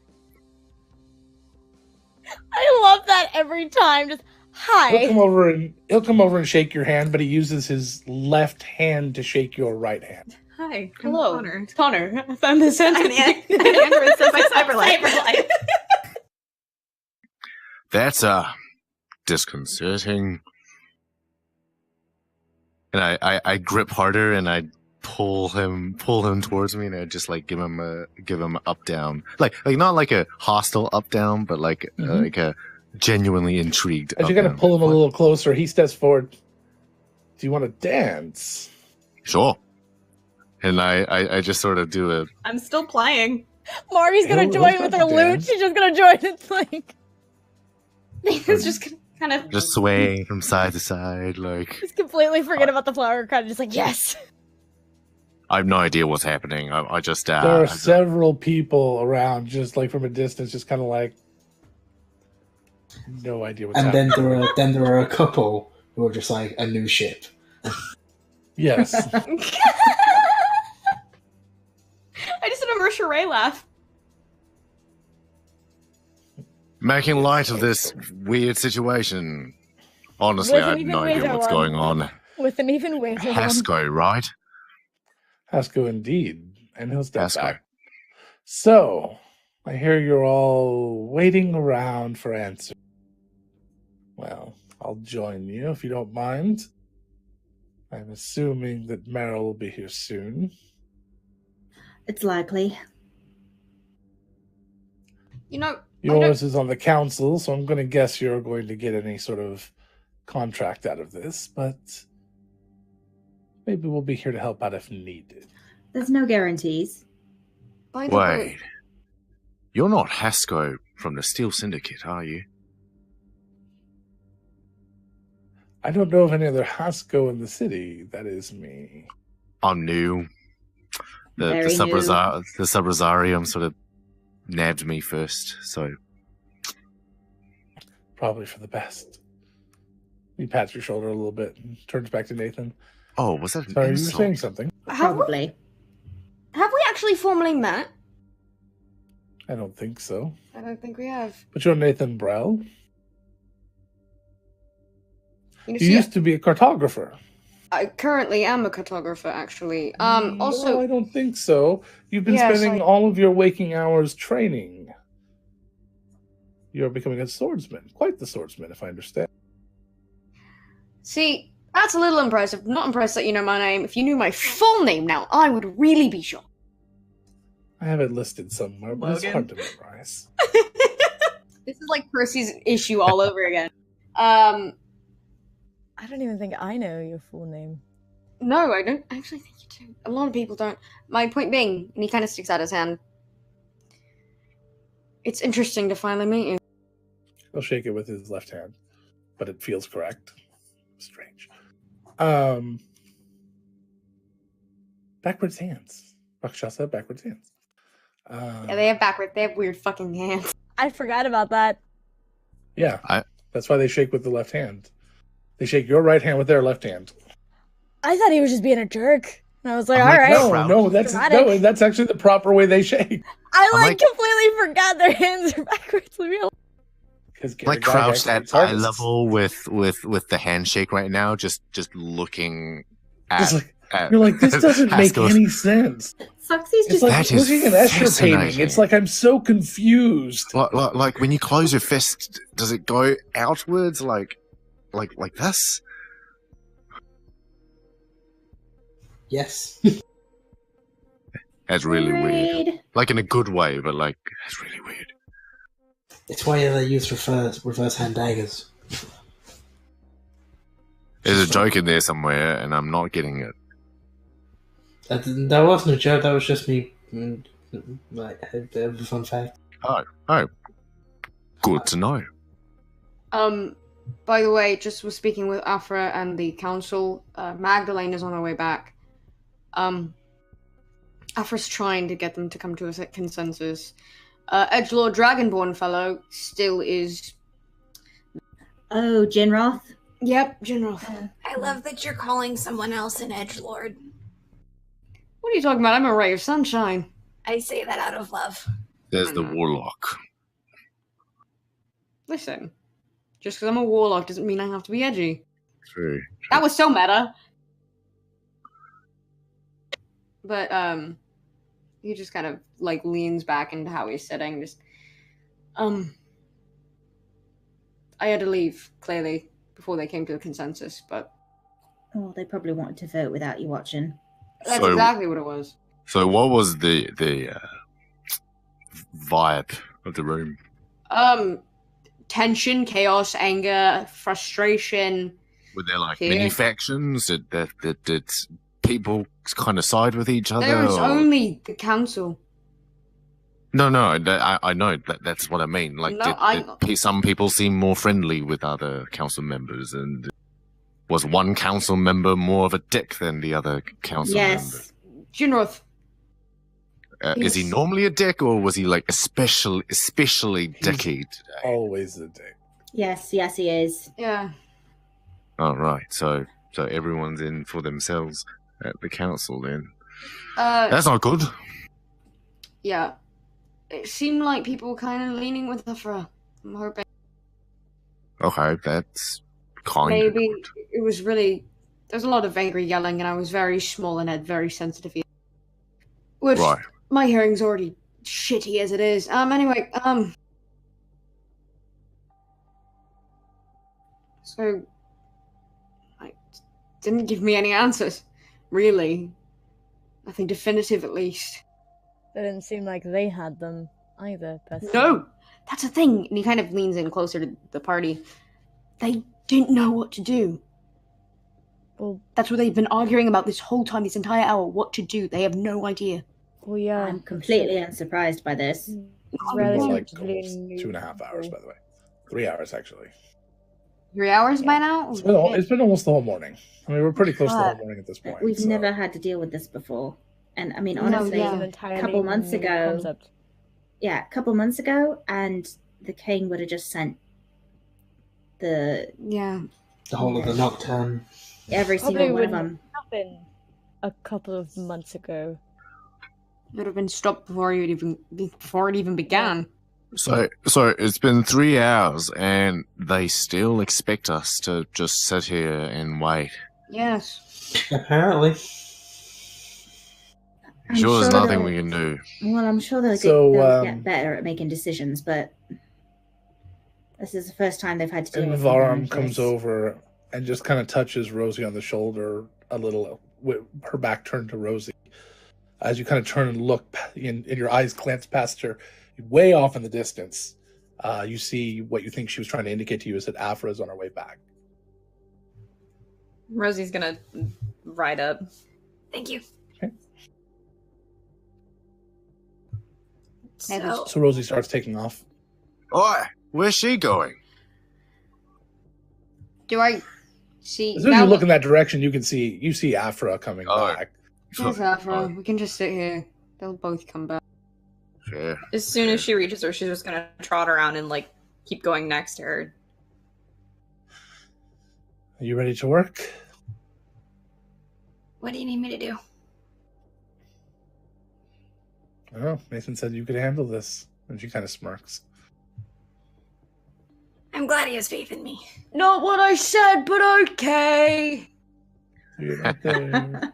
I love that every time. Just He'll hi. come over and shake your hand, but he uses his left hand to shake your right hand. Hi, I'm Hello, Connor. Connor. I found this I'm sentence. Android stuff by Cyberlife. That's disconcerting. And I grip harder and I pull him towards me, and I just like give him a up down, like not like a hostile up down, but like like a genuinely intrigued. As up you're gonna down. pull him a little closer, he steps forward. Do you want to dance? Sure. And I just sort of do a I'm still playing. Mari's gonna He'll join with her start to loot. dance. She's just gonna join and like Nathan's just kind of. just swaying from side to side, like just completely forget about the flower crowd. Just like yes. I have no idea what's happening. I just There are several people around, just like from a distance, just kind of like no idea what's And happening. then there are a couple who are just like a new ship. Yes. I just did a Mercer Ray laugh. making light of this weird situation. Honestly, With I an have even no idea weirder what's one. going on. With an even weirder one. Hasko, right? Hasko indeed. And he'll step Hasko. back. So, I hear you're all waiting around for answers. Well, I'll join you if you don't mind. I'm assuming that Meryl will be here soon. It's likely. You know, Yours is on the council, so I'm going to guess you're going to get any sort of contract out of this, but maybe we'll be here to help out if needed. There's no guarantees. Wait. You're not Hasco from the Steel Syndicate, are you? I don't know of any other Hasco in the city. That is me. I'm new. The Very Sub-Rosarium sort of nabbed me first, so... Probably for the best. He pats your shoulder a little bit and turns back to Nathan. Oh, was that an Sorry, you were insult? saying something. Probably. Have we actually formally met? I don't think so. I don't think we have. But you're Nathan Brell. You You see, used to be a cartographer. I currently am a cartographer, actually. No, Also, I don't think so. You've been Yes, spending all of your waking hours training. You're becoming a swordsman. Quite the swordsman, if I understand. see, that's a little impressive. Not impressed that you know my name. If you knew my full name now, I would really be shocked. I have it listed somewhere, but it's Logan. hard to memorize. This is like Percy's issue all over again. I don't even think I know your full name. No, I don't actually think you do. A lot of people don't. My point being, and he kind of sticks out his hand. It's interesting to finally meet you. He'll shake it with his left hand, but it feels correct. Strange. Backwards hands. Rakshasa, backwards hands. Yeah, they have weird fucking hands. I forgot about that. Yeah, that's why they shake with the left hand. They shake your right hand with their left hand. I thought he was just being a jerk. And I was like, I'm all like, right. No, that's actually the proper way they shake. I completely forgot their hands are backwards. Leave me alone. Like crouched at eye level with the handshake right now, just looking at. You're like, this doesn't make any sense. Soxy's It's just like looking at Escher painting. It's like I'm so confused. Like when you close your fist, does it go outwards like this? Yes. That's really weird. Like in a good way, but like that's really weird. It's why they use reverse hand daggers. There's a joke in there somewhere, and I'm not getting it. That wasn't a joke. That was just me. Like a bit of a fun fact. Oh, good to know. By the way, just was speaking with Afra and the council. Magdalene is on her way back. Afra's trying to get them to come to a consensus. Edgelord Dragonborn fellow still is. Oh, Jinroth? Yep, Jinroth. I love that you're calling someone else an edgelord. What are you talking about? I'm a ray of sunshine. I say that out of love. There's the warlock. Listen, just because I'm a warlock doesn't mean I have to be edgy. True. That was so meta. But, he just kind of, like, leans back into how he's sitting, just, I had to leave, clearly, before they came to a consensus, but... Oh, they probably wanted to vote without you watching. That's exactly what it was. So what was the vibe of the room? Tension, chaos, anger, frustration. Were there like fear. many factions? Did people kind of side with each other? There was or- only the council. No, I know that's what I mean. Like, No, did some people seem more friendly with other council members, and was one council member more of a dick than the other council member? Yes. Jinroth. Is he normally a dick, or was he like especially dicky today? Always a dick. Yes, he is. Yeah. Oh, right. So everyone's in for themselves at the council then. That's not good. Yeah. It seemed like people were kind of leaning with Afra. I'm hoping. Okay, that's kind Maybe of good. it was really... There's a lot of angry yelling, and I was very small and had very sensitive ears. Which, Right. my hearing's already shitty as it is. Anyway, so, like, didn't give me any answers, really. Nothing definitive, at least. It didn't seem like they had them either, personally. No! That's the thing! And he kind of leans in closer to the party. They didn't know what to do. Well, that's what they've been arguing about this whole time, this entire hour. What to do? They have no idea. Well, yeah. I'm completely unsurprised by this. It's been more like almost 2.5 hours, by the way. 3 hours, actually. 3 hours by now? It's been almost the whole morning. I mean, we're pretty close to the whole morning at this point. We've never had to deal with this before. And I mean, honestly, a couple months ago, a couple months ago, and the king would have just sent the whole of the Nocturne. Every single one of them. Happened a couple of months ago. It would have been stopped before it even began. So it's been 3 hours, and they still expect us to just sit here and wait. Yes. Apparently. Sure, there's nothing we can do. Well, I'm sure they'll get better at making decisions, but this is the first time they've had to deal with something Varum like comes this. over and just kind of touches Rosie on the shoulder a little, with her back turned to Rosie. As you kind of turn and look, and your eyes glance past her, way off in the distance, you see what you think she was trying to indicate to you is that Afra is on her way back. Rosie's gonna ride up. Thank you. Okay. So Rosie starts taking off. Oi, where's she going? Do I see? As soon as you look in that direction, you see Afra coming back. There's Afra. We can just sit here. They'll both come back. Sure. As soon as she reaches her, she's just gonna trot around and like keep going next to her. Are you ready to work? what do you need me to do? Oh, Nathan said you could handle this. And she kind of smirks. I'm glad he has faith in me. Not what I said, but okay. You're not there.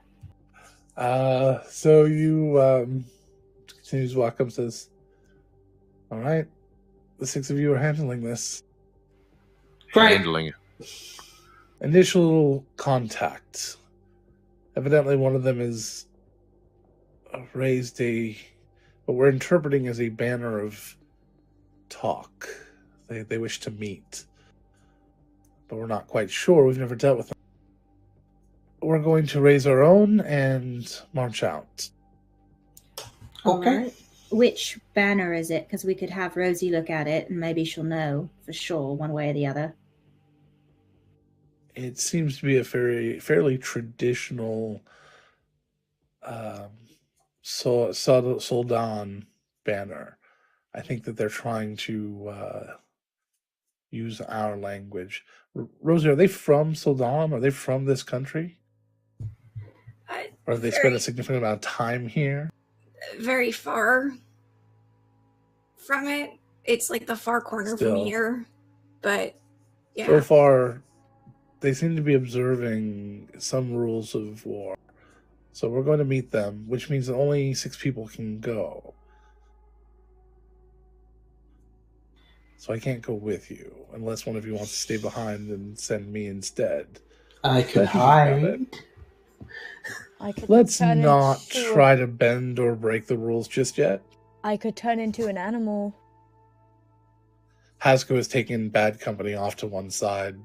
So you continues to walk up, says, all right, the 6 of you are handling this. Handling it. Initial contact. Evidently one of them is raised what we're interpreting as a banner of talk. They wish to meet. But we're not quite sure. We've never dealt with them. We're going to raise our own and march out. Okay. Alright. Which banner is it? Because we could have Rosie look at it and maybe she'll know for sure one way or the other. It seems to be a fairly traditional Soldan banner. I think that they're trying to use our language. Rosie, are they from Soldan? Are they from this country? Or have they spent a significant amount of time here? Very far from it. It's like the far corner from here. But yeah. So far, they seem to be observing some rules of war. So we're going to meet them, which means that only 6 people can go. So I can't go with you, unless one of you wants to stay behind and send me instead. I could hide. Let's not try to bend or break the rules just yet. I could turn into an animal. Hasko is taking bad company off to one side.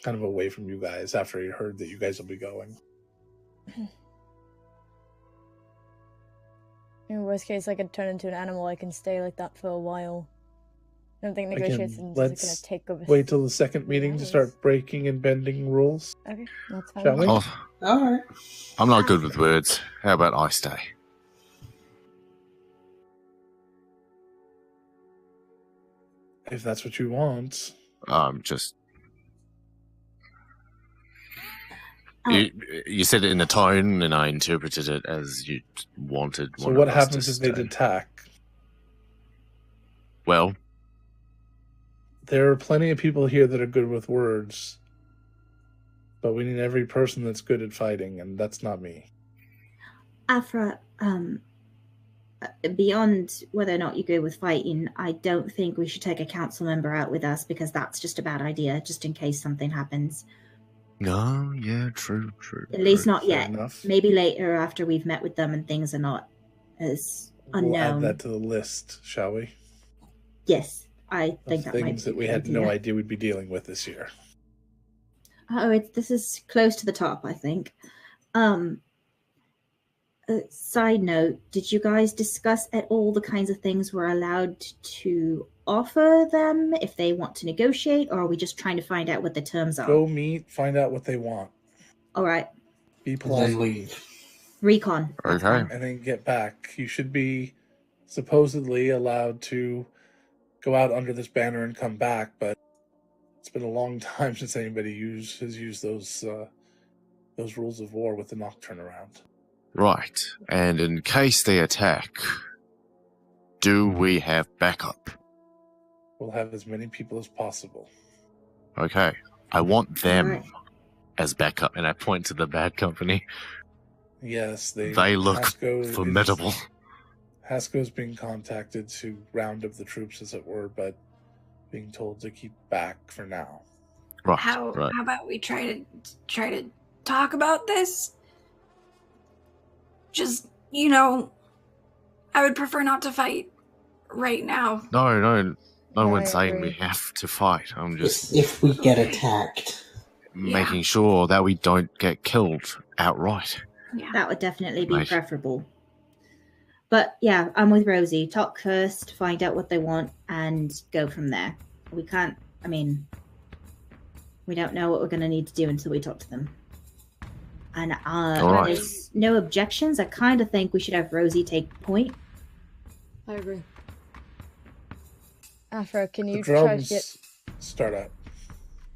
Kind of away from you guys after he heard that you guys will be going. In worst case, I could turn into an animal. I can stay like that for a while. I don't think negotiations are going to take over. Wait till the second meeting to start breaking and bending rules. Okay, that's fine. Shall we? All right. I'm not good with words. How about I stay? If that's what you want. Just... You said it in a tone, and I interpreted it as you wanted. So what happens if they attack? Well, there are plenty of people here that are good with words, but we need every person that's good at fighting, and that's not me. Afra, beyond whether or not you go with fighting, I don't think we should take a council member out with us because that's just a bad idea, just in case something happens. No, yeah, true. At least not Fair yet. enough. Maybe later after we've met with them and things are not as unknown. We'll add that to the list, shall we? Yes, I think that might things be that we a good had no idea. idea we'd be dealing with this year. Oh, this is close to the top, I think. Side note, did you guys discuss at all the kinds of things we're allowed to offer them if they want to negotiate, or are we just trying to find out what the terms are? Go meet, find out what they want. All right. Be And polite. then leave. Recon. That's Okay. fine. And then get back. You should be supposedly allowed to go out under this banner and come back, but it's been a long time since anybody has used those rules of war with the Nocturne around. Right. And in case they attack, do we have backup? We'll have as many people as possible. Okay. I want them Alright. as backup, and I point to the bad company. Yes, they look Hasko formidable. Hasko's being contacted to round up the troops, as it were, but being told to keep back for now. Right. How right. about we try to talk about this? Just, I would prefer not to fight right now. No I one's saying agree. we have to fight. I'm just If we get attacked, making sure that we don't get killed outright. Yeah. That would definitely be Right. preferable. But yeah, I'm with Rosie. Talk first, find out what they want, and go from there. We can't, we don't know what we're going to need to do until we talk to them. And All right. there's no objections. I kind of think we should have Rosie take point. I agree. Afra, can The you try to drums get... start up.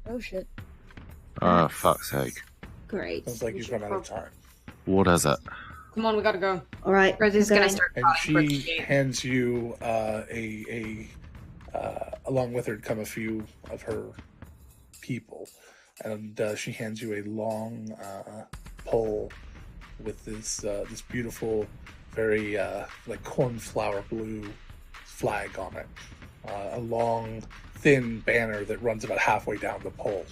Oh, shit. Oh, fuck's sake. Great. Sounds like We you've should run out of time. What is it? Come on, we gotta go. All right. Rosie's go. gonna start And plotting for she escape. hands you along with her come a few of her people, and she hands you a long pole with this beautiful, very like cornflower blue flag on it. A long, thin banner that runs about halfway down the pole.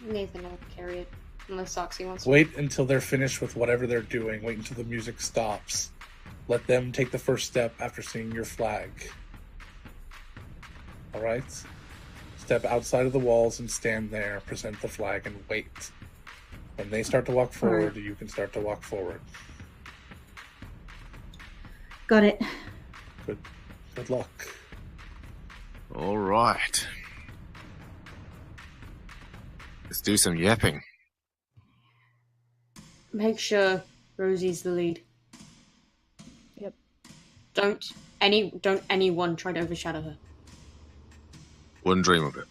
Nathan will carry it. Unless Soxy wants to. Wait until they're finished with whatever they're doing. Wait until the music stops. Let them take the first step after seeing your flag. All right? Step outside of the walls and stand there, present the flag, and wait. When they start to walk forward, you can start to walk forward. Got it. Good luck. All right. Let's do some yapping. Make sure Rosie's the lead. Yep. Don't anyone try to overshadow her. Wouldn't dream of it.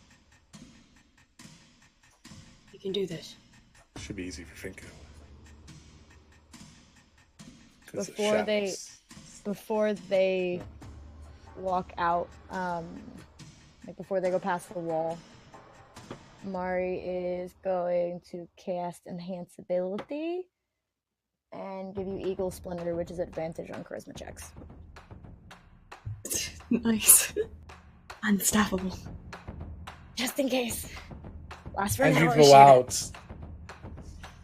You can do this. Should be easy for Finko. 'Cause it Before they walk out, before they go past the wall, Mari is going to cast Enhance Ability and give you Eagle Splendor, which is advantage on charisma checks. Nice. Unstoppable. Just in case. Last for As an you hour, go shoot it. out,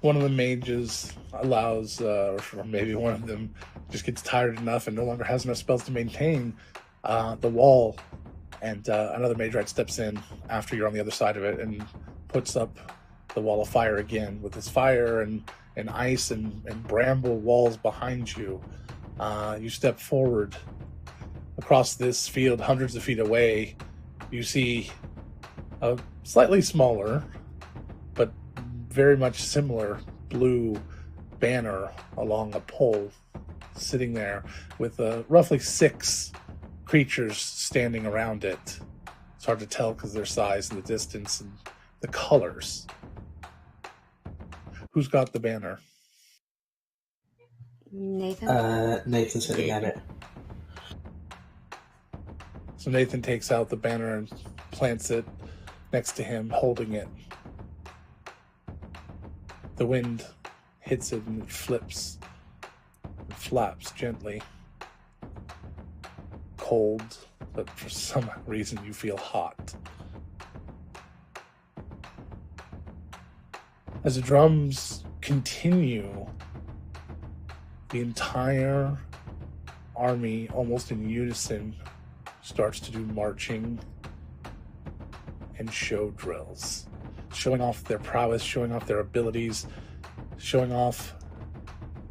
one of the mages allows, or maybe one of them just gets tired enough and no longer has enough spells to maintain the wall, and another mage right steps in after you're on the other side of it and puts up the wall of fire again with his fire and ice and bramble walls behind you. You step forward across this field, hundreds of feet away. You see a slightly smaller, but very much similar blue banner along a pole, sitting there with roughly 6 creatures standing around it. It's hard to tell because of their size and the distance and the colors. Who's got the banner? Nathan? Nathan's sitting at it. So Nathan takes out the banner and plants it next to him, holding it. The wind hits it and it flips and flaps gently cold, but for some reason you feel hot. As the drums continue, the entire army, almost in unison, starts to do marching and show drills, showing off their prowess, showing off their abilities, showing off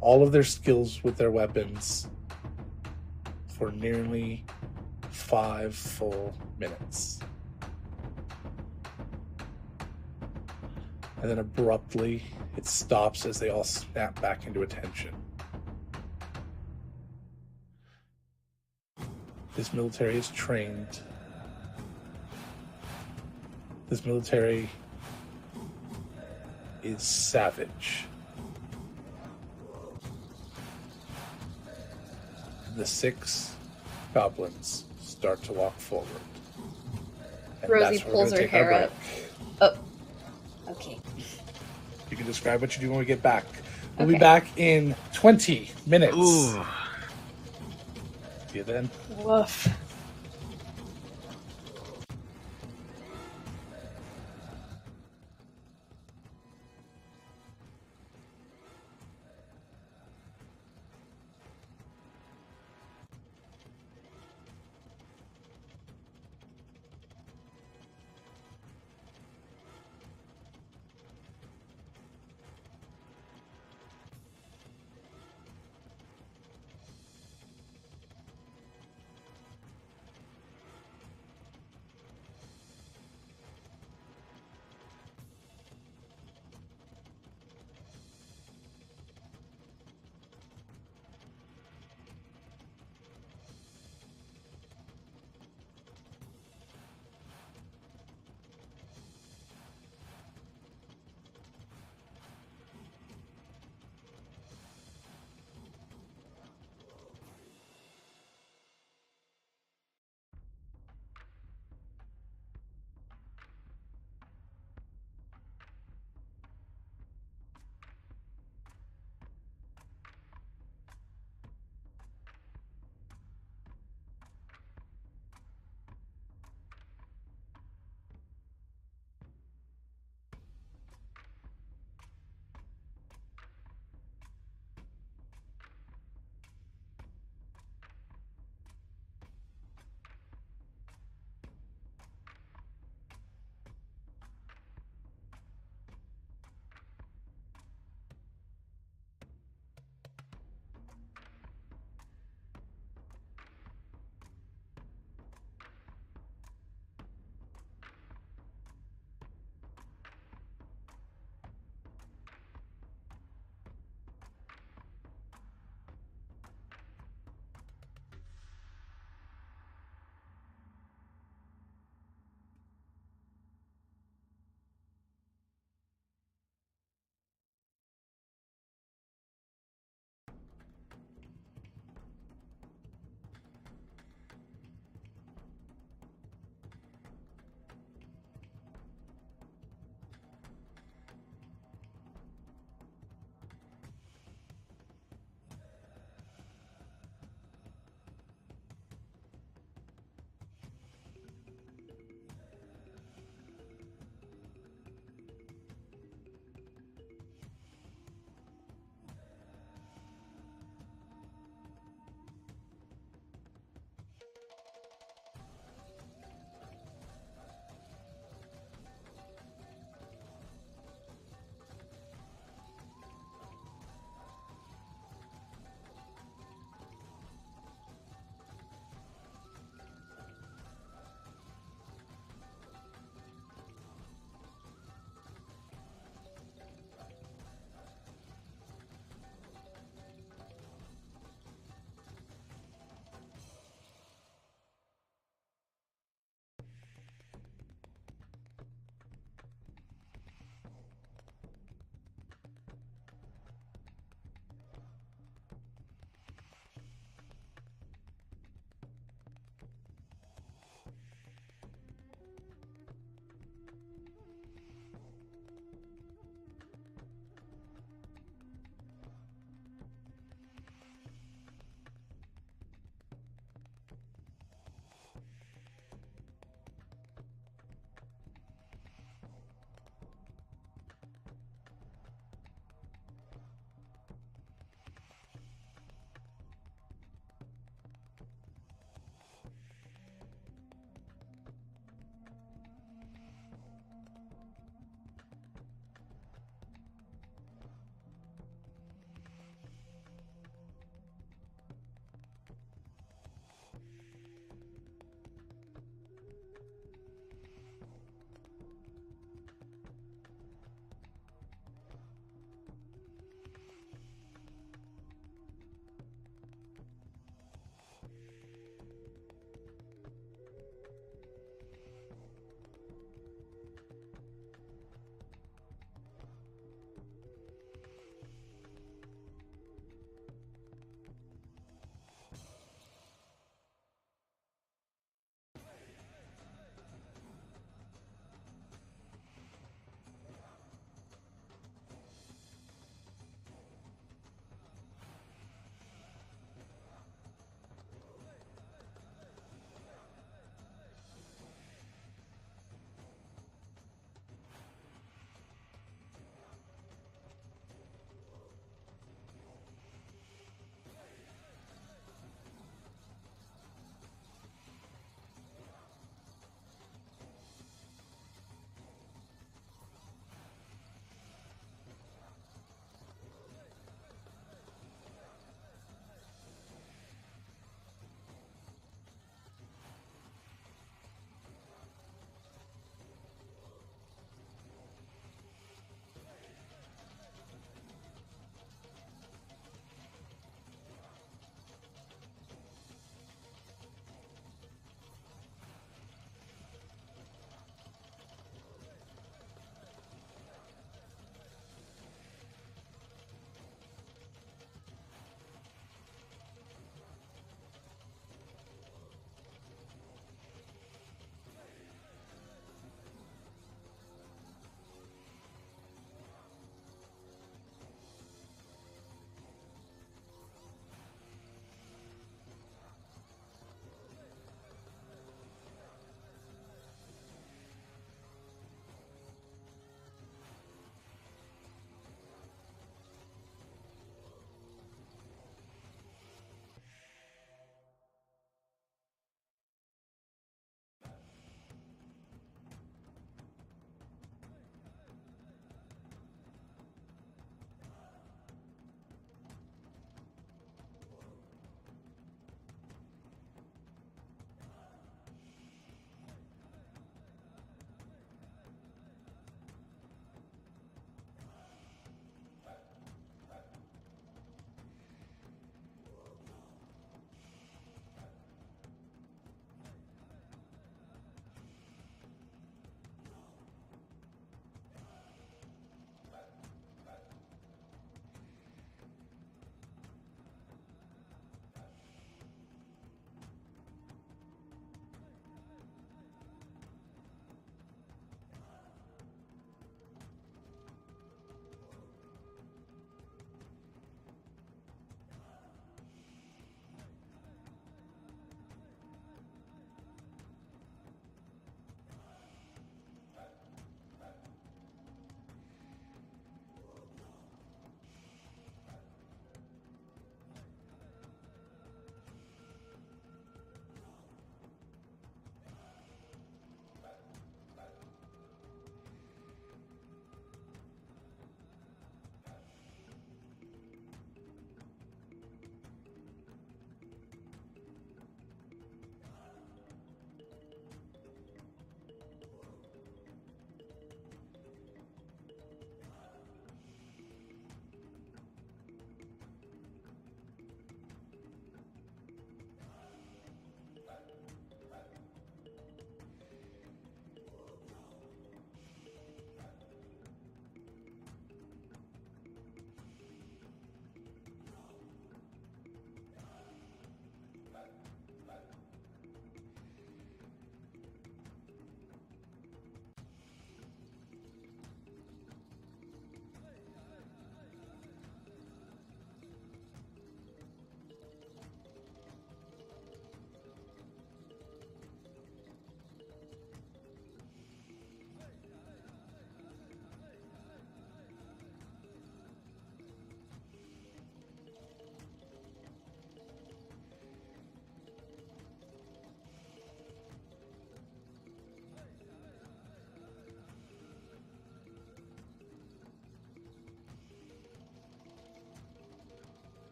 all of their skills with their weapons for nearly 5 full minutes. And then abruptly, it stops as they all snap back into attention. This military is trained. This military is savage. The 6 goblins start to walk forward. And Rosie that's where we're pulls gonna her take our hair break. up. Oh. Okay. You can describe what you do when we get back. We'll be Okay. back in 20 minutes. Ooh. See you then. Woof.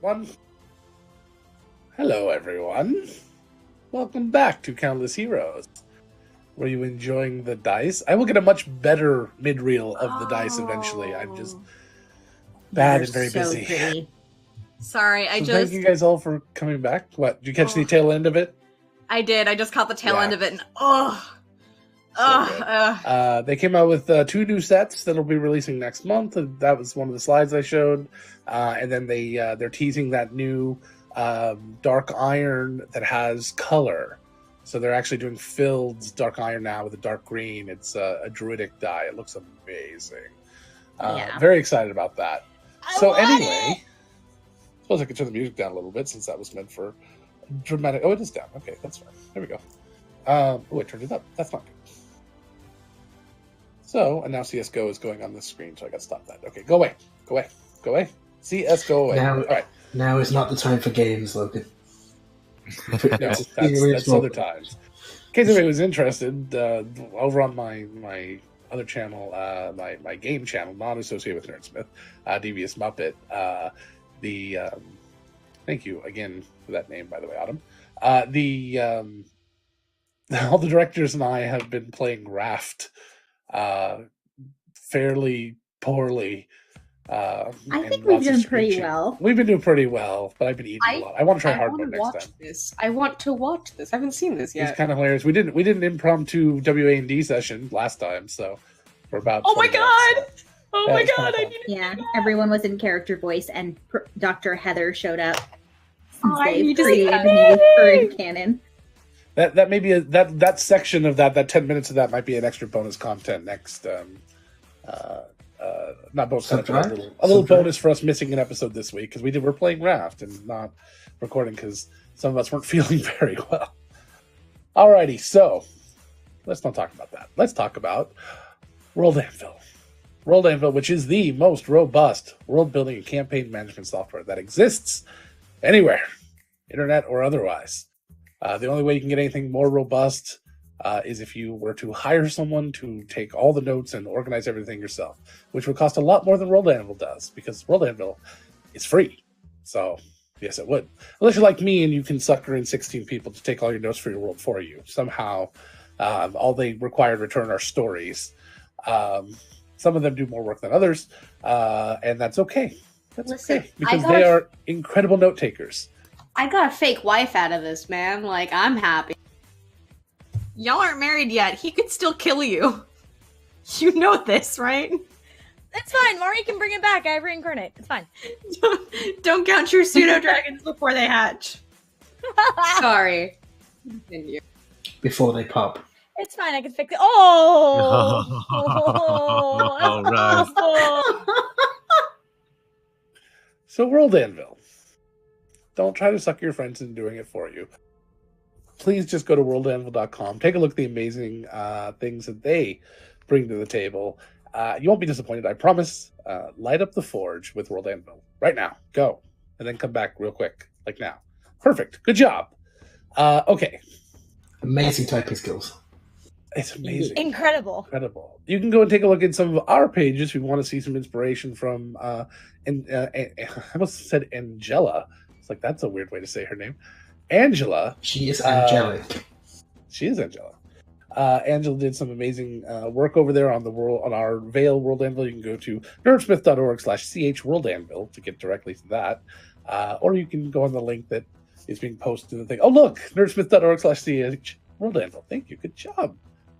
One. Hello, everyone. Welcome back to Countless Heroes. Were you enjoying the dice? I will get a much better mid-reel of the dice eventually. I'm just bad and very so busy. Pretty. Sorry, So thank you guys all for coming back. What, did you catch the tail end of it? I did. I just caught the tail end of it, and They came out with 2 new sets that'll be releasing next month. That was one of the slides I showed. And then they're teasing that new dark iron that has color. So they're actually doing filled dark iron now with a dark green. It's a druidic dye. It looks amazing. Very excited about that. I suppose I could turn the music down a little bit since that was meant for dramatic. Oh, it is down. Okay, that's fine. There we go. I turned it up. That's not good. So, and now CSGO is going on the screen, so I got to stop that. Okay, go away. Go away. Go away. CS, go away. Now, all right. Now is not the time for games, Logan. No, that's other times. In case anybody was interested, over on my other channel, my game channel, not associated with NerdSmith, Devious Muppet, thank you again for that name, by the way, Autumn. All the directors and I have been playing Raft fairly poorly. I think we've done pretty well. We've been doing pretty well, but I've been eating a lot. I want to try hard mode next time. I want to watch this. I haven't seen this yet. It's kind of hilarious. We did an impromptu WA&D session last time, so for about. Oh my god! Oh my god! Yeah, everyone was in character voice, and Dr. Heather showed up since I they've need to created see new current canon. That may be that section of that 10 minutes of that might be an extra bonus content next. Not bonus content, a little bonus for us missing an episode this week because we're playing Raft and not recording because some of us weren't feeling very well. Alrighty, so let's not talk about that. Let's talk about World Anvil. World Anvil, which is the most robust world building and campaign management software that exists anywhere, internet or otherwise. The only way you can get anything more robust is if you were to hire someone to take all the notes and organize everything yourself, which would cost a lot more than World Anvil does, because World Anvil is free. So, yes, it would. Unless you're like me and you can sucker in 16 people to take all your notes for your world for you. Somehow, all they require in return are stories. Some of them do more work than others, and that's okay. That's okay, because they are incredible note takers. I got a fake wife out of this, man. Like, I'm happy. Y'all aren't married yet. He could still kill you. You know this, right? It's fine. Mari can bring it back. I reincarnate. It's fine. Don't count your pseudo dragons before they hatch. Sorry. Before they pop. It's fine. I can fix it. Oh! All right. So, World Anvil. Don't try to suck your friends into doing it for you. Please just go to worldanvil.com. Take a look at the amazing things that they bring to the table. You won't be disappointed, I promise. Light up the forge with World Anvil right now. Go. And then come back real quick, like now. Perfect. Good job. Okay. Amazing typing skills. It's amazing. Incredible. You can go and take a look at some of our pages if you want to see some inspiration from, I almost said Angela. It's like, that's a weird way to say her name. Angela. She is angelic. She is Angela. Angela did some amazing work over there on our Veil World Anvil. You can go to nerdsmith.org/chworldanvil to get directly to that. Or you can go on the link that is being posted in the thing. Oh, look, nerdsmith.org/chworldanvil. Thank you. Good job.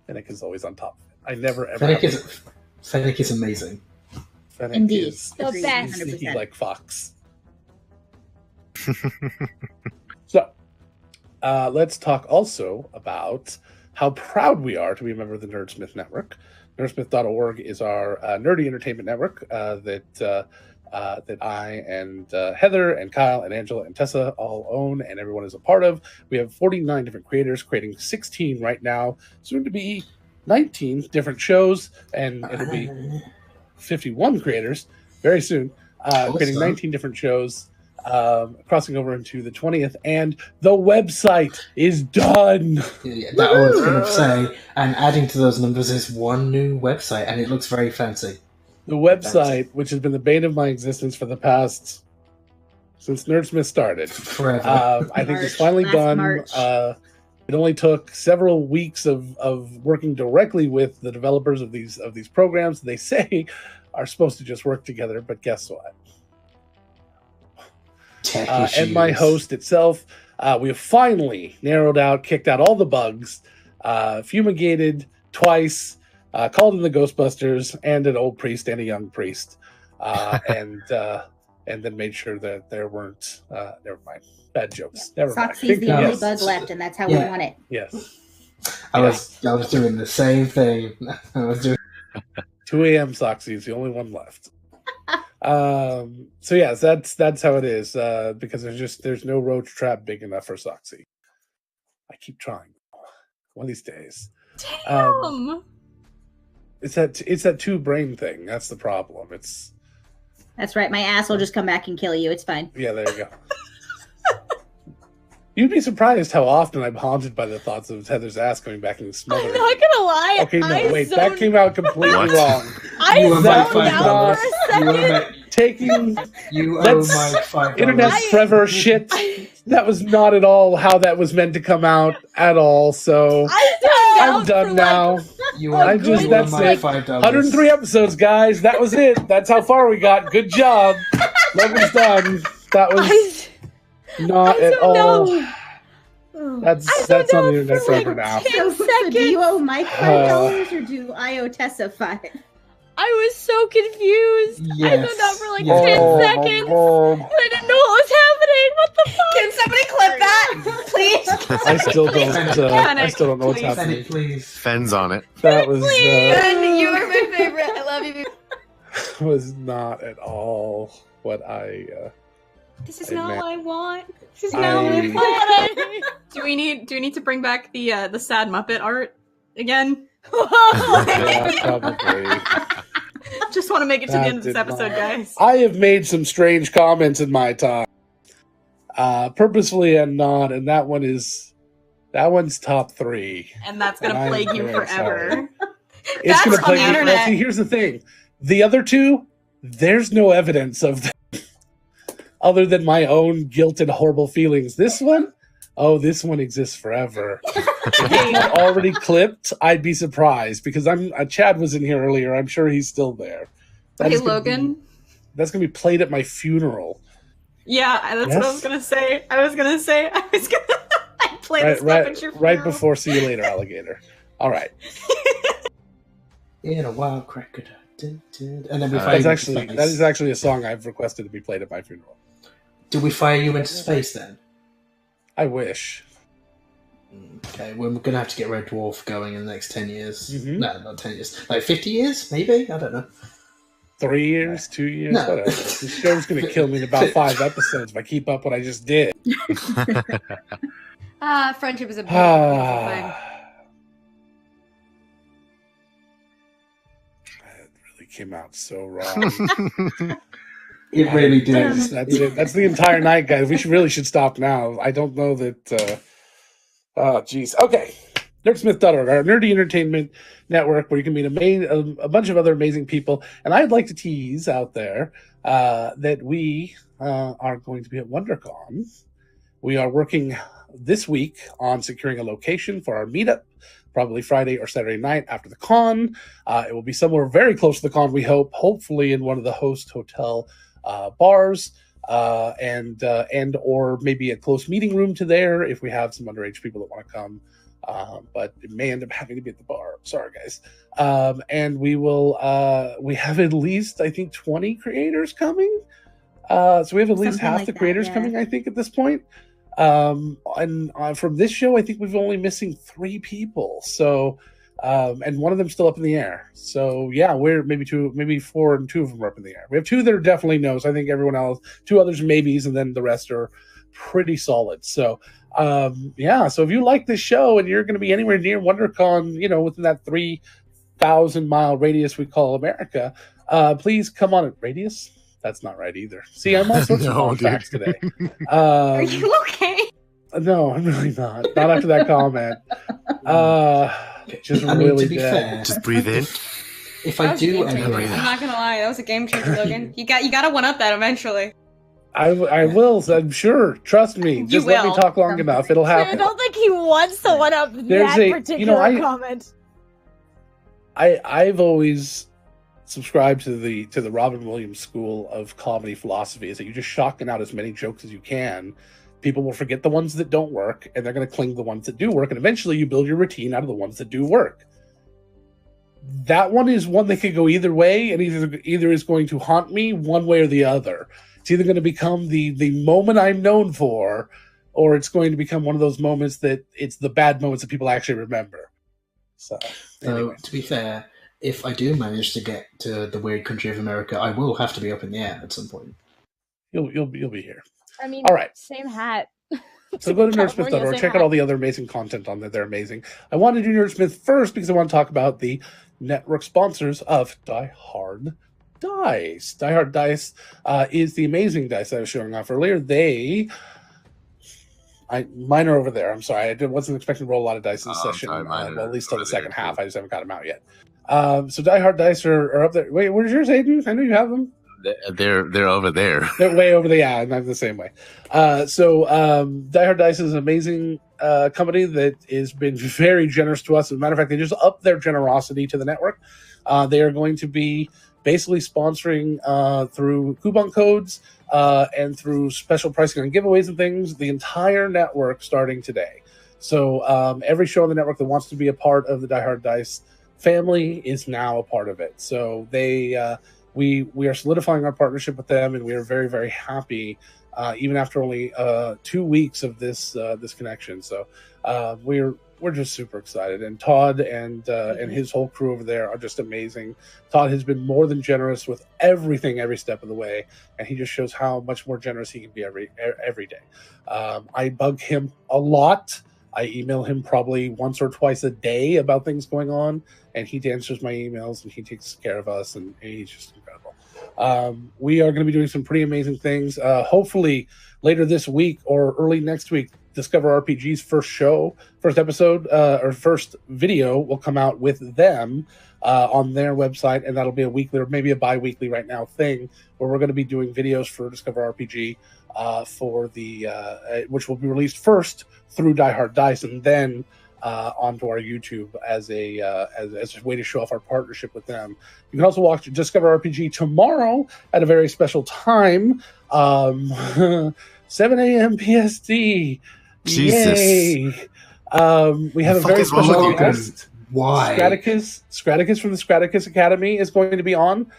Fennec is always on top of it. I never, ever. Fennec is amazing. Fennec Indeed. is The best. sneaky like Fox. So, let's talk also about how proud we are to be a member of the NerdSmith Network. NerdSmith.org is our nerdy entertainment network that I and Heather and Kyle and Angela and Tessa all own, and everyone is a part of. We have 49 different creators, creating 16 right now, soon to be 19 different shows, and it'll be 51 creators very soon, creating 19 different shows. Crossing over into the 20th, and the website is done. Yeah, that I was going to say, and adding to those numbers is one new website, and it looks very fancy. The website, which has been the bane of my existence for the past since NerdSmith started. Forever. I think it's March, finally last done. March. It only took several weeks of working directly with the developers of these programs. They say are supposed to just work together, but guess what? And my host itself, we have finally narrowed out, kicked out all the bugs, fumigated twice, called in the Ghostbusters and an old priest and a young priest, and then made sure that there weren't. Never mind, bad jokes. Never mind. Foxy's the only Yes. bug left, and that's how we want it. Yes. I was doing the same thing. I was doing 2 a.m. Soxy is the only one left. So yes, that's how it is. Because there's no roach trap big enough for Soxy. I keep trying. One of these days. Damn. It's that two brain thing. That's the problem. That's right. My ass will just come back and kill you. It's fine. Yeah, there you go. You'd be surprised how often I'm haunted by the thoughts of Heather's ass coming back and smothering. I'm not gonna lie. Okay, no, I wait, zoned- that came out completely What? wrong. I You owe my zoned out for a second. Taking You owe That's my $5. internet forever shit. That was not at all how that was meant to come out at all. So I'm done now. You I owe, just- you owe that's my it. $5. 103 episodes, guys. That was it. That's how far we got. Good job. Logan's done. That was not at all. That's on the internet forever now. So do you owe Mike $5 or do I owe Tessa $5? I was so confused. I Yes. zoned out for like Yes. 10 Oh, my seconds. God. I didn't know what was happening. What the fuck? Can somebody clip that, please? I still don't know what's Please. happening. Penny, please. Fens on it. That was Ben, you are my favorite. I love you. was not at all what I. This is Hey, not man. what I want. This is I- not what I want. Do we need to bring back the sad Muppet art again? Yeah, probably. Just want to make it to the That end of this did episode, not. guys. I have made some strange comments in my time, purposefully and not, and that one's top 3. And that's gonna I'm plague you very forever. sorry. It's That's gonna on play the you. internet. Well, see, here's the thing: the other two, there's no evidence of them other than my own guilt and horrible feelings. This one exists forever. If it's not already clipped, I'd be surprised because Chad was in here earlier. I'm sure he's still there. That Hey, is gonna Logan. that's gonna be played at my funeral. Yeah, that's what I was Yes? gonna say. I'd play this stuff at your Right funeral. before "See You Later, Alligator." All right, In a wild cracker. Dun, dun, and then we fire that you into space. is actually a song I've requested to be played at my funeral. Do we fire you into space then? I wish. Okay, we're going to have to get Red Dwarf going in the next 10 years. Mhm. No, not 10 years. Like 50 years, maybe? I don't know. 3 years, 2 years, No. whatever. This show's gonna kill me in about 5 episodes if I keep up what I just did. Friendship is a beautiful thing. That really came out so wrong. It really did. That's it. That's the entire night, guys. We really should stop now. I don't know that. Oh, jeez. Okay. NerdSmith.org, our nerdy entertainment network, where you can meet a bunch of other amazing people. And I'd like to tease out there that we are going to be at WonderCon. We are working this week on securing a location for our meetup, probably Friday or Saturday night after the con. It will be somewhere very close to the con, we hope, hopefully in one of the host hotel bars, and or maybe a close meeting room to there if we have some underage people that want to come. But it may end up having to be at the bar. Sorry, guys. And we will. We have at least, I think, 20 creators coming. So we have at least Something half like the that, creators yeah. coming, I think, at this point. And from this show, I think we've only missing 3 people. So, and one of them's still up in the air. So yeah, we're maybe 4, and 2 of them are up in the air. We have 2 that are definitely no's. I think everyone else, 2 others maybes, and then the rest are pretty solid. So yeah, so if you like this show and you're going to be anywhere near WonderCon, within that 3,000 mile radius we call America, please come on. Radius? That's not right either. See, I'm all sorts of No, wrong dude. facts today. Are you okay? No, I'm really not. Not after that comment. Just I mean, really to be dead. fair, Just breathe in. if I do I'm anyway, not gonna lie, that was a game changer, Logan. You got to one up that eventually. I will. I'm sure. Trust me. Just let me will. talk long enough. It'll I happen. don't think he wants to one up There's that a- particular comment. I've always subscribed to the Robin Williams school of comedy philosophy. Is that you just shotgun out as many jokes as you can. People will forget the ones that don't work, and they're going to cling to the ones that do work. And eventually, you build your routine out of the ones that do work. That one is one that could go either way, and either is going to haunt me one way or the other. It's either going to become the moment I'm known for, or it's going to become one of those moments that it's the bad moments that people actually remember. So, anyway. To be fair, if I do manage to get to the weird country of America, I will have to be up in the air at some point. You'll be here. I mean, all right. Same hat. So go to California, nerdsmith.org, same check out hat. all the other amazing content on there. They're amazing. I want to do Nerdsmith first because I want to talk about the network sponsors of Die Hard Dice. Die Hard Dice is the amazing dice that I was showing off earlier. Mine are over there. I'm sorry. I wasn't expecting to roll a lot of dice in this session. Well, at least till the second half. I just haven't got them out yet. So Die Hard Dice are up there. Wait, where's yours, Aiden? I know you have them. They're over there. They're way over there. Yeah, I'm the same way. So Die Hard Dice is an amazing company that has been very generous to us. As a matter of fact, they just upped their generosity to the network. They are going to be basically sponsoring through coupon codes and through special pricing on giveaways and things, the entire network starting today. So every show on the network that wants to be a part of the Die Hard Dice family is now a part of it. So they... We are solidifying our partnership with them, and we are very, very happy, even after only 2 weeks of this connection. So we're just super excited. And Todd and his whole crew over there are just amazing. Todd has been more than generous with everything, every step of the way, and he just shows how much more generous he can be every day. I bug him a lot. I email him probably once or twice a day about things going on, and he answers my emails and he takes care of us, and he's just incredible. We are going to be doing some pretty amazing things. Hopefully later this week or early next week, Discover RPG's first episode, or first video will come out with them on their website, and that'll be a weekly or maybe a bi-weekly right now thing where we're going to be doing videos for Discover RPG for the which will be released first through Die Hard Dice and then onto our YouTube as a way to show off our partnership with them. You can also watch Discover RPG tomorrow at a very special time, 7 a.m. PST. Jesus. Yay! We have a very special guest. Why? Straticus from the Straticus Academy is going to be on.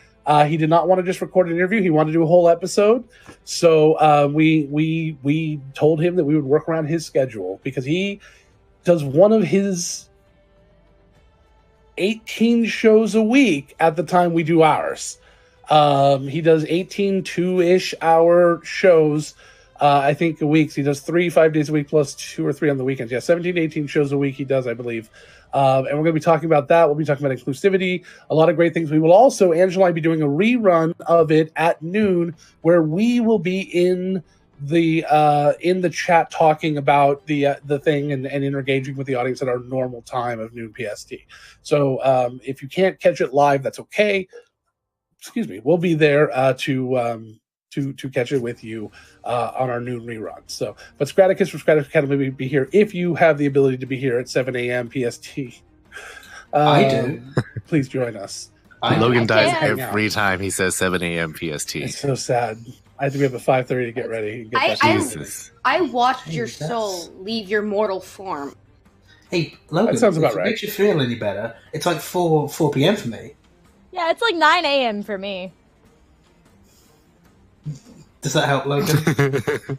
He did not want to just record an interview. He wanted to do a whole episode. So we told him that we would work around his schedule because he does one of his 18 shows a week at the time we do ours. He does 18 2-ish hour shows, I think, a week. So he does 5 days a week plus 2 or 3 on the weekends. Yeah, 17 to 18 shows a week he does, I believe. And we're going to be talking about that. We'll be talking about inclusivity, a lot of great things. We will also, Angela and I, be doing a rerun of it at noon where we will be in the chat talking about the thing and engaging with the audience at our normal time of noon PST. So if you can't catch it live, that's okay. Excuse me. We'll be there to catch it with you on our noon rerun. So, but Straticus from Straticus Academy will be here if you have the ability to be here at 7 a.m. PST. I do. Please join us. Logan dies hang every time he says 7 a.m. PST. It's so sad. I have to be up at 5:30 to get ready. And get I watched your soul leave your mortal form. Hey, Logan, that sounds about if right. It makes you feel any better. It's like 4 p.m. for me. Yeah, it's like 9 a.m. for me. Does that help, Logan?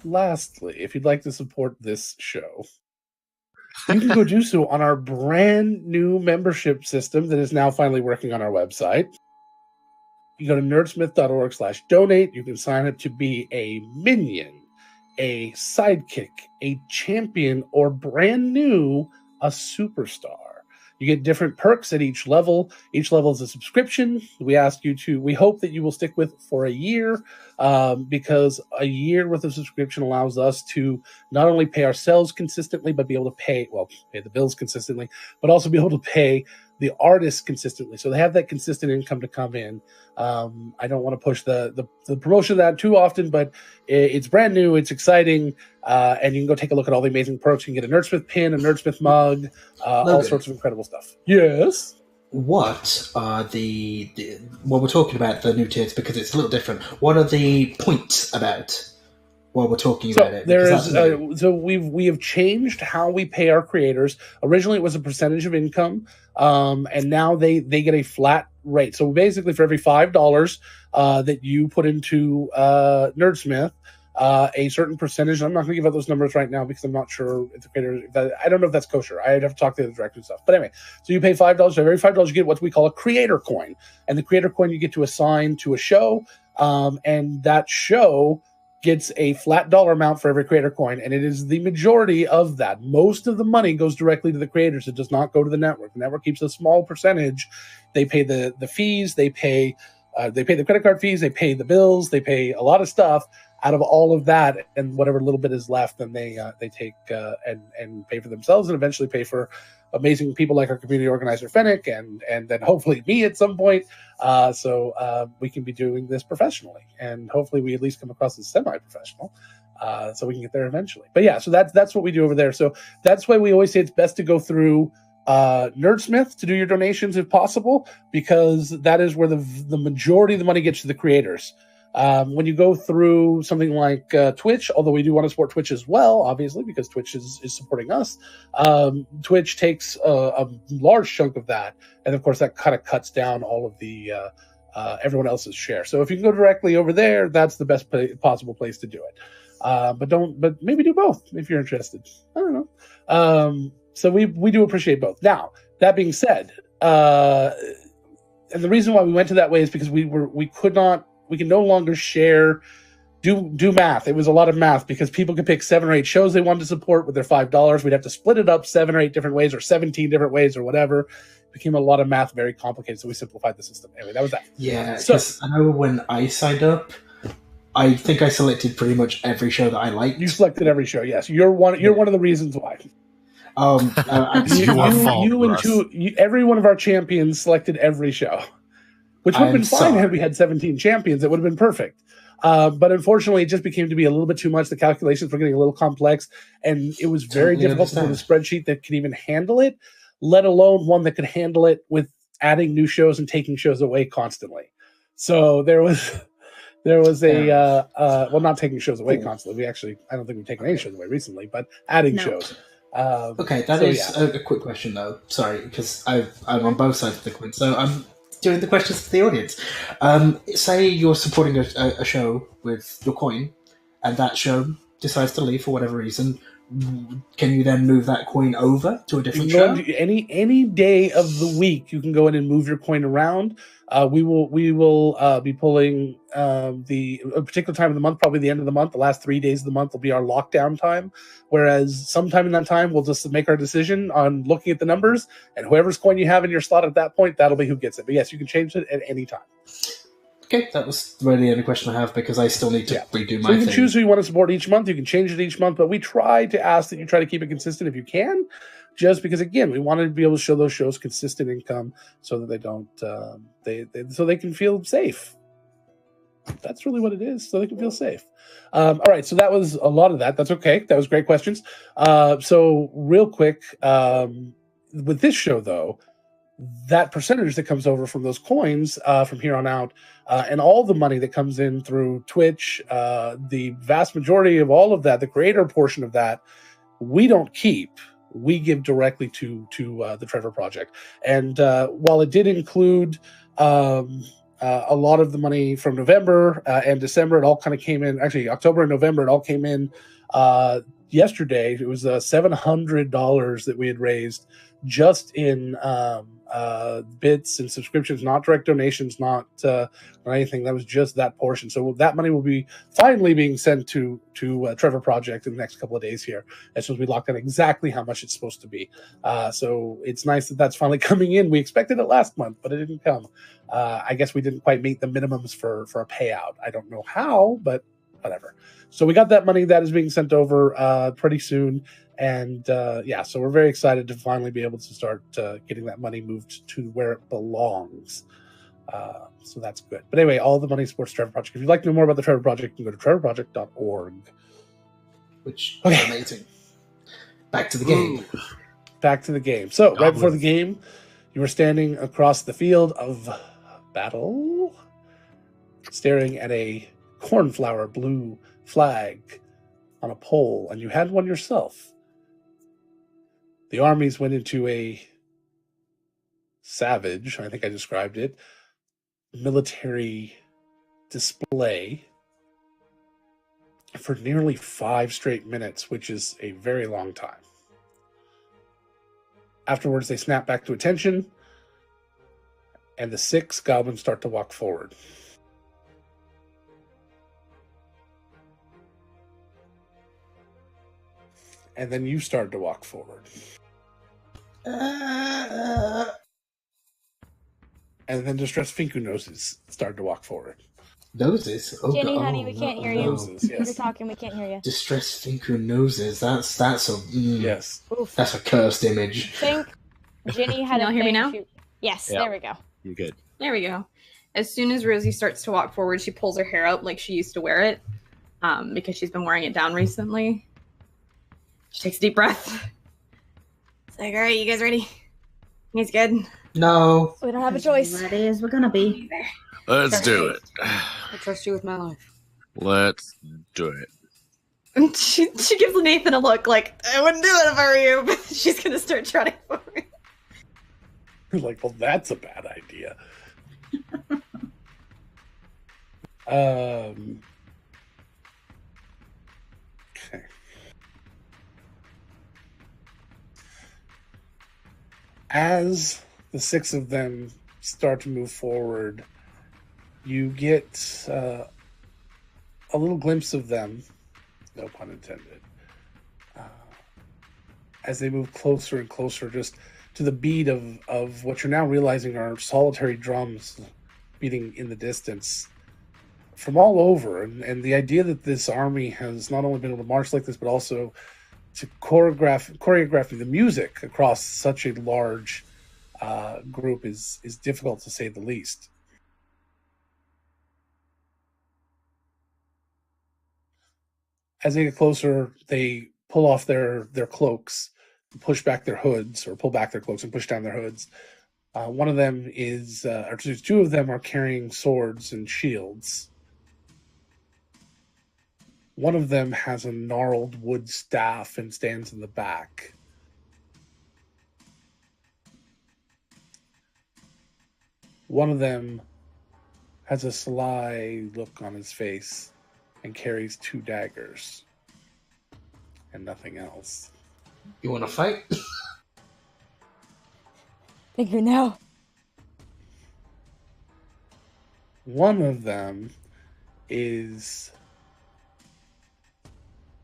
Lastly, if you'd like to support this show, you can go do so on our brand new membership system that is now finally working on our website. You go to nerdsmith.org/donate. You can sign up to be a minion, a sidekick, a champion, or brand new, a superstar. You get different perks at each level. Each level is a subscription. We hope that you will stick with for a year, because a year worth of subscription allows us to not only pay ourselves consistently, but be able to pay the bills consistently, but also be able to pay the artists consistently, so they have that consistent income to come in. I don't want to push the promotion of that too often, but it's brand new, it's exciting, and you can go take a look at all the amazing perks. You can get a NerdSmith pin, a NerdSmith mug, all sorts of incredible stuff. Yes. What are the well, we're talking about the new tiers because it's a little different. What are the points about while we're talking about it? There is so we have changed how we pay our creators. Originally, it was a percentage of income, and now they get a flat rate. So basically, for every $5 that you put into NerdSmith, a certain percentage. I'm not going to give out those numbers right now because I'm not sure if the creator. I don't know if that's kosher. I'd have to talk to the director and stuff. But anyway, so you pay $5. For every $5, you get what we call a creator coin, and the creator coin you get to assign to a show, and that show gets a flat dollar amount for every creator coin, and it is the majority of that. Most of the money goes directly to the creators. It does not go to the network. The network keeps a small percentage. They pay the fees. They pay the credit card fees. They pay the bills. They pay a lot of stuff. Out of all of that, and whatever little bit is left, then they take and pay for themselves, and eventually pay for amazing people like our community organizer Fennec, and then hopefully me at some point, so we can be doing this professionally, and hopefully we at least come across as semi-professional, so we can get there eventually. But yeah, so that's what we do over there. So that's why we always say it's best to go through NerdSmith to do your donations if possible, because that is where the majority of the money gets to the creators. When you go through something like Twitch, although we do want to support Twitch as well, obviously, because Twitch is supporting us, Twitch takes a large chunk of that. And of course, that kind of cuts down all of the everyone else's share. So if you can go directly over there, that's the best possible place to do it. But maybe do both if you're interested. I don't know. So we do appreciate both. Now, that being said, and the reason why we went to that way is because we can no longer do math. It was a lot of math because people could pick 7 or 8 shows they wanted to support with their $5. We'd have to split it up 7 or 8 different ways or 17 different ways or whatever. It became a lot of math, very complicated, so we simplified the system. Anyway, that was that. Yeah, because I know when I signed up, I think I selected pretty much every show that I liked. You selected every show, yes. You're one of the reasons why. Every one of our champions selected every show. Which would have been fine had we had 17 champions. It would have been perfect. But unfortunately, it just became to be a little bit too much. The calculations were getting a little complex, and it was very difficult to put a spreadsheet that could even handle it, let alone one that could handle it with adding new shows and taking shows away constantly. So there was not taking shows away constantly. I don't think we've taken any shows away recently, but adding shows. Okay, that is a quick question though. Sorry, because I'm on both sides of the coin. So I'm doing the questions to the audience. Say you're supporting a show with your coin, and that show decides to leave for whatever reason. Can you then move that coin over to a different show? Any day of the week, you can go in and move your coin around. We will be pulling a particular time of the month, probably the end of the month. The last 3 days of the month will be our lockdown time. Whereas sometime in that time, we'll just make our decision on looking at the numbers, and whoever's coin you have in your slot at that point, that'll be who gets it. But yes, you can change it at any time. Okay, that was really the only question I have because I still need to redo my thing. So you can choose who you want to support each month. You can change it each month, but we try to ask that you try to keep it consistent if you can, just because, again, we want to be able to show those shows consistent income so that they don't, so they can feel safe. That's really what it is, so they can feel safe. All right, so that was a lot of that. That's okay. That was great questions. So real quick, with this show, though, that percentage that comes over from those coins from here on out, and all the money that comes in through Twitch, the vast majority of all of that, the creator portion of that, we don't keep. We give directly to the Trevor Project. And while it did include a lot of the money from November and December, it all kind of came in, actually October and November, it all came in yesterday. It was $700 that we had raised just in bits and subscriptions, not direct donations, not anything. That was just that portion. So that money will be finally being sent to Trevor Project in the next couple of days here, as soon as we lock down exactly how much it's supposed to be. So it's nice that that's finally coming in. We expected it last month, but it didn't come. I guess we didn't quite meet the minimums for a payout. I don't know how, but whatever. So we got that money that is being sent over pretty soon. And so we're very excited to finally be able to start getting that money moved to where it belongs. So that's good. But anyway, all the money supports Trevor Project. If you'd like to know more about the Trevor Project, you can go to trevorproject.org. Which is amazing. Back to the game. Back to the game. So, right before the game, you were standing across the field of battle, staring at a cornflower blue flag on a pole, and you had one yourself. The armies went into a savage, I think I described it, military display for nearly 5 straight minutes, which is a very long time. Afterwards, they snap back to attention, and the 6 goblins start to walk forward. And then you start to walk forward. And then Distressed Finku noses start to walk forward. Noses? Oh, Jenny, God. honey, we can't hear you. Noses, yes. You're talking, we can't hear you. Distressed Finku noses. That's a yes. Oof. That's a cursed image. Think Jenny had Y'all a hear me thing now? Yes, Yep. there we go. You're good. There we go. As soon as Rosie starts to walk forward, she pulls her hair out like she used to wear it, because she's been wearing it down recently. She takes a deep breath. It's like, all right, you guys ready? You guys good? No. We don't have a choice. Ready as we're gonna be. Let's do it. I trust you with my life. Let's do it. And she gives Nathan a look like, I wouldn't do that if I were you, but she's gonna start trotting forward. You're like, well, that's a bad idea. Okay. As the 6 of them start to move forward, you get a little glimpse of them, no pun intended, as they move closer and closer, just to the beat of what you're now realizing are solitary drums beating in the distance from all over. And the idea that this army has not only been able to march like this, but also to choreograph the music across such a large group is difficult, to say the least. As they get closer, they pull off their cloaks, push back their hoods, or pull back their cloaks and push down their hoods. One of them is, or 2 of them are carrying swords and shields. One of them has a gnarled wood staff and stands in the back. One of them has a sly look on his face and carries 2 daggers and nothing else. You want to fight? Think you know. One of them is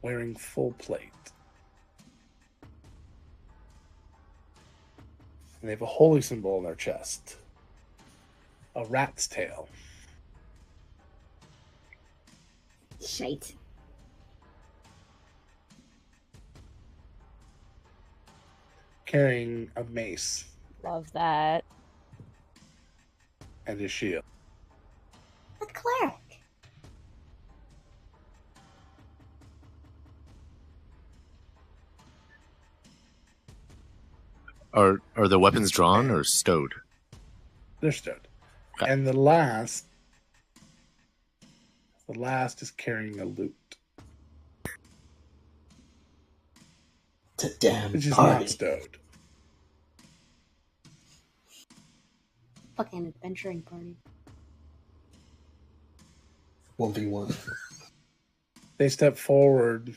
wearing full plate. And they have a holy symbol on their chest. A rat's tail. Shite. Carrying a mace Love that. and a shield. A cleric. Are the weapons drawn or stowed? They're stowed. Okay. And the last is carrying a lute, It's a damn which is party. not stowed. Fucking adventuring party. 1v1. They step forward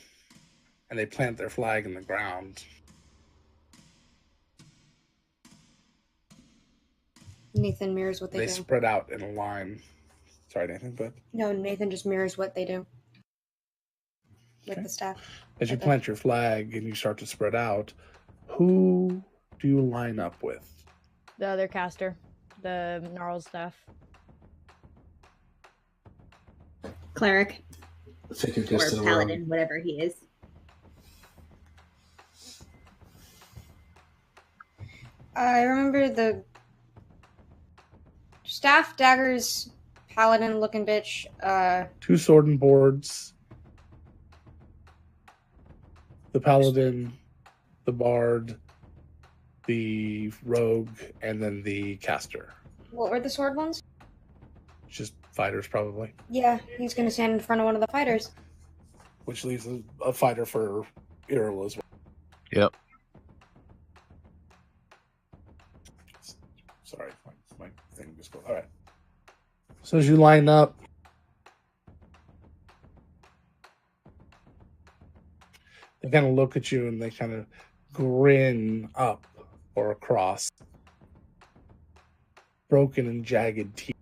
and they plant their flag in the ground. Nathan mirrors what they They do. spread out in a line. Sorry, Nathan, but No, Nathan just mirrors what they do. With Okay. the staff. as you Okay. plant your flag and you start to spread out, who do you line up with? The other caster, the gnarled stuff. Cleric I think it or goes to the paladin, whatever he is. I remember the staff, daggers, paladin looking bitch. 2 sword and boards. The paladin, the bard, the rogue, and then the caster. What were the sword ones? Just fighters, probably. Yeah, he's gonna stand in front of one of the fighters. Which leaves a fighter for Earl as well. Yep. Sorry, my thing just goes. All right. So as you line up, they kind of look at you and they kind of grin up or across. Broken and jagged teeth.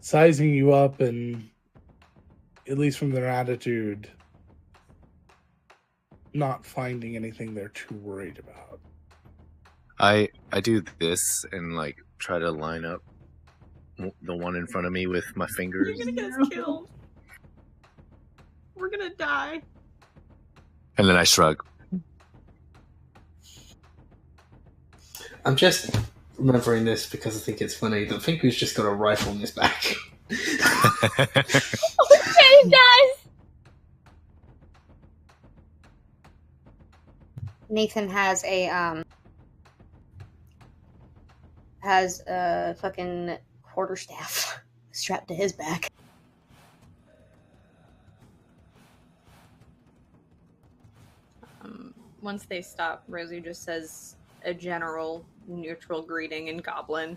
Sizing you up, and at least from their attitude, not finding anything they're too worried about. I do this and like try to line up the one in front of me with my fingers. You're gonna get us killed. We're gonna die. And then I shrug. I'm just remembering this because I think it's funny that Finku's just got a rifle in his back. He does. Nathan has a fucking quarterstaff strapped to his back. Once they stop, Rosie just says a general neutral greeting in Goblin.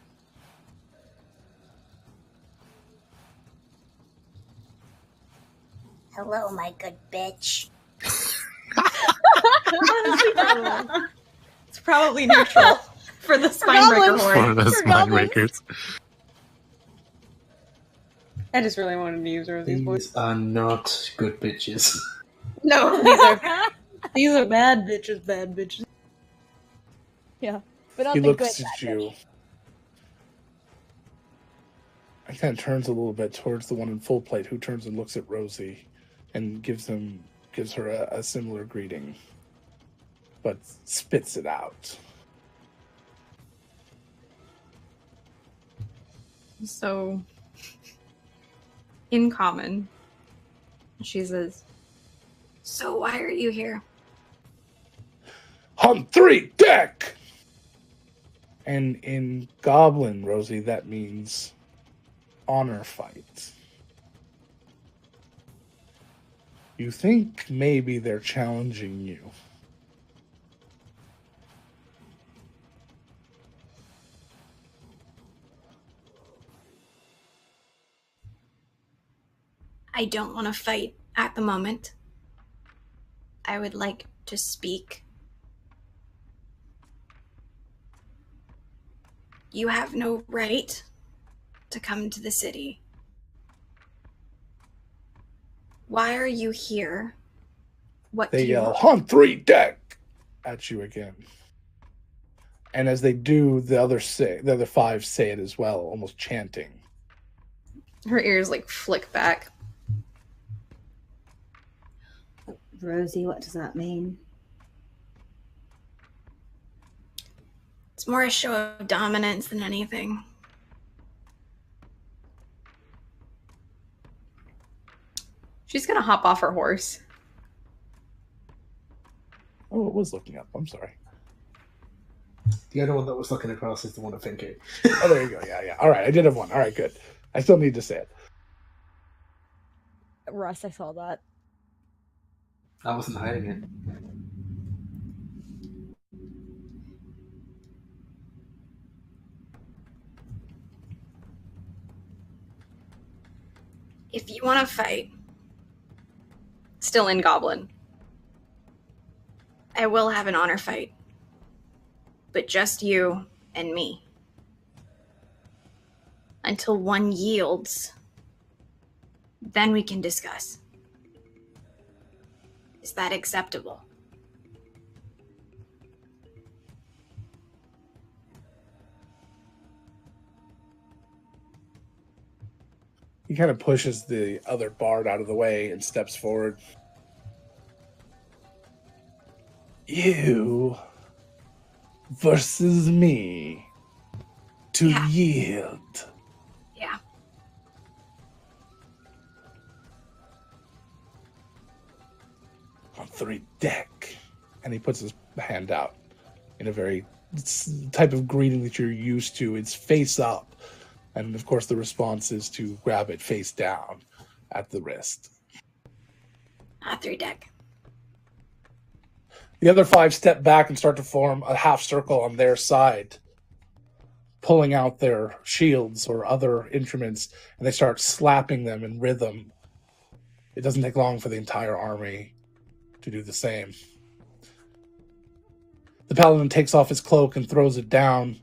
Hello, my good bitch. It's probably neutral for the Spinebreaker horde. One of those Spinebreakers. I just really wanted to use Rosie's voice. These are not good bitches. No, these are bad bitches, bad bitches. Yeah, but not He the looks good at bad you. bitch. He kind of turns a little bit towards the one in full plate, who turns and looks at Rosie, and gives her a similar greeting, but spits it out. So, in common, she says, So why are you here? On 3 deck! And in Goblin, Rosie, that means honor fight. You think maybe they're challenging you. I don't want to fight at the moment. I would like to speak. You have no right to come to the city. Why are you here? What They do you yell, want? on 3 deck! At you again. And as they do, the other 5 say it as well, almost chanting. her ears like flick back. Rosie, what does that mean? It's more a show of dominance than anything. She's gonna hop off her horse. Oh, it was looking up. I'm sorry. The other one that was looking across is the one I think. Oh, there you go. Yeah. All right, I did have one. All right, good. I still need to say it. Russ, I saw that. I wasn't hiding it. If you want to fight, Still in Goblin. I will have an honor fight. But just you and me. Until one yields. Then we can discuss. Is that acceptable? He kind of pushes the other bard out of the way and steps forward. You versus me to Yeah. yield. Yeah. On 3 deck. And he puts his hand out in a very type of greeting that you're used to. It's face up. And of course the response is to grab it face down at the wrist. 3 deck. The other 5 step back and start to form a half circle on their side, pulling out their shields or other instruments, and they start slapping them in rhythm. It doesn't take long for the entire army to do the same. The paladin takes off his cloak and throws it down.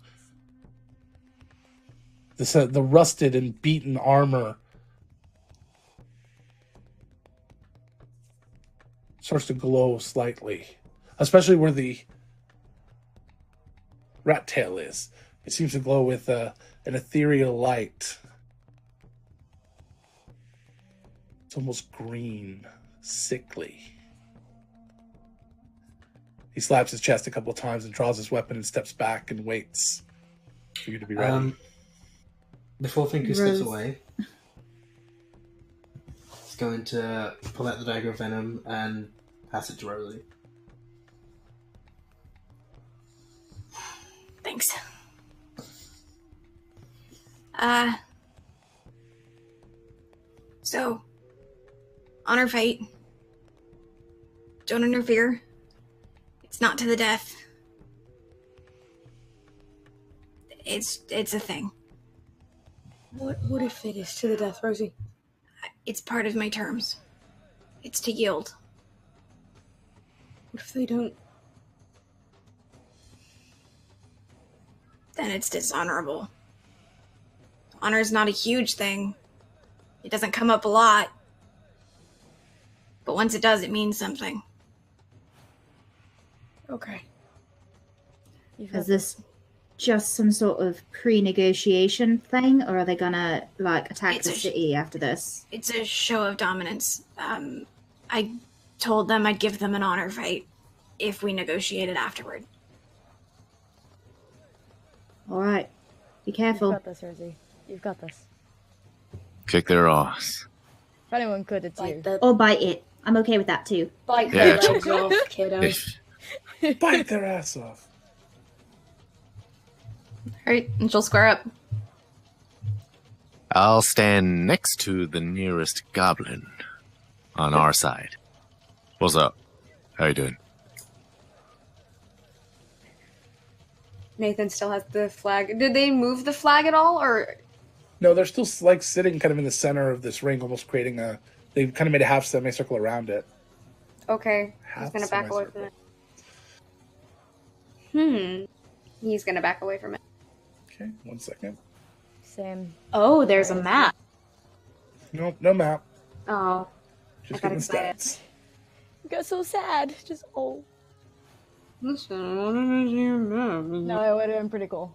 The rusted and beaten armor starts to glow slightly, especially where the rat tail is. It seems to glow with an ethereal light. It's almost green, sickly. He slaps his chest a couple of times and draws his weapon and steps back and waits for you to be ready. Before Finku steps away, he's going to pull out the dagger of venom and pass it to Rosie. Thanks. So, honor fight. Don't interfere. It's not to the death. It's a thing. What if it is to the death, Rosie? It's part of my terms. It's to yield. What if they don't? Then it's dishonorable. Honor's not a huge thing. It doesn't come up a lot. But once it does, it means something. Okay. Is this just some sort of pre-negotiation thing, or are they gonna attack the city after this? It's a show of dominance. I told them I'd give them an honor fight if we negotiated afterward. All right, be careful. You've got this, Rosie. You've got this. Kick their ass. If anyone could, it's you. Or bite it. I'm okay with that too. Bite Yeah, their legs off, kiddo. Bite their ass off. Alright, and she'll square up. I'll stand next to the nearest goblin on our side. What's up? How you doing? Nathan still has the flag. Did they move the flag at all, or? No, they're still sitting kind of in the center of this ring, almost creating they've kind of made a half semicircle around it. Okay, he's gonna back away from it. He's gonna back away from it. Okay, 1 second. Same. Oh, there's a map. Nope, no map. Oh, Just I got getting excited. stats. You got so sad. Just Listen, No, it would have been pretty cool.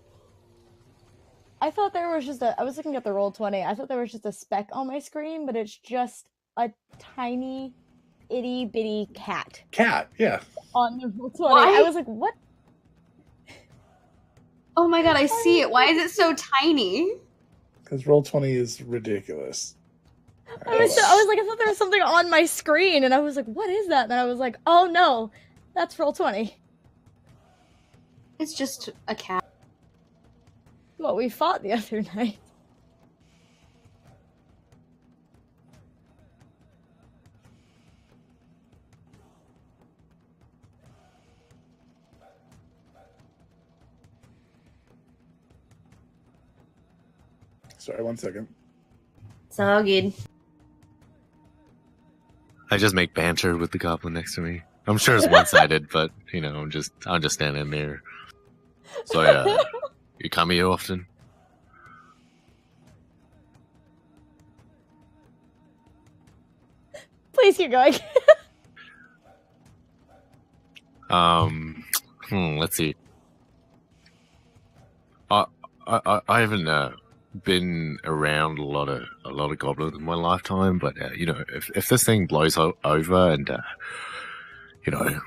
I thought there was just I was looking at the Roll20. I thought there was just a speck on my screen, but it's just a tiny, itty bitty cat Cat, yeah. on the Roll20. Why? I was like, what? Oh my god, I see it. Why is it so tiny? Because Roll20 is ridiculous. I was like, I thought there was something on my screen, and I was like, what is that? And I was like, oh no, that's Roll20. It's just a cat. What we fought the other night. Sorry, 1 second. It's all good. I just make banter with the goblin next to me. I'm sure it's one-sided, but I'm just standing there. So yeah, you come here often? Please keep going. Let's see. I haven't been around a lot of goblins in my lifetime, but if this thing blows over and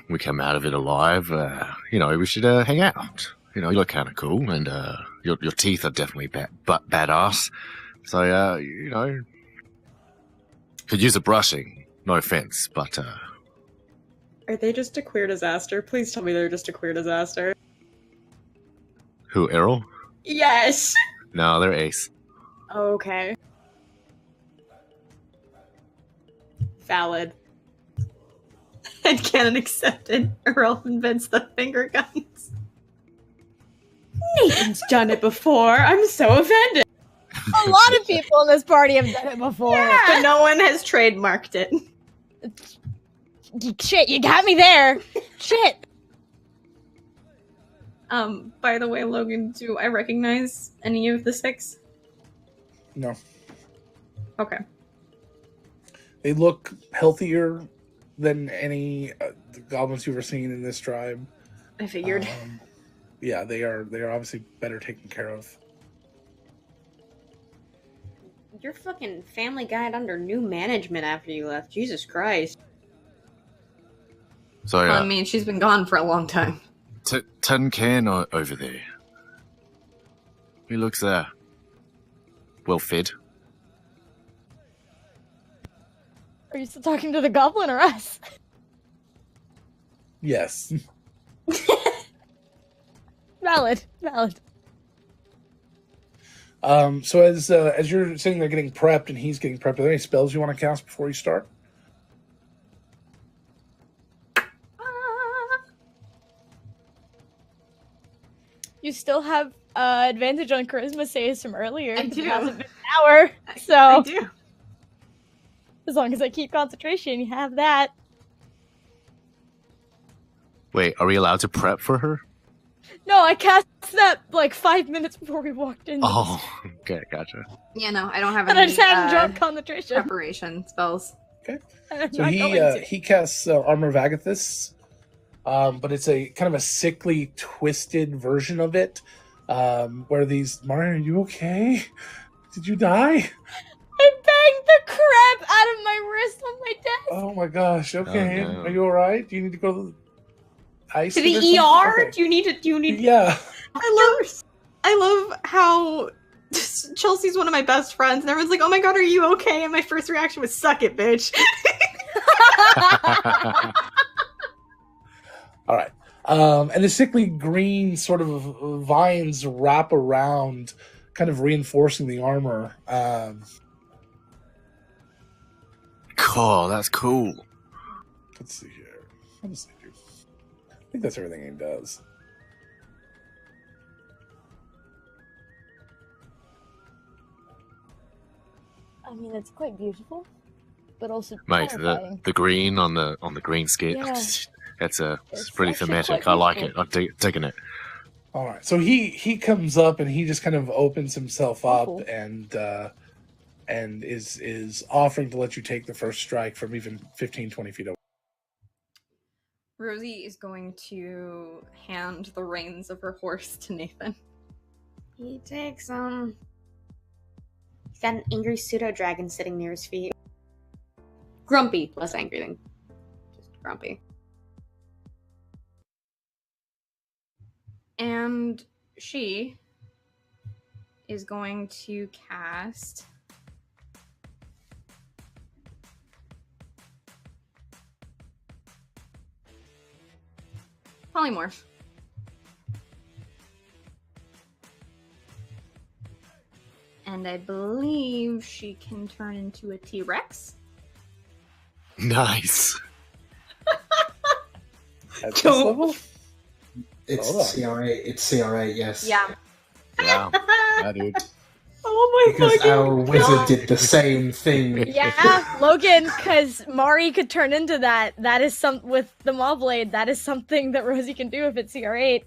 we come out of it alive, we should hang out. You look kind of cool, and your teeth are definitely badass. So, could use a brushing. No offense, but Are they just a queer disaster? Please tell me they're just a queer disaster. who, Errol? Yes! No, they're ace. Okay. Valid. Headcanon accepted. Earl invents the finger guns. Nathan's done it before. I'm so offended. A lot of people in this party have done it before. But no one has trademarked it. Shit, you got me there. Shit. By the way, Logan, do I recognize any of the 6? No. Okay. They look healthier than any the goblins you've ever seen in this tribe. I figured. Yeah, they are obviously better taken care of. Your fucking family got under new management after you left. Jesus Christ. So, I mean, she's been gone for a long time. Tin Can over there. He looks well fed. Are you still talking to the goblin or us? Yes. Valid. So as you're sitting there getting prepped and he's getting prepped, are there any spells you want to cast before you start? You still have advantage on charisma saves from earlier. I It do. hasn't been an hour, so I do. as long as I keep concentration, you have that. Wait, are we allowed to prep for her? No, I cast that like 5 minutes before we walked in. Oh, okay, gotcha. Yeah, no, I don't have And any I just hadn't dropped concentration. preparation spells. And I'm So not going to. he casts Armor of Agathis, but it's a kind of a sickly, twisted version of it, where these... Mario, are you okay? Did you die? I banged the crap out of my wrist on my desk. Oh my gosh, okay. Oh, no. Are you alright? Do you need to go to the ice? To the or something? ER? Okay. Do you need Yeah. I love how Chelsea's one of my best friends, and everyone's like, "Oh my god, are you okay?" And my first reaction was, "Suck it, bitch." All right. And the sickly green sort of vines wrap around, kind of reinforcing the armor. Cool, that's cool. Let's see here. What does he do? I think that's everything he does. I mean, it's quite beautiful, but also Mate, terrifying. the green on the green skit. Yeah. It's It's pretty actually thematic. quite I like it. beautiful. I'm digging it. All right. So he comes up and he just kind of opens himself up Cool. and is offering to let you take the first strike from even 15, 20 feet away. Rosie is going to hand the reins of her horse to Nathan. He takes He's got an angry pseudo dragon sitting near his feet. Grumpy, less angry than just grumpy. And she is going to cast Polymorph. And I believe she can turn into a T-Rex. Nice. At this Cool. level? It's Hold on. CRA. It's CRA. Yes. Yeah. Wow. Yeah, dude. Oh my Because fucking our wizard did the same thing. Yeah, Logan, because Mari could turn into that. That is with the Maw Blade. That is something that Rosie can do if it's CR8.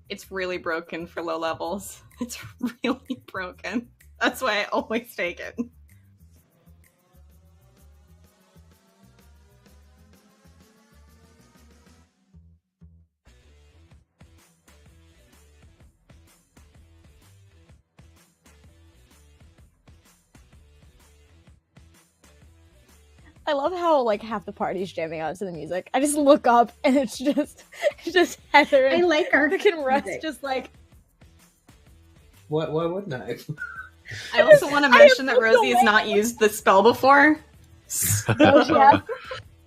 It's really broken for low levels. It's really broken. That's why I always take it. I love how like half the party's jamming out to the music. I just look up and it's just Heather and I like our freaking Russ music. just like. Why wouldn't I? I also want to mention that moved Rosie has away. not used the spell before. Oh, yeah.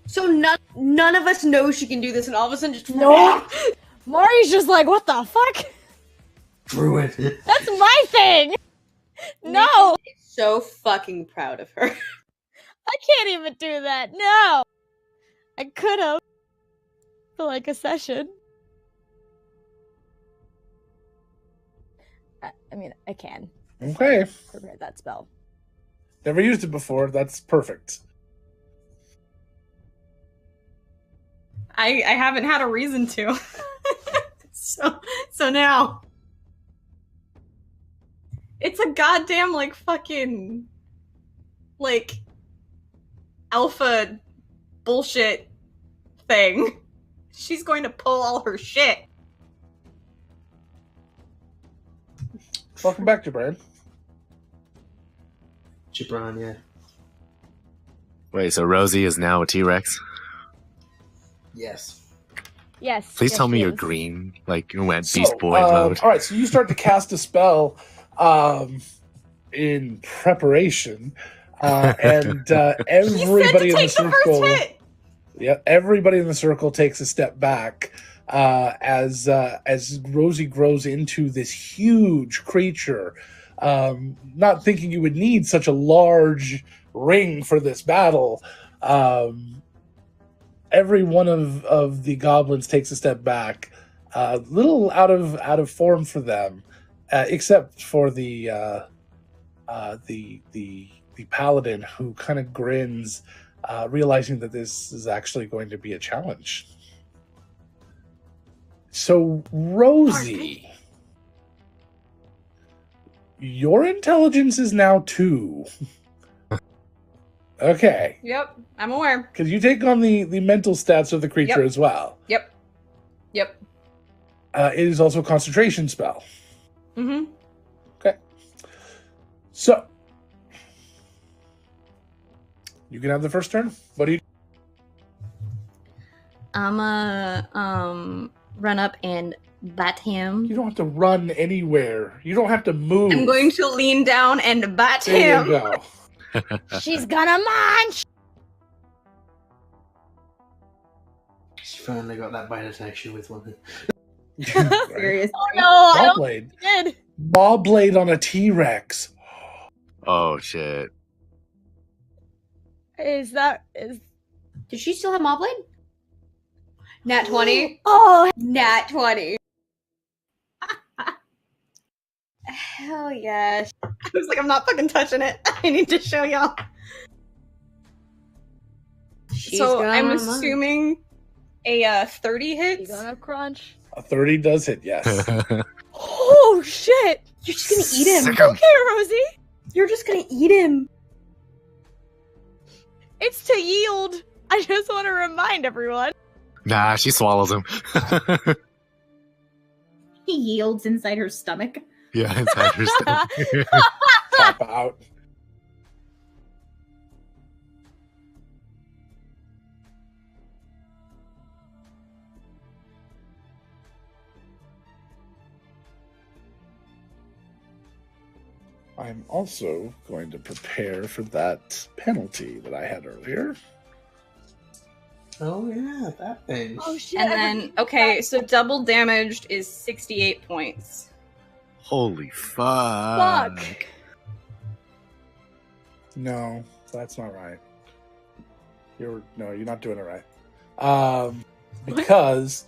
So none of us know she can do this, and all of a sudden just No. Mari's just like, what the fuck? Druid. That's my thing. No, so fucking proud of her. I can't even do that. No, I could have for like a session. I mean, I can Okay. prepare that spell. Never used it before. That's perfect. I haven't had a reason to. so now. It's a goddamn like fucking like alpha bullshit thing. She's going to pull all her shit. Welcome back, Jabran. Gibran, yeah. Wait, so Rosie is now a T-Rex? Yes. Yes. Please yes, tell me she you're is. green, like you went Beast Boy All mode. right, so you start to cast a spell in preparation, and everybody in the circle. Yeah, everybody in the circle takes a step back as Rosie grows into this huge creature. Not thinking you would need such a large ring for this battle. Every one of the goblins takes a step back, a little out of form for them, except for the paladin, who kind of grins, realizing that this is actually going to be a challenge. So, Rosie, your intelligence is now 2. Okay. Yep, I'm aware. Because you take on the mental stats of the creature Yep. as well. Yep. It is also a concentration spell. Mm-hmm. Okay. So, you can have the first turn. What do you... I'ma run up and bat him. You don't have to run anywhere. You don't have to move. I'm going to lean down and bat There him. you go. She's gonna munch. She finally got that bite action with one. Serious. Oh no, I don't Bobblade. did. Bobblade on a T-Rex. Oh shit. Is Did she still have Mobblade? Nat 20. oh Nat 20. Hell yes. I was like, I'm not fucking touching it. I need to show y'all. She's So I'm gonna assuming a 30 you hits. gonna crunch? A 30 does hit, yes. Oh shit! You're just gonna eat him. Sick 'em. Okay, Rosie, You're just gonna eat him. it's to yield. I just want to remind everyone. Nah, she swallows him. He yields inside her stomach. Yeah, inside her stomach. Tap out. I'm also going to prepare for that penalty that I had earlier. Oh yeah, that thing. Oh shit! And then, okay, so double damaged is 68 points. Holy fuck. fuck. No, that's not right. You're not doing it right. Because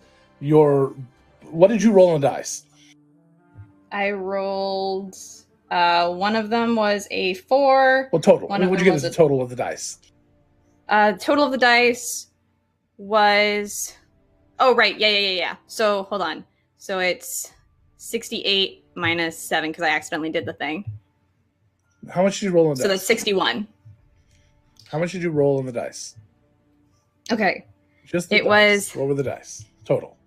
what did you roll on dice? I rolled, one of them was a 4. Well, total. One of What'd you them get was as a a- total of the dice? Total of the dice was, oh, right, yeah. So, hold on. So it's 68 minus 7, because I accidentally did the thing. How much did you roll on So dice? that's 61. How much did you roll on the dice? Okay. Just the It dice. was- What were the dice? Total.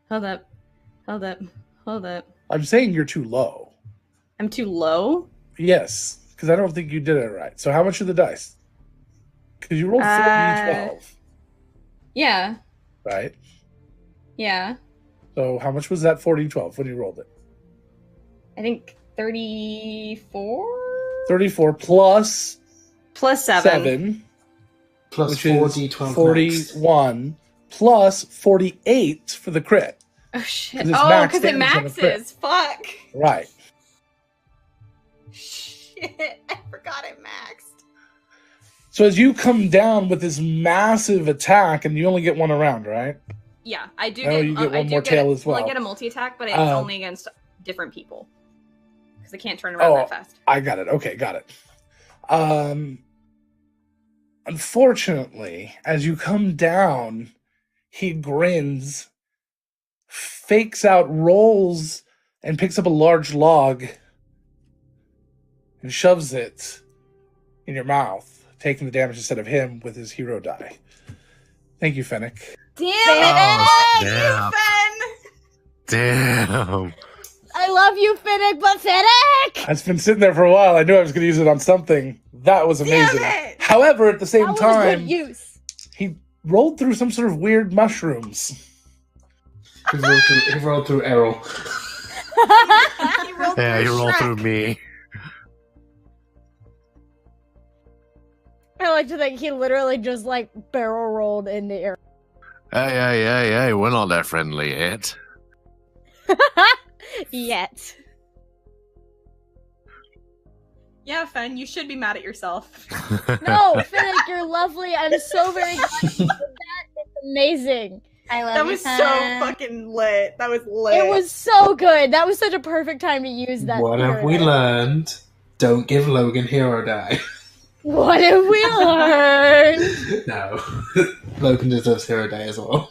Hold up. I'm saying you're too low. I'm too low? Yes, because I don't think you did it right. So how much are the dice? Because you rolled 4d12, Yeah. right? Yeah. So how much was that 4d12 when you rolled it? I think 34? 34 plus Plus 7. Plus which 4d12 is 41 plus 48 for the crit. Oh shit. 'Cause it's Oh, max because it damage on the crit. maxes. Fuck. Right. Shit. I forgot it maxed. So as you come down with this massive attack, and you only get one around, right? Yeah, I do Oh, get, you get I one do more get tail it- as well. I get a multi-attack, but it's only against different people. Because I can't turn around Oh, that fast. I got it. Okay, got it. Unfortunately, as you come down, he grins, fakes out, rolls, and picks up a large log and shoves it in your mouth, taking the damage instead of him with his hero die. Thank you, Fennec. Damn Oh, it! snap. Damn. I love you, Finnick, but Finnick! It's been sitting there for a while. I knew I was going to use it on something. That was amazing. it! However, at the same That was a time, good use. he rolled through some sort of weird mushrooms. He rolled through Errol. He rolled Yeah, you through roll Shrek. through me. I like to think he literally just like barrel rolled in the air. Hey, we're not that friendly yet. Yet. Yeah, Fen, you should be mad at yourself. No, Finnick, you're lovely. I'm so very glad you did that. It's amazing. I love That you, was so Fen. fucking lit. That was lit. It was so good. That was such a perfect time to use that. What have we hero. learned? Don't give Logan hero die. What have we learned? No. Logan deserves hero die as well.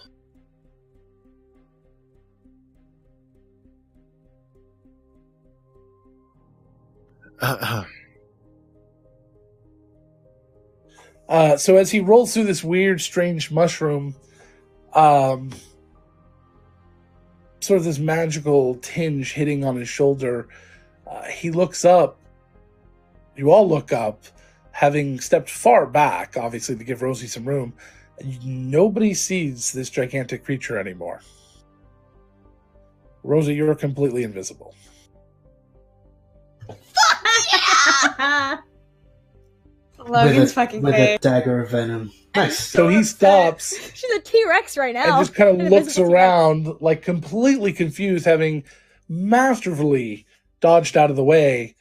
So as he rolls through this weird, strange mushroom, sort of this magical tinge hitting on his shoulder, he looks up. You all look up, having stepped far back, obviously, to give Rosie some room. Nobody sees this gigantic creature anymore. Rosie, you're completely invisible. Logan's fucking with a face. dagger of venom. Nice. So he stops She's a T-Rex right now. and just kind An of looks invisible T-Rex. around, like completely confused, having masterfully dodged out of the way.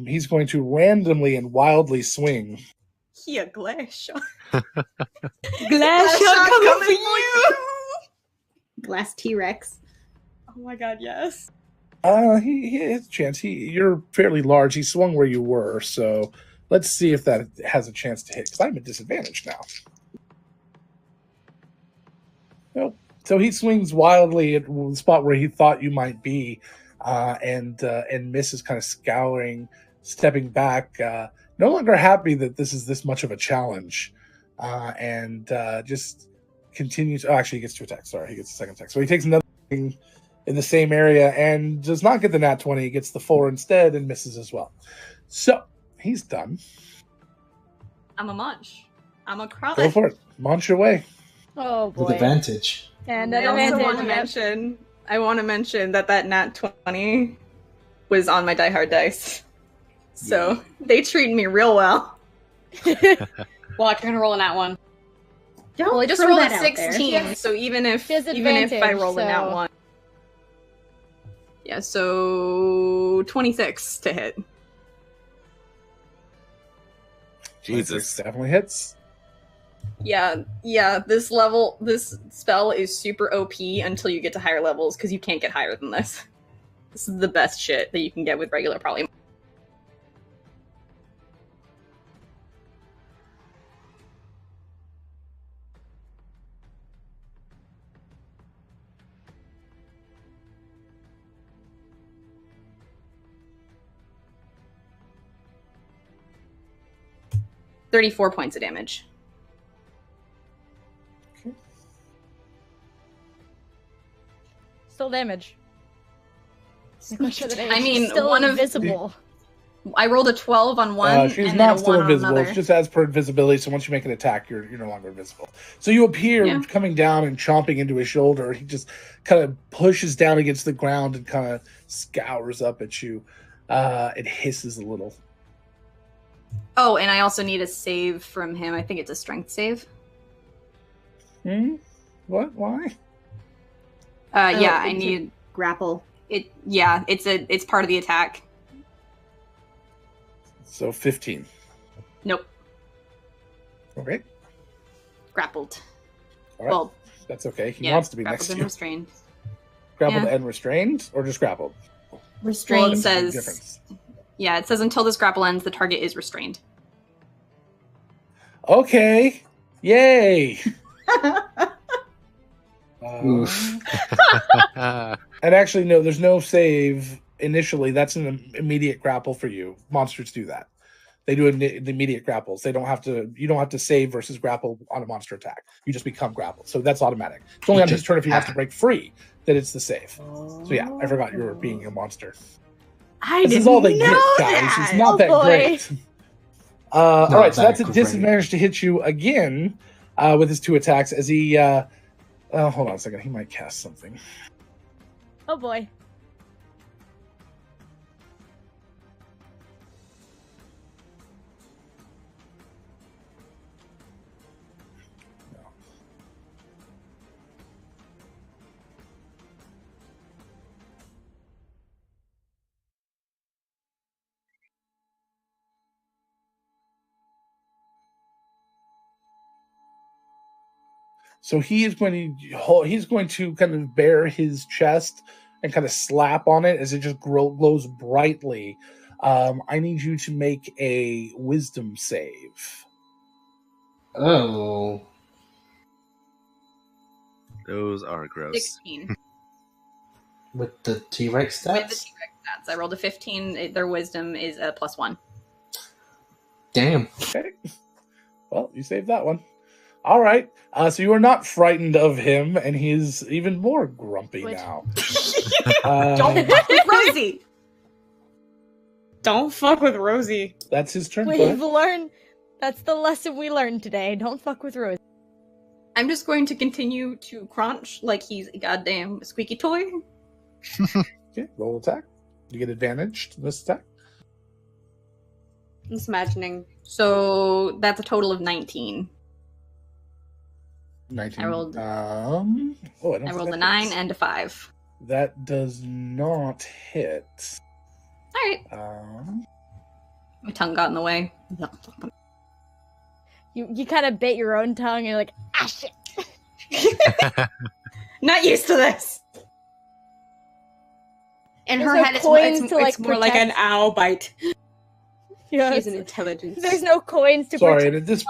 He's going to randomly and wildly swing. He a glass shot. Glass shot coming for you. Glass T-Rex. Oh my god, yes. He has a chance. You're fairly large. He swung where you were, so let's see if that has a chance to hit, because I'm at disadvantage now. Nope. So he swings wildly at the spot where he thought you might be, and misses, kind of scouring, stepping back, no longer happy that this is this much of a challenge, and just continues. Oh, actually, he gets to attack. Sorry, he gets a second attack. So he takes another thing in the same area and does not get the nat 20. He gets the 4 instead and misses as well. So he's done. I'm a munch. I'm a crawler. Go for it. Munch away. Oh boy. With advantage. And I an also advantage. want to mention. I want to mention that nat 20 was on my Die Hard dice, so they treat me real well. Watch, you're gonna roll in that one. Don't Well, I just throw rolled that a out there. 16, so even if She has I roll in that advantage, so- one, yeah, so 26 to hit. Jesus. Definitely hits. Yeah, this spell is super OP until you get to higher levels, because you can't get higher than this. This is the best shit that you can get with regular probably. $34 points of damage. Still damage. Make sure that I mean, she's still one of- invisible. I rolled a 12 on one, She's and not then a still 1 on invisible. another. It's just as per invisibility. So once you make an attack, you're no longer invisible. So you appear coming down and chomping into his shoulder. He just kind of pushes down against the ground and kind of scours up at you. It hisses a little. Oh, and I also need a save from him. I think it's a strength save. What? Why? Yeah, I need grapple. it. Yeah, it's part of the attack. So 15. Nope. Okay. Grappled. All right. Well, that's okay. He wants to be next to you. Restrained. Grappled and restrained, or just grappled? Restrained. Well, it says. Yeah, it says until this grapple ends, the target is restrained. Okay. Yay. And actually, no, there's no save initially. That's an immediate grapple for you. Monsters do that. They do the immediate grapples. They don't have to. You don't have to save versus grapple on a monster attack. You just become grappled. So that's automatic. It's only on his turn if he has to break free that it's the save. So yeah, I forgot you were being a monster. This is all they get, guys. It's not that great. All right, so that's a disadvantage to hit you again with his 2 attacks as he. Hold on a second. He might cast something. Oh boy. So he's going to kind of bare his chest and kind of slap on it as it just glows brightly. I need you to make a wisdom save. Oh. Those are gross. 16. With the T-Rex stats? With the T-Rex stats. I rolled a 15. Their wisdom is a +1. Damn. Okay. Well, you saved that one. All right. So you are not frightened of him, and he's even more grumpy now. Don't fuck with Rosie. Don't fuck with Rosie. That's his turn. We've learned. That's the lesson we learned today. Don't fuck with Rose. I'm just going to continue to crunch like he's a goddamn squeaky toy. Okay, roll attack. You get advantage to this attack. I'm just imagining. So that's a total of 19. 19. I rolled. I rolled a 9 and a 5. That does not hit. All right. My tongue got in the way. You kind of bit your own tongue and you're like, ah, shit. Not used to this. In There's her no head, coins It's to like more like an protect. owl bite. Yes. He's an intelligence. There's no coins to Sorry, protect. and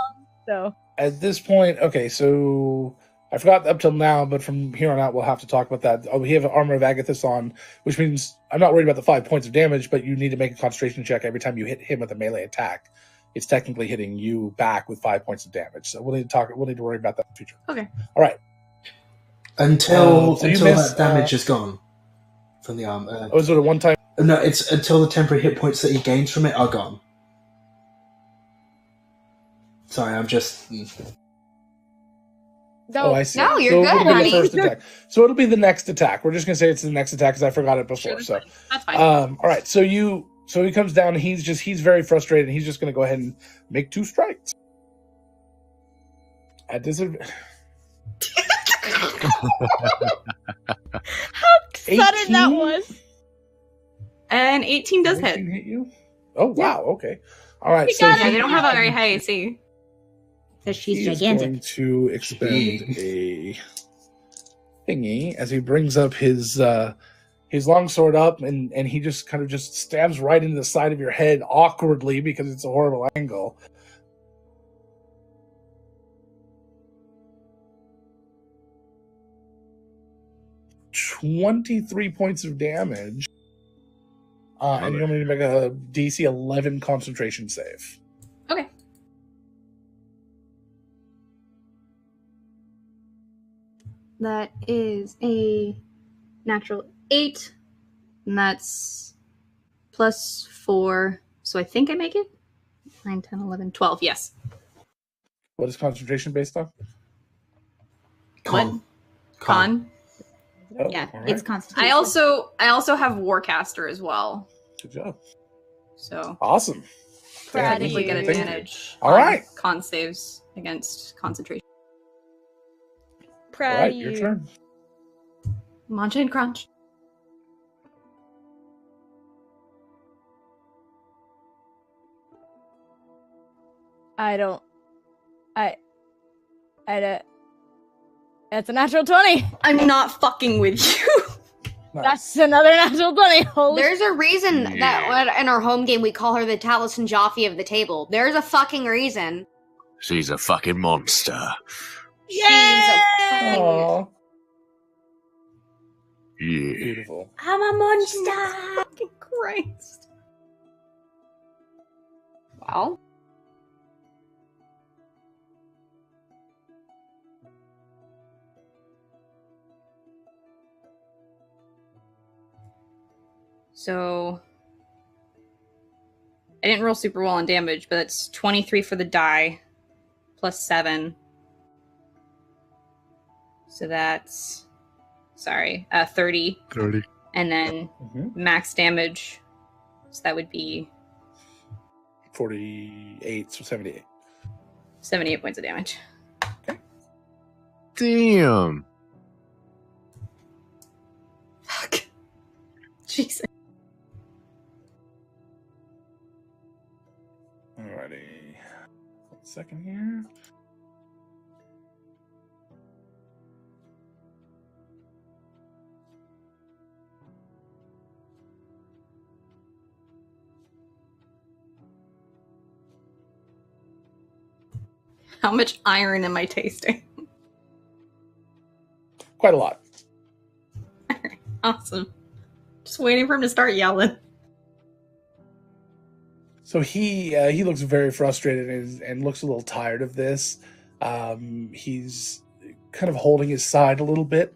So at this point, okay, so I forgot up till now, but from here on out, we'll have to talk about that. We have Armor of Agathis on, which means I'm not worried about the 5 points of damage, but you need to make a concentration check every time you hit him with a melee attack. It's technically hitting you back with 5 points of damage. So we'll need to worry about that in the future. Okay. All right. Until so you miss, that damage is gone from the arm. Was it a one-time? No, it's until the temporary hit points that he gains from it are gone. Sorry, I'm just. Oh, I see. No, you're so good, it'll be honey. the first attack. So it'll be the next attack. We're just gonna say it's the next attack because I forgot it before. Sure, that's fine. All right. So he comes down. And he's very frustrated. And he's just gonna go ahead and make 2 strikes. At disadvantage. how sudden that was. And 18 does 18 hit. hit you? Oh wow. Okay. All right. So Yeah, they don't have a very high AC. Because she's he is gigantic. going to expend a thingy as he brings up his longsword up, and he just kind of just stabs right into the side of your head awkwardly because it's a horrible angle. $23 points of damage. And you're going to make a DC 11 concentration save. Okay. That is a natural 8, and that's +4, So I think I make it. 9, 10, 11, 12. Yes. What is concentration based on? Con. Con. Oh, Yeah, all right. it's Constitution. I also have Warcaster as well. Good job. So Awesome. Proud of technically get you. advantage. All on right. Con saves against concentration. All Proud right, of your you. turn. Munch and crunch. I don't. That's a natural 20. I'm not fucking with you. That's another natural 20. Holy There's a reason that in our home game we call her the Taliesin Jaffe of the table. There's a fucking reason. She's a fucking monster. She's a fucking... Aw, Yeah. beautiful. I'm a monster. Fucking Christ. Well, So I didn't roll super well on damage, but it's 23 for the die plus 7. So that's 30. 30. And then max damage. So that would be 48, so 78. 78 points of damage. Damn. Fuck. Jesus. Alrighty. 1 second here. How much iron am I tasting? Quite a lot. Awesome. Just waiting for him to start yelling. So he looks very frustrated and looks a little tired of this. He's kind of holding his side a little bit,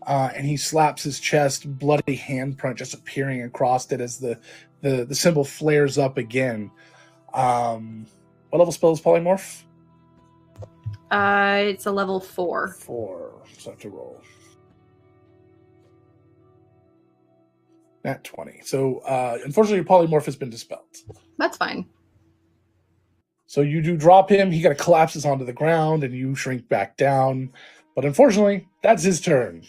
and he slaps his chest, bloody handprint just appearing across it as the symbol flares up again. What level spell is Polymorph? It's a level 4. 4. So I have to roll. Nat 20. So unfortunately, your polymorph has been dispelled. That's fine. So you do drop him. He kind of collapses onto the ground, and you shrink back down. But unfortunately, that's his turn.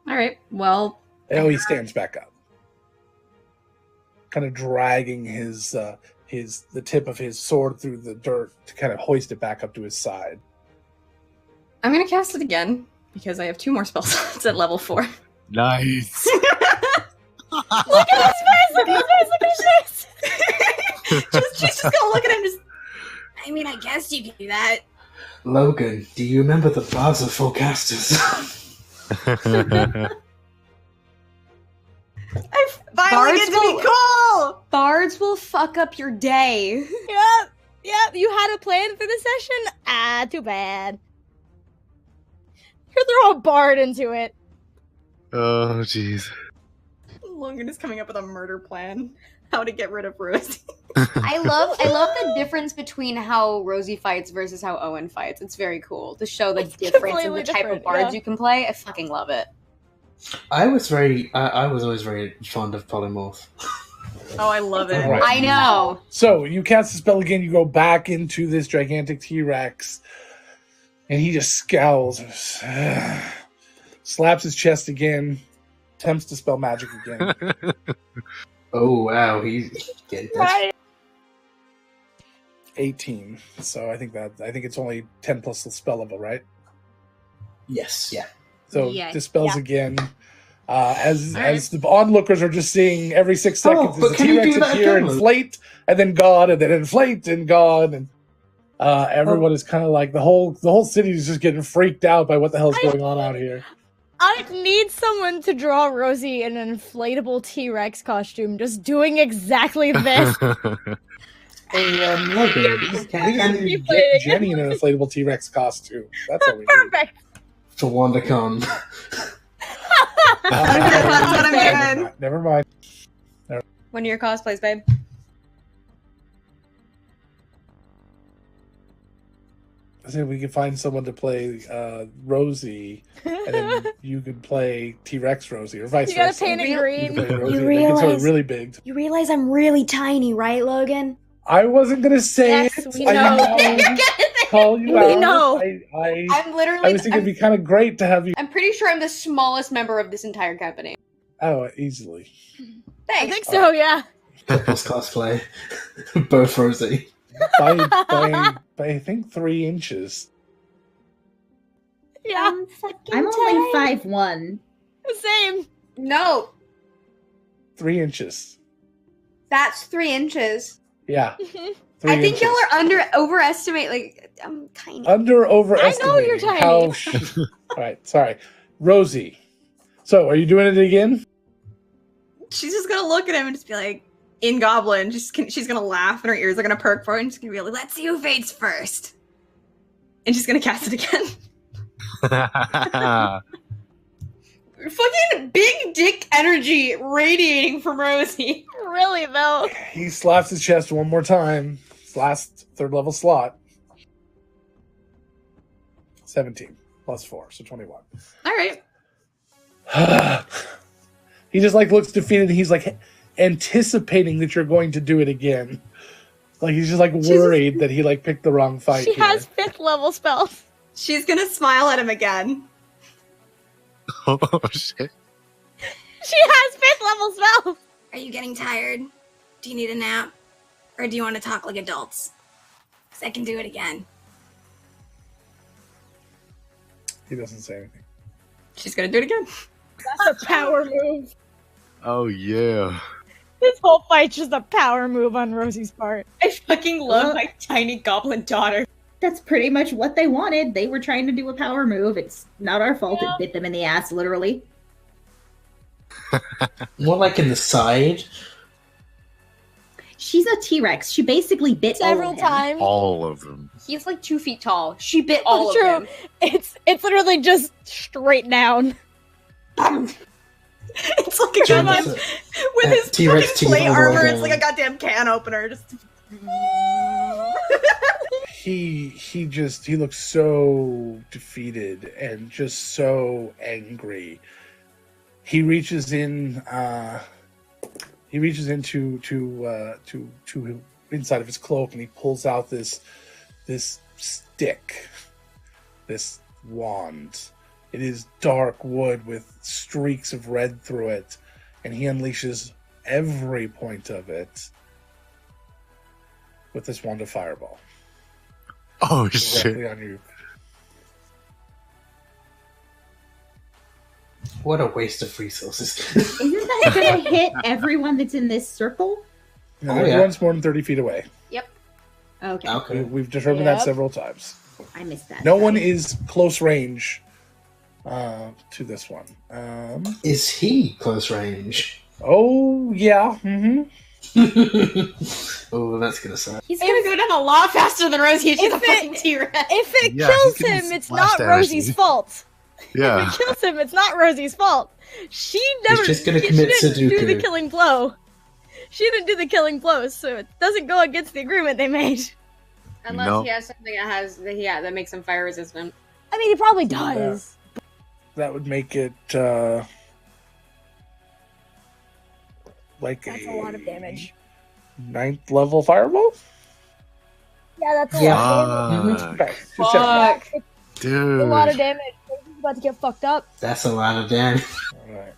All right. Well, Oh, he stands back up, kind of dragging the tip of his sword through the dirt to kind of hoist it back up to his side. I'm going to cast it again because I have 2 more spell slots at level 4. Nice. Look at his face! Look at his face! Look at his face! She's just gonna look at him. I mean, I guess you can do that. Logan, do you remember the bards are forecasters? I finally get to be cool! Bards will fuck up your day. Yep. You had a plan for the session? Ah, too bad. You're throw a bard into it. Oh, jeez. Logan is coming up with a murder plan. How to get rid of Rosie. I love the difference between how Rosie fights versus how Owen fights. It's very cool to show the difference in the completely type of different, bards yeah. you can play. I fucking love it. I was always very fond of polymorph. Oh, I love it. Right. I know. So you cast the spell again. You go back into this gigantic T-Rex, and he just scowls, slaps his chest again, attempts to spell magic again. Oh wow, he's getting Right. 18. So I think it's only 10 plus the spell level, right? Yes, yeah. So Yeah. dispels Yeah. again. As the onlookers are just seeing every 6 seconds but as the can you T-Rex do that appear, again? inflate, and then gone, and then inflate and gone, and everyone is kind of like the whole city is just getting freaked out by what the hell's going on out here. I need someone to draw Rosie in an inflatable T-Rex costume, just doing exactly this. Hey, Logan, We just can need you to get Jenny in an inflatable T-Rex costume. That's what we need. Perfect. for WandaCon? That's what I'm doing. Never mind. One of your cosplays, babe. I think we could find someone to play Rosie, and then you could play T-Rex Rosie, or vice You gotta versa. paint it You green. could play Rosie, You and make it sort of realize- really big. You realize I'm really tiny, right, Logan? I wasn't gonna say Yes, it. we I know. didn't call you We out. know. I'm literally. I was thinking it'd be kind of great to have you. I'm pretty sure I'm the smallest member of this entire company. Oh, easily. I Thanks. think so, yeah. Couples cosplay. Both Rosie. By I think 3 inches. Yeah, I'm only 5'1". same. No, 3 inches. that's 3 inches. Yeah. 3 I think inches. y'all are overestimate. Like I'm tiny. Overestimating you're tiny. how. All right, sorry, Rosie. So, are you doing it again? She's just gonna look at him and just be like, in Goblin, she's gonna laugh and her ears are gonna perk for it and she's gonna be like, let's see who fades first. And she's gonna cast it again. Fucking big dick energy radiating from Rosie. Really though. He slaps his chest one more time. His last 3rd level slot. 17 plus 4, so 21. All right. He just like looks defeated. He's like anticipating that you're going to do it again. Like he's just like worried that he like picked the wrong fight. She here. has 5th level spells. She's gonna smile at him again. Oh shit! She has 5th level spells. Are you getting tired? Do you need a nap? Or do you want to talk like adults? Because I can do it again. He doesn't say anything. She's gonna do it again. That's a power move. Oh yeah. This whole fight's just a power move on Rosie's part. I fucking love my tiny goblin daughter. That's pretty much what they wanted. They were trying to do a power move. It's not our fault. Yeah. It bit them in the ass, literally. More like in the side. She's a T-Rex. She basically bit Several all of him. times. All of them. He's like 2 feet tall. She bit all It's of true. him. It's literally just straight down. It's like a Jim goblin is with his T-Rex fucking teeth plate all the way armor. It's down. like a goddamn can opener. Just He looks so defeated and just so angry. He reaches in. He reaches into to inside of his cloak and he pulls out this stick, this wand. It is dark wood with streaks of red through it, and he unleashes every point of it with this wand of fireball Oh directly shit! on you. What a waste of resources. Isn't that going to hit everyone that's in this circle? No, Oh, yeah. everyone's more than 30 feet away. Okay. Okay. We've determined that Yep. several times. I missed that. No one Sorry. is close range to this one. Is he close range? Oh, yeah. Mm-hmm. Oh, that's gonna suck. He's gonna go down a lot faster than Rosie and she's a If it- fucking T-Rex. If it Yeah, kills he can him, it's splash not damage Rosie's you. fault. Yeah. If it kills him, it's not Rosie's fault. She never. just gonna she commit didn't do the Sudoku. killing blow. She didn't do the killing blow, so it doesn't go against the agreement they made. Unless No. he has something that makes him fire resistant. I mean, he probably does. That would make it like That's a lot of damage. 9th level fireball? Yeah, that's a Yeah. lot of damage. Fuck, Okay, just checking. It's dude. a lot of damage. Rosie's about to get fucked up. That's a lot of damage. Alright.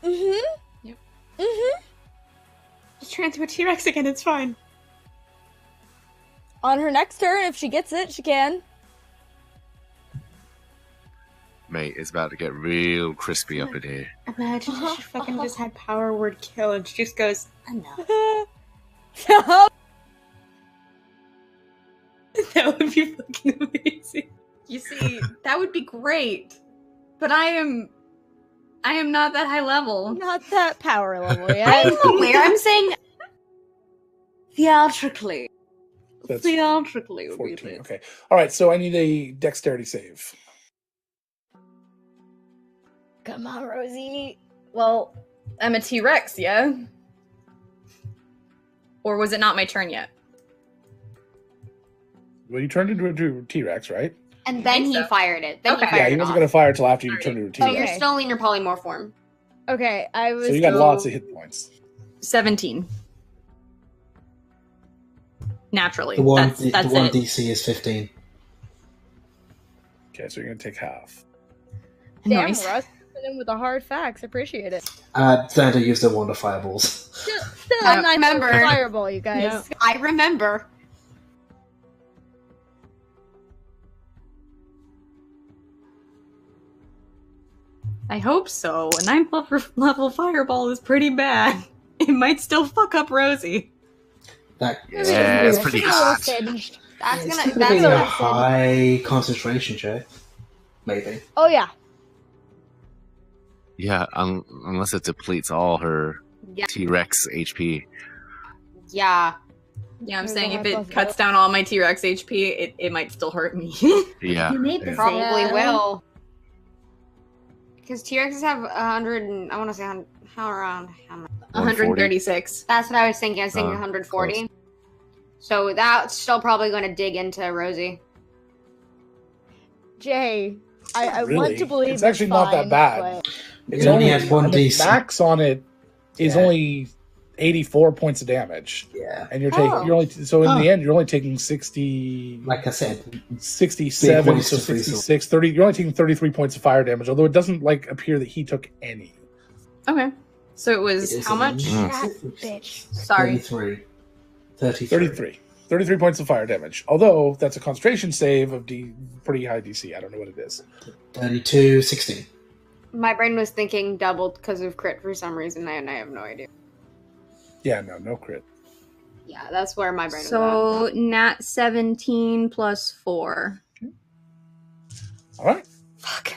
Mm-hmm. Yep. Mm-hmm. Just turn into a T-Rex again, it's fine. On her next turn, if she gets it, she can. Mate, it's about to get real crispy up in here. Imagine if she fucking just had power word kill and she just goes, enough. That would be fucking amazing. you see, that would be great. But I am not that high level. Not that power level yet. I'm aware, I'm saying theatrically. That's Theatrically would be 14. lit. Okay. Alright, so I need a dexterity save. Come on, Rosie. Well, I'm a T-Rex, yeah? Or was it not my turn yet? Well, you turned into a T-Rex, right? And then he fired it. Then he Okay. fired Yeah, he it wasn't off. going to fire until after you turned into a So T-Rex. you're still in your polymorph form. Okay, I was. So you got lots of hit points. 17. Naturally. The one, That's the it. one DC is 15. Okay, so you're going to take half. Damn, Nice. Russ, put in with the hard facts. Appreciate it. Xander used a wand of fireballs. Still a nice little remember. fireball, you guys. Yeah. I remember. I hope so. A 9th level fireball is pretty bad. It might still fuck up Rosie. That Yeah, it's pretty hot. That's it's gonna. typically That's a gonna. high concentration check. Maybe. Oh yeah. Yeah, unless it depletes all her Yeah. T-Rex HP. Yeah. Yeah, I'm There's saying a if high it possibility. cuts down all my T-Rex HP, it might still hurt me. Yeah. You made the yeah. Probably save. will. Because T-Rexes have 100 and... I want to say how around... How much? 136. That's what I was thinking. I was thinking 140. close. So that's still probably going to dig into Rosie. Jay, I Really? want to believe It's actually not that fine, bad. but It only has one the DC. max on it is Yeah. only 84 points of damage, Yeah. and you're taking Oh. you're only so in Huh. the end you're only taking 60, Like I said, 67, Big waste so of 66, 30. You're only taking 33 points of fire damage, although it doesn't appear that he took any. Okay. So it was it is how much? that bitch. Sorry. 33. 33. 33. 33 points of fire damage. Although that's a concentration save of pretty high DC. I don't know what it is. 32, 16. My brain was thinking doubled because of crit for some reason, and I have no idea. Yeah, no crit. Yeah, that's where my brain was So nat 17 plus 4. All right. Fuck.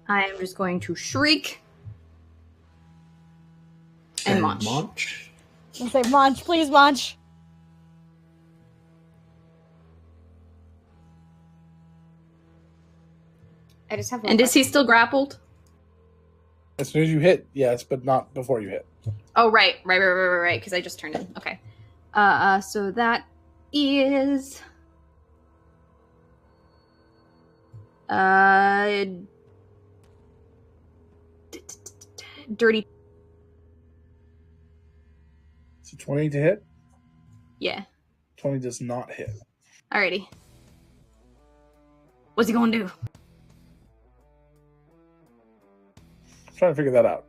I am just going to shriek and munch. Munch. I'll say, Munch, please, Munch. at. I just have one And is question. he still grappled? As soon as you hit, yes, but not before you hit. Oh, right, because I just turned in. Okay. So that is... Dirty... So 20 to hit. Yeah. 20 does not hit. Alrighty. What's he gonna do? I'm trying to figure that out.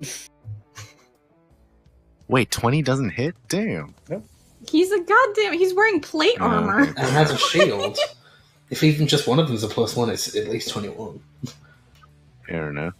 Wait, 20 doesn't hit? Damn. He's a goddamn... He's wearing plate Oh, armor. okay. And has a shield. If even just one of them's a +1, it's at least 21. Fair enough.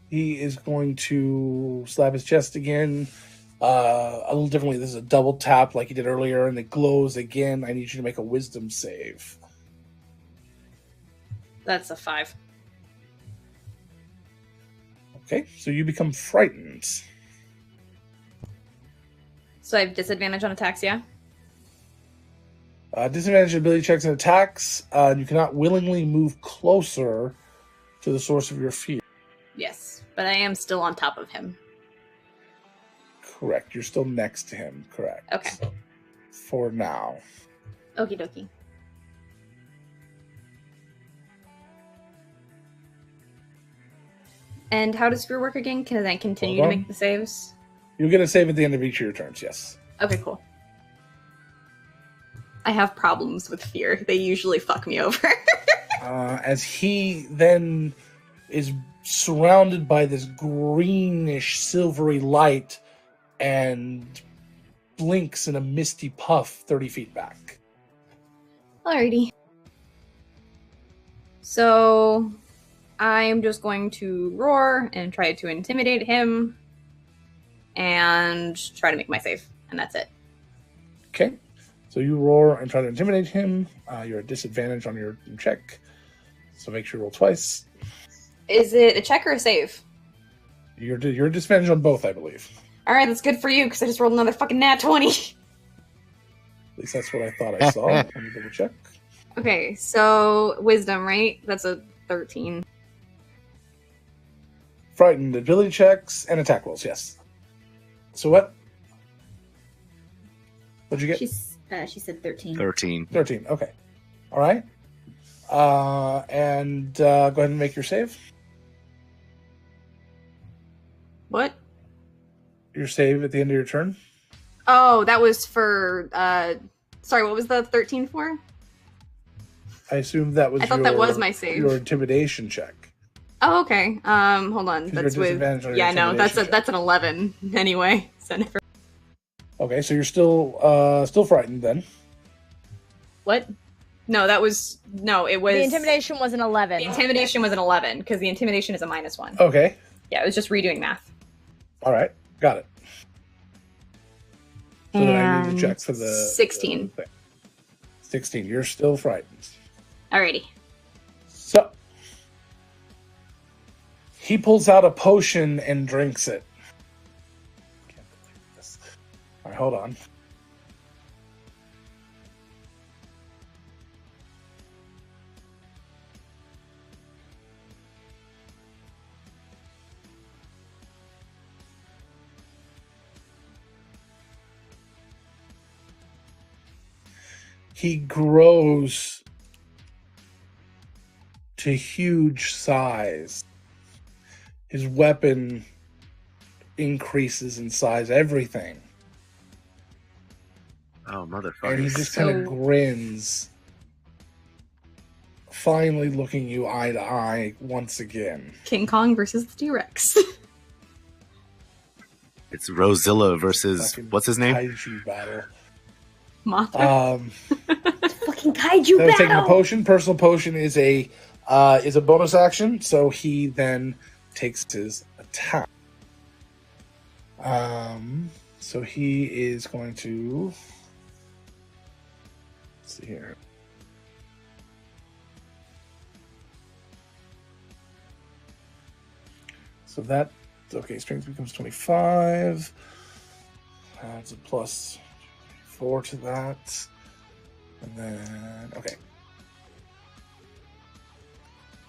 He is going to slap his chest again. A little differently. This is a double tap like he did earlier, and it glows again. I need you to make a wisdom save. That's a 5. Okay, so you become frightened. So I have disadvantage on attacks, yeah? Disadvantage ability checks and attacks. You cannot willingly move closer to the source of your fear. Yes. But I am still on top of him. Correct. You're still next to him. Correct. Okay. For now. Okie dokie. And how does fear work again? Can I continue to Hold on. make the saves? You'll get a save at the end of each of your turns, yes. Okay, cool. I have problems with fear. They usually fuck me over. As he then is surrounded by this greenish, silvery light and blinks in a misty puff 30 feet back. Alrighty. So I'm just going to roar and try to intimidate him and try to make my save. And that's it. Okay. So you roar and try to intimidate him. You're at disadvantage on your check. So make sure you roll twice. Is it a check or a save? You're disadvantaged on both, I believe. All right, that's good for you because I just rolled another fucking nat 20. At least that's what I thought I saw. Let me double check. Okay, so wisdom, right? That's a 13. Frightened, ability checks, and attack rolls, yes. So what? What'd you get? She said 13. 13. 13, okay. All right. And go ahead and make your save. What? Your save at the end of your turn. Oh, that was for. Sorry, what was the 13 for? I assume that was. I thought that was my save. Your intimidation check. Oh, okay. Hold on. That's with. Yeah, no, that's an 11 anyway. So never. Okay, so you're still frightened then. What? No, that was it was The intimidation was an 11. The intimidation was an 11 because the intimidation is a -1. Okay. Yeah, it was just redoing math. All right, got it. So then I need And to check for the 16. thing. 16. You're still frightened. Alrighty. So he pulls out a potion and drinks it. Can't believe this. All right, hold on. He grows to huge size. His weapon increases in size, everything. Oh, motherfucker. And he just kind of grins, finally looking you eye to eye once again. King Kong versus the T-Rex. It's Rosilla versus what's his name? Kaiju battle. Mothra. Fucking kaiju Taking a battle. potion. Personal potion is a bonus action, so he then takes his attack. So he is going to. Let's see here. So that okay. Strength becomes 25. Adds a plus 4 to that. And then, okay.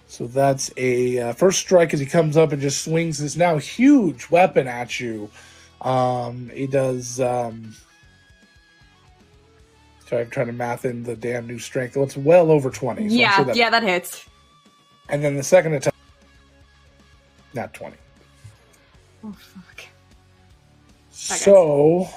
So that's a first strike as he comes up and just swings this now huge weapon at you. He does. Sorry, I'm trying to math in the damn new strength. Well, it's well over 20. So yeah, I'm sure that hits. And then the second attack, not 20. Oh, fuck. So.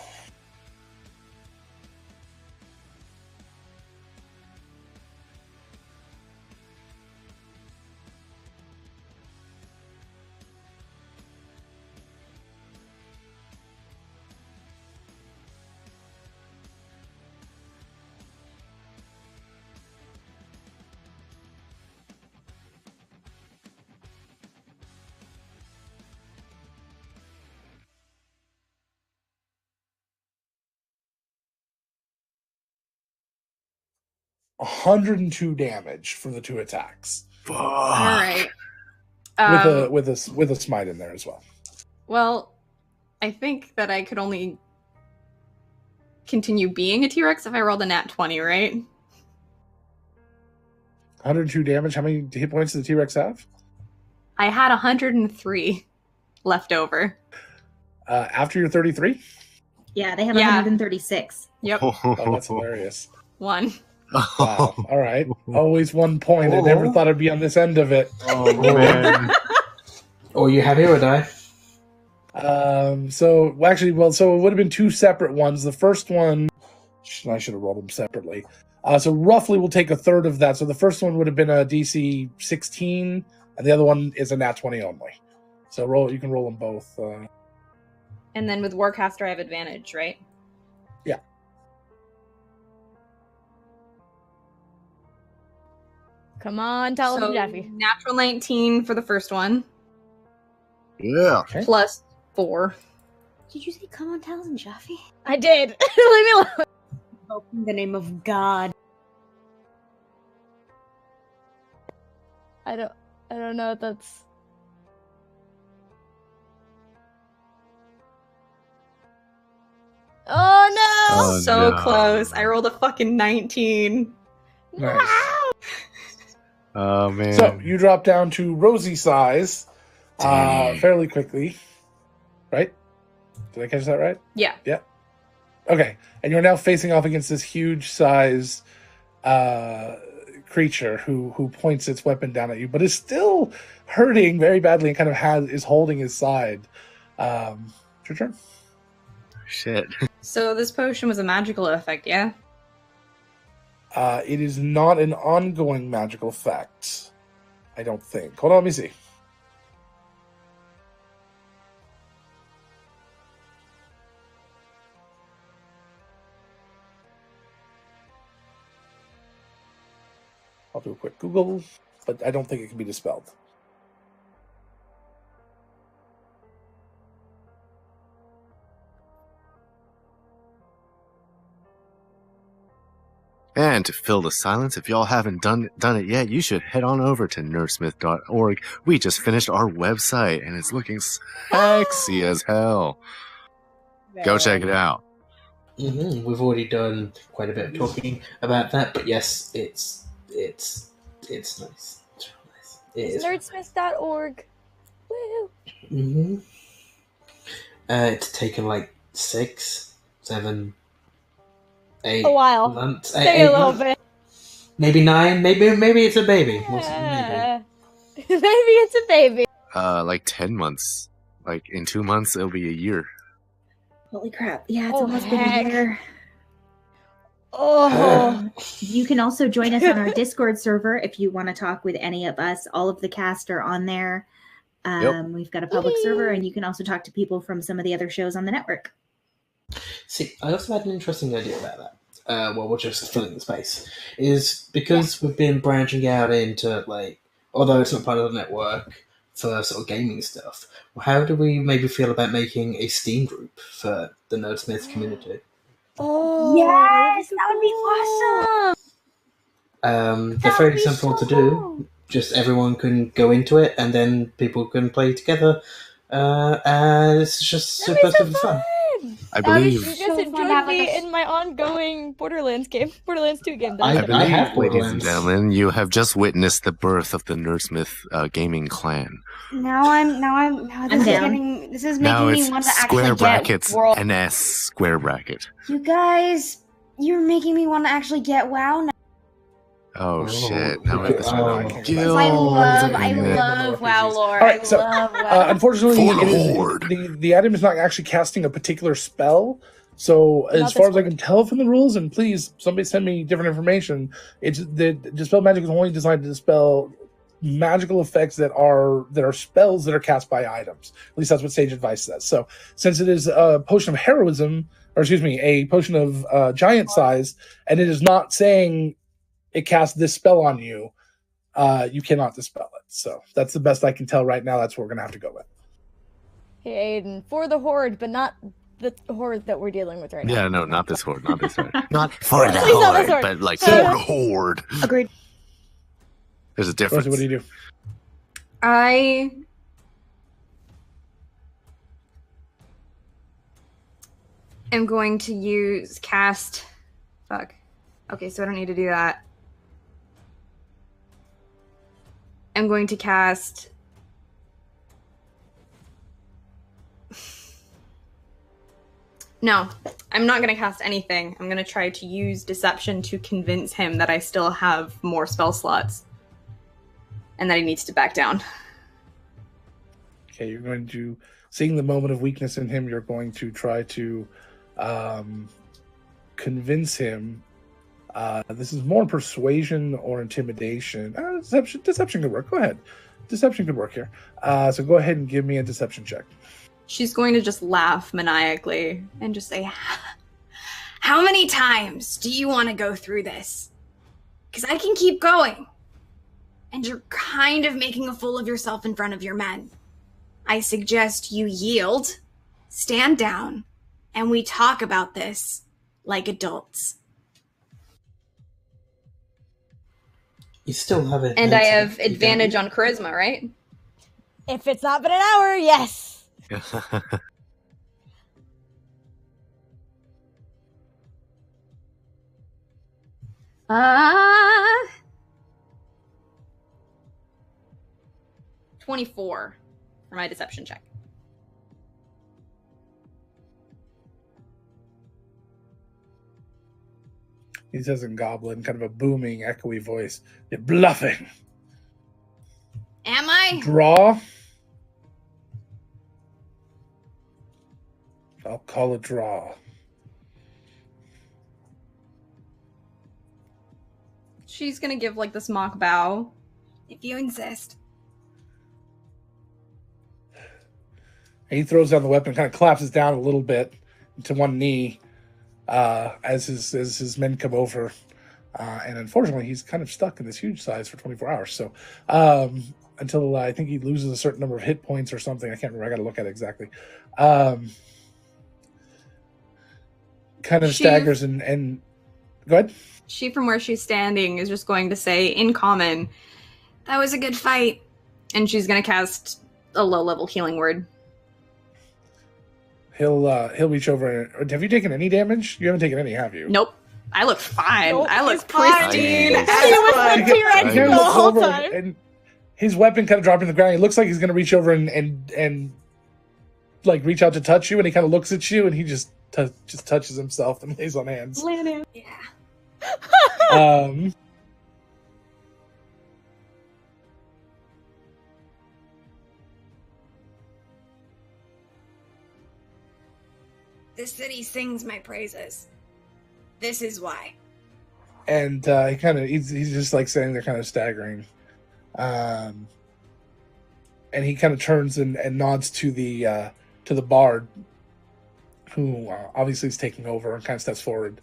$102 damage for the two attacks. Fuck. All right. With a smite in there as well. Well, I think that I could only continue being a T-Rex if I rolled a nat 20, right? 102 damage. How many hit points does the T-Rex have? I had 103 left over. After your 33? Yeah, they have 136. Yep. Oh, that's hilarious. 1. Wow. All right. Always 1 point. I never thought I'd be on this end of it. Oh, man. Or you happy or die? So it would have been two separate ones. The first one, I should have rolled them separately. So roughly we'll take a third of that. So the first one would have been a DC 16, and the other one is a nat 20 only. So you can roll them both. And then with Warcaster, I have advantage, right? Yeah. Come on, tell him, Jeffy. Natural 19 for the first one. Yeah. Okay. Plus 4. Did you say come on, tell him, Jeffy? I did. Leave me alone. In the name of God. I don't know if that's. Oh no! Oh, So no. close. I rolled a fucking 19. Nice. Oh man. So you drop down to Rosie size Dang. fairly quickly, right? Did I catch that right? Yeah. Yeah. Okay, and you're now facing off against this huge size creature who points its weapon down at you, but is still hurting very badly and kind of is holding his side. It's your turn. Shit. So this potion was a magical effect, yeah? It is not an ongoing magical effect, I don't think. Hold on, let me see. I'll do a quick Google, but I don't think it can be dispelled. And to fill the silence, if y'all haven't done it yet, you should head on over to NerdSmith.org. We just finished our website, and it's looking sexy as hell. Go check it out. We've already done quite a bit of talking about that, but yes, it's nice. It's real nice. It is. Nerdsmith.org. Woo! It's taken like 6, 7, 8 A while. months. Stay a little bit. Maybe 9. Maybe it's a baby. Maybe. Maybe it's a baby. Like 10 months. Like in 2 months, it'll be a year. Holy crap. Yeah, it's Oh, almost been heck. a year. Oh. You can also join us on our Discord server if you want to talk with any of us. All of the cast are on there. We've got a public server, and you can also talk to people from some of the other shows on the network. See, I also had an interesting idea about that. Well, we're just filling the space. Is because we've been branching out into, like, although it's not part of the network, for sort of gaming stuff, how do we maybe feel about making a Steam group for the Nerdsmith community? Oh. Yes, that would be awesome. They're fairly simple to do. Just everyone can go into it, and then people can play together. And it's just super fun. I believe. You guys So have fun to joined have, me like, a- in my ongoing Borderlands 2 game. I I believe, have ladies and Borderlands. gentlemen, you have just witnessed the birth of the Nerdsmith gaming clan. Now this is down. this is Now making me it's want to square actually brackets, get world. NS square bracket. You guys, you're making me want to actually get WoW now. Oh, Oh, shit. Now we have this oh. one. Because I Guild. love WoW lore. All right, I so, love WoW. Unfortunately, For it is, Horde. the item is not actually casting a particular spell. So, Not as far this as I can tell from the rules, and please, somebody send me different information. It's the dispel magic is only designed to dispel magical effects that are spells that are cast by items. At least that's what Sage Advice says. So, since it is a potion of heroism, or excuse me, a potion of giant size, and it is not saying it casts this spell on you, you cannot dispel it. So that's the best I can tell right now. That's what we're gonna have to go with. Hey, Aiden, for the Horde, but not the Horde that we're dealing with right now. Yeah, no, not this horde, not this horde. Not for the Please not this horde, horde. but like for horde. Agreed. There's a difference. Rosie, what do you do? I am going to use cast. Fuck. Okay, so I don't need to do that. I'm going to cast. No, I'm not going to cast anything. I'm going to try to use deception to convince him that I still have more spell slots and that he needs to back down. Okay, you're going to, seeing the moment of weakness in him, you're going to try to convince him. This is more persuasion or intimidation. Deception could work. Go ahead. Deception could work here. So go ahead and give me a deception check. She's going to just laugh maniacally and just say, How many times do you want to go through this? Because I can keep going. And you're kind of making a fool of yourself in front of your men. I suggest you yield, stand down, and we talk about this like adults. You still have it. And I have advantage on charisma, right? If it's not been an hour, yes. 24 for my deception check. He says in Goblin, kind of a booming, echoey voice, "You're bluffing." Am I? Draw. I'll call a draw. She's gonna give like this mock bow. If you insist. And he throws down the weapon, kind of collapses down a little bit to one knee as his men come over. And unfortunately, he's kind of stuck in this huge size for 24 hours. So until I think he loses a certain number of hit points or something. I can't remember. I got to look at it exactly. Kind of staggers and go ahead. She, from where she's standing, is just going to say in common, "That was a good fight." And she's going to cast a low-level healing word. He'll reach over. Have you taken any damage? You haven't taken any, have you? Nope. I look fine. Nope, I look he's fine. pristine. He was the T-Rex He the looks whole over time. and his weapon kind of dropping to the ground. He looks like he's going to reach over and like reach out to touch you, and he kind of looks at you, and he just touches himself and lays on hands. Yeah. The city sings my praises. This is why. And he's just like saying they're kind of staggering. And he kind of turns and nods to the bard, who obviously is taking over, and kind of steps forward.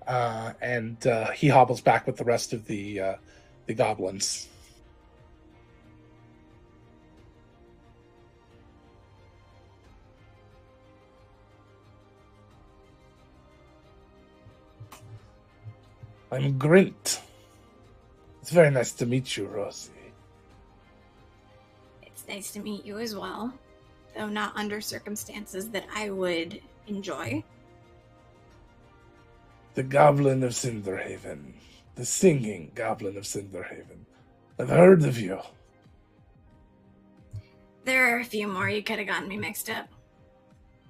And he hobbles back with the rest of the goblins. I'm great. It's very nice to meet you, Rosie. It's nice to meet you as well, though not under circumstances that I would enjoy. The Goblin of Cinderhaven. The singing Goblin of Cinderhaven. I've heard of you. There are a few more. You could have gotten me mixed up.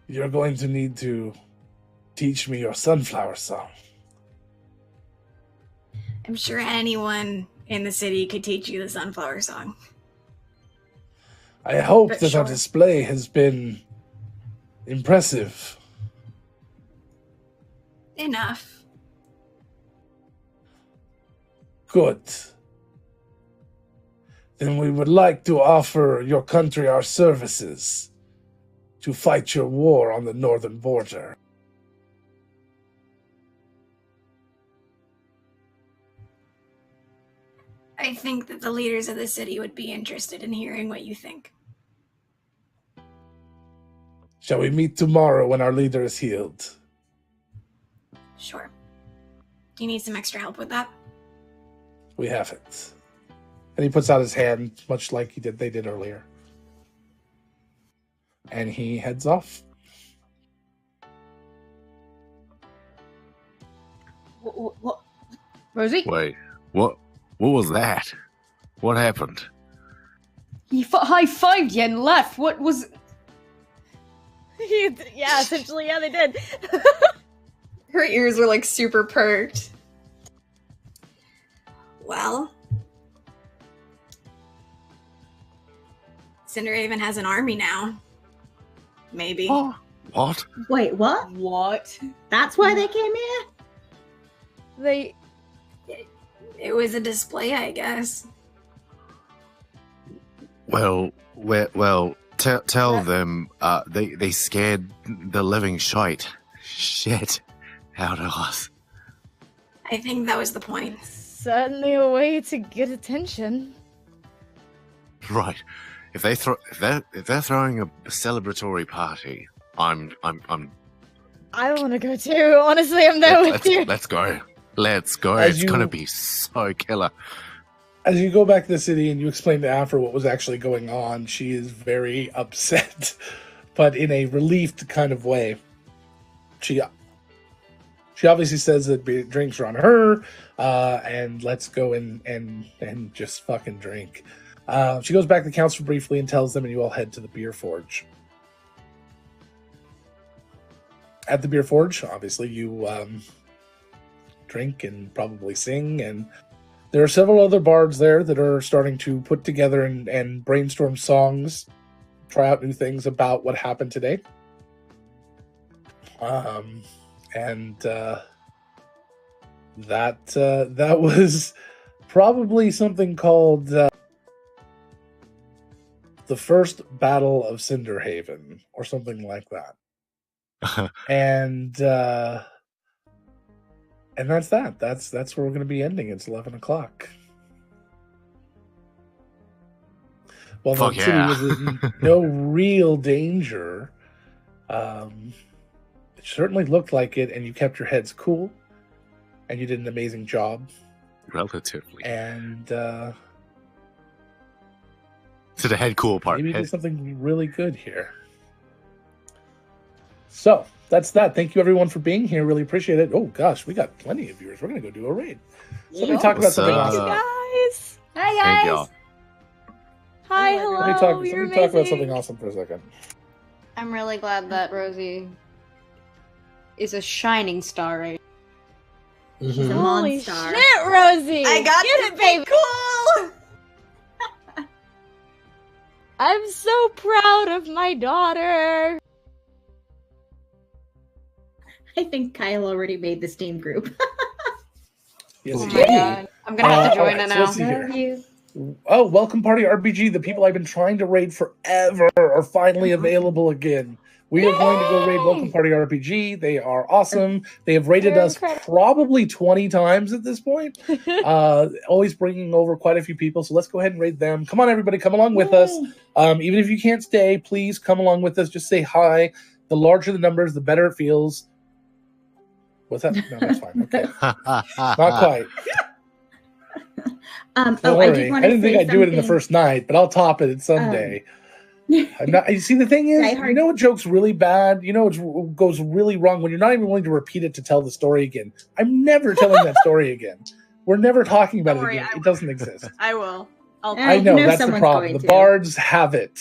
You're going to need to teach me your sunflower song. I'm sure anyone in the city could teach you the sunflower song. I hope But that our sure. display has been impressive. Enough. Good. Then we would like to offer your country our services to fight your war on the northern border. I think that the leaders of the city would be interested in hearing what you think. Shall we meet tomorrow when our leader is healed? Sure. Do you need some extra help with that? We have it. And he puts out his hand, much like they did earlier. And he heads off. What? Rosie? Wait, what was that? What happened? He high-fived you and left. What was... Yeah, essentially, yeah, they did. Her ears were like super perked. Well, Cinderhaven has an army now. Maybe. Oh, what? Wait, what? What? That's why they came here? They It was a display, I guess. Well, tell them they scared the living shite out of us. I think that was the point. certainly a way to get attention. Right. If they're throwing a celebratory party, I'm I want to go too. Honestly, I'm there with you. Let's go. Let's go. As It's you- gonna be so killer. As you go back to the city and you explain to Afra what was actually going on, she is very upset, but in a relieved kind of way. She obviously says that drinks are on her, and let's go and just fucking drink. She goes back to the council briefly and tells them, and you all head to the beer forge. At the beer forge, obviously, you drink and probably sing, and there are several other bards there that are starting to put together and brainstorm songs, try out new things about what happened today. That was probably something called the first Battle of Cinderhaven, or something like that. And that's that. That's where we're going to be ending. It's 11 o'clock. Well, the city was in no real danger. It certainly looked like it, and you kept your heads cool, and you did an amazing job. Relatively. And to the head cool part. Maybe do something really good here. So that's that. Thank you everyone for being here. Really appreciate it. Oh gosh, we got plenty of viewers. We're gonna go do a raid. Somebody talk about something awesome. Guys. Hi guys. Hey, y'all. Hi, hello. Somebody talk about something awesome for a second. I'm really glad that Rosie is a shining star right She's a Holy monster. shit, Rosie! I got Get it, baby. Cool. I'm so proud of my daughter. I think Kyle already made the Steam group. Yes, Oh you my did. god. I'm gonna have to join alright, it so now. let's see here. Love you. Oh, Welcome Party RPG. The people I've been trying to raid forever are finally available again. We are going to go raid Welcome Party RPG. They are awesome. They have raided They're us incredible. probably 20 times at this point. Always bringing over quite a few people. So let's go ahead and raid them. Come on, everybody. Come along with us. Even if you can't stay, please come along with us. Just say hi. The larger the numbers, the better it feels. What's that? No, that's fine. Okay. Not quite. Don't I worry. did want I to didn't think say I'd do it in the something. first night, but I'll top it someday. I'm not. You see, the thing is, you know what joke's really bad? You know what goes really wrong when you're not even willing to repeat it to tell the story again. I'm never telling that story again. We're never talking about Don't it worry, again. I It doesn't exist. I will. I'll I know you know that's the someone's problem. going The to. bards have it.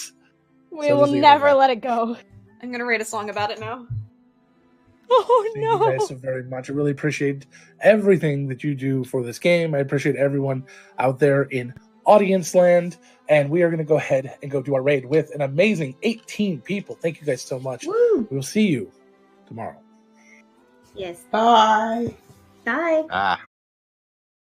We So will does the never internet. let it go. I'm gonna write a song about it now. Oh Thank you guys so very much. I really appreciate everything that you do for this game. I appreciate everyone out there in audience land. And we are going to go ahead and go do our raid with an amazing 18 people. Thank you guys so much. Woo! We will see you tomorrow. Yes. Bye. Bye. Ah.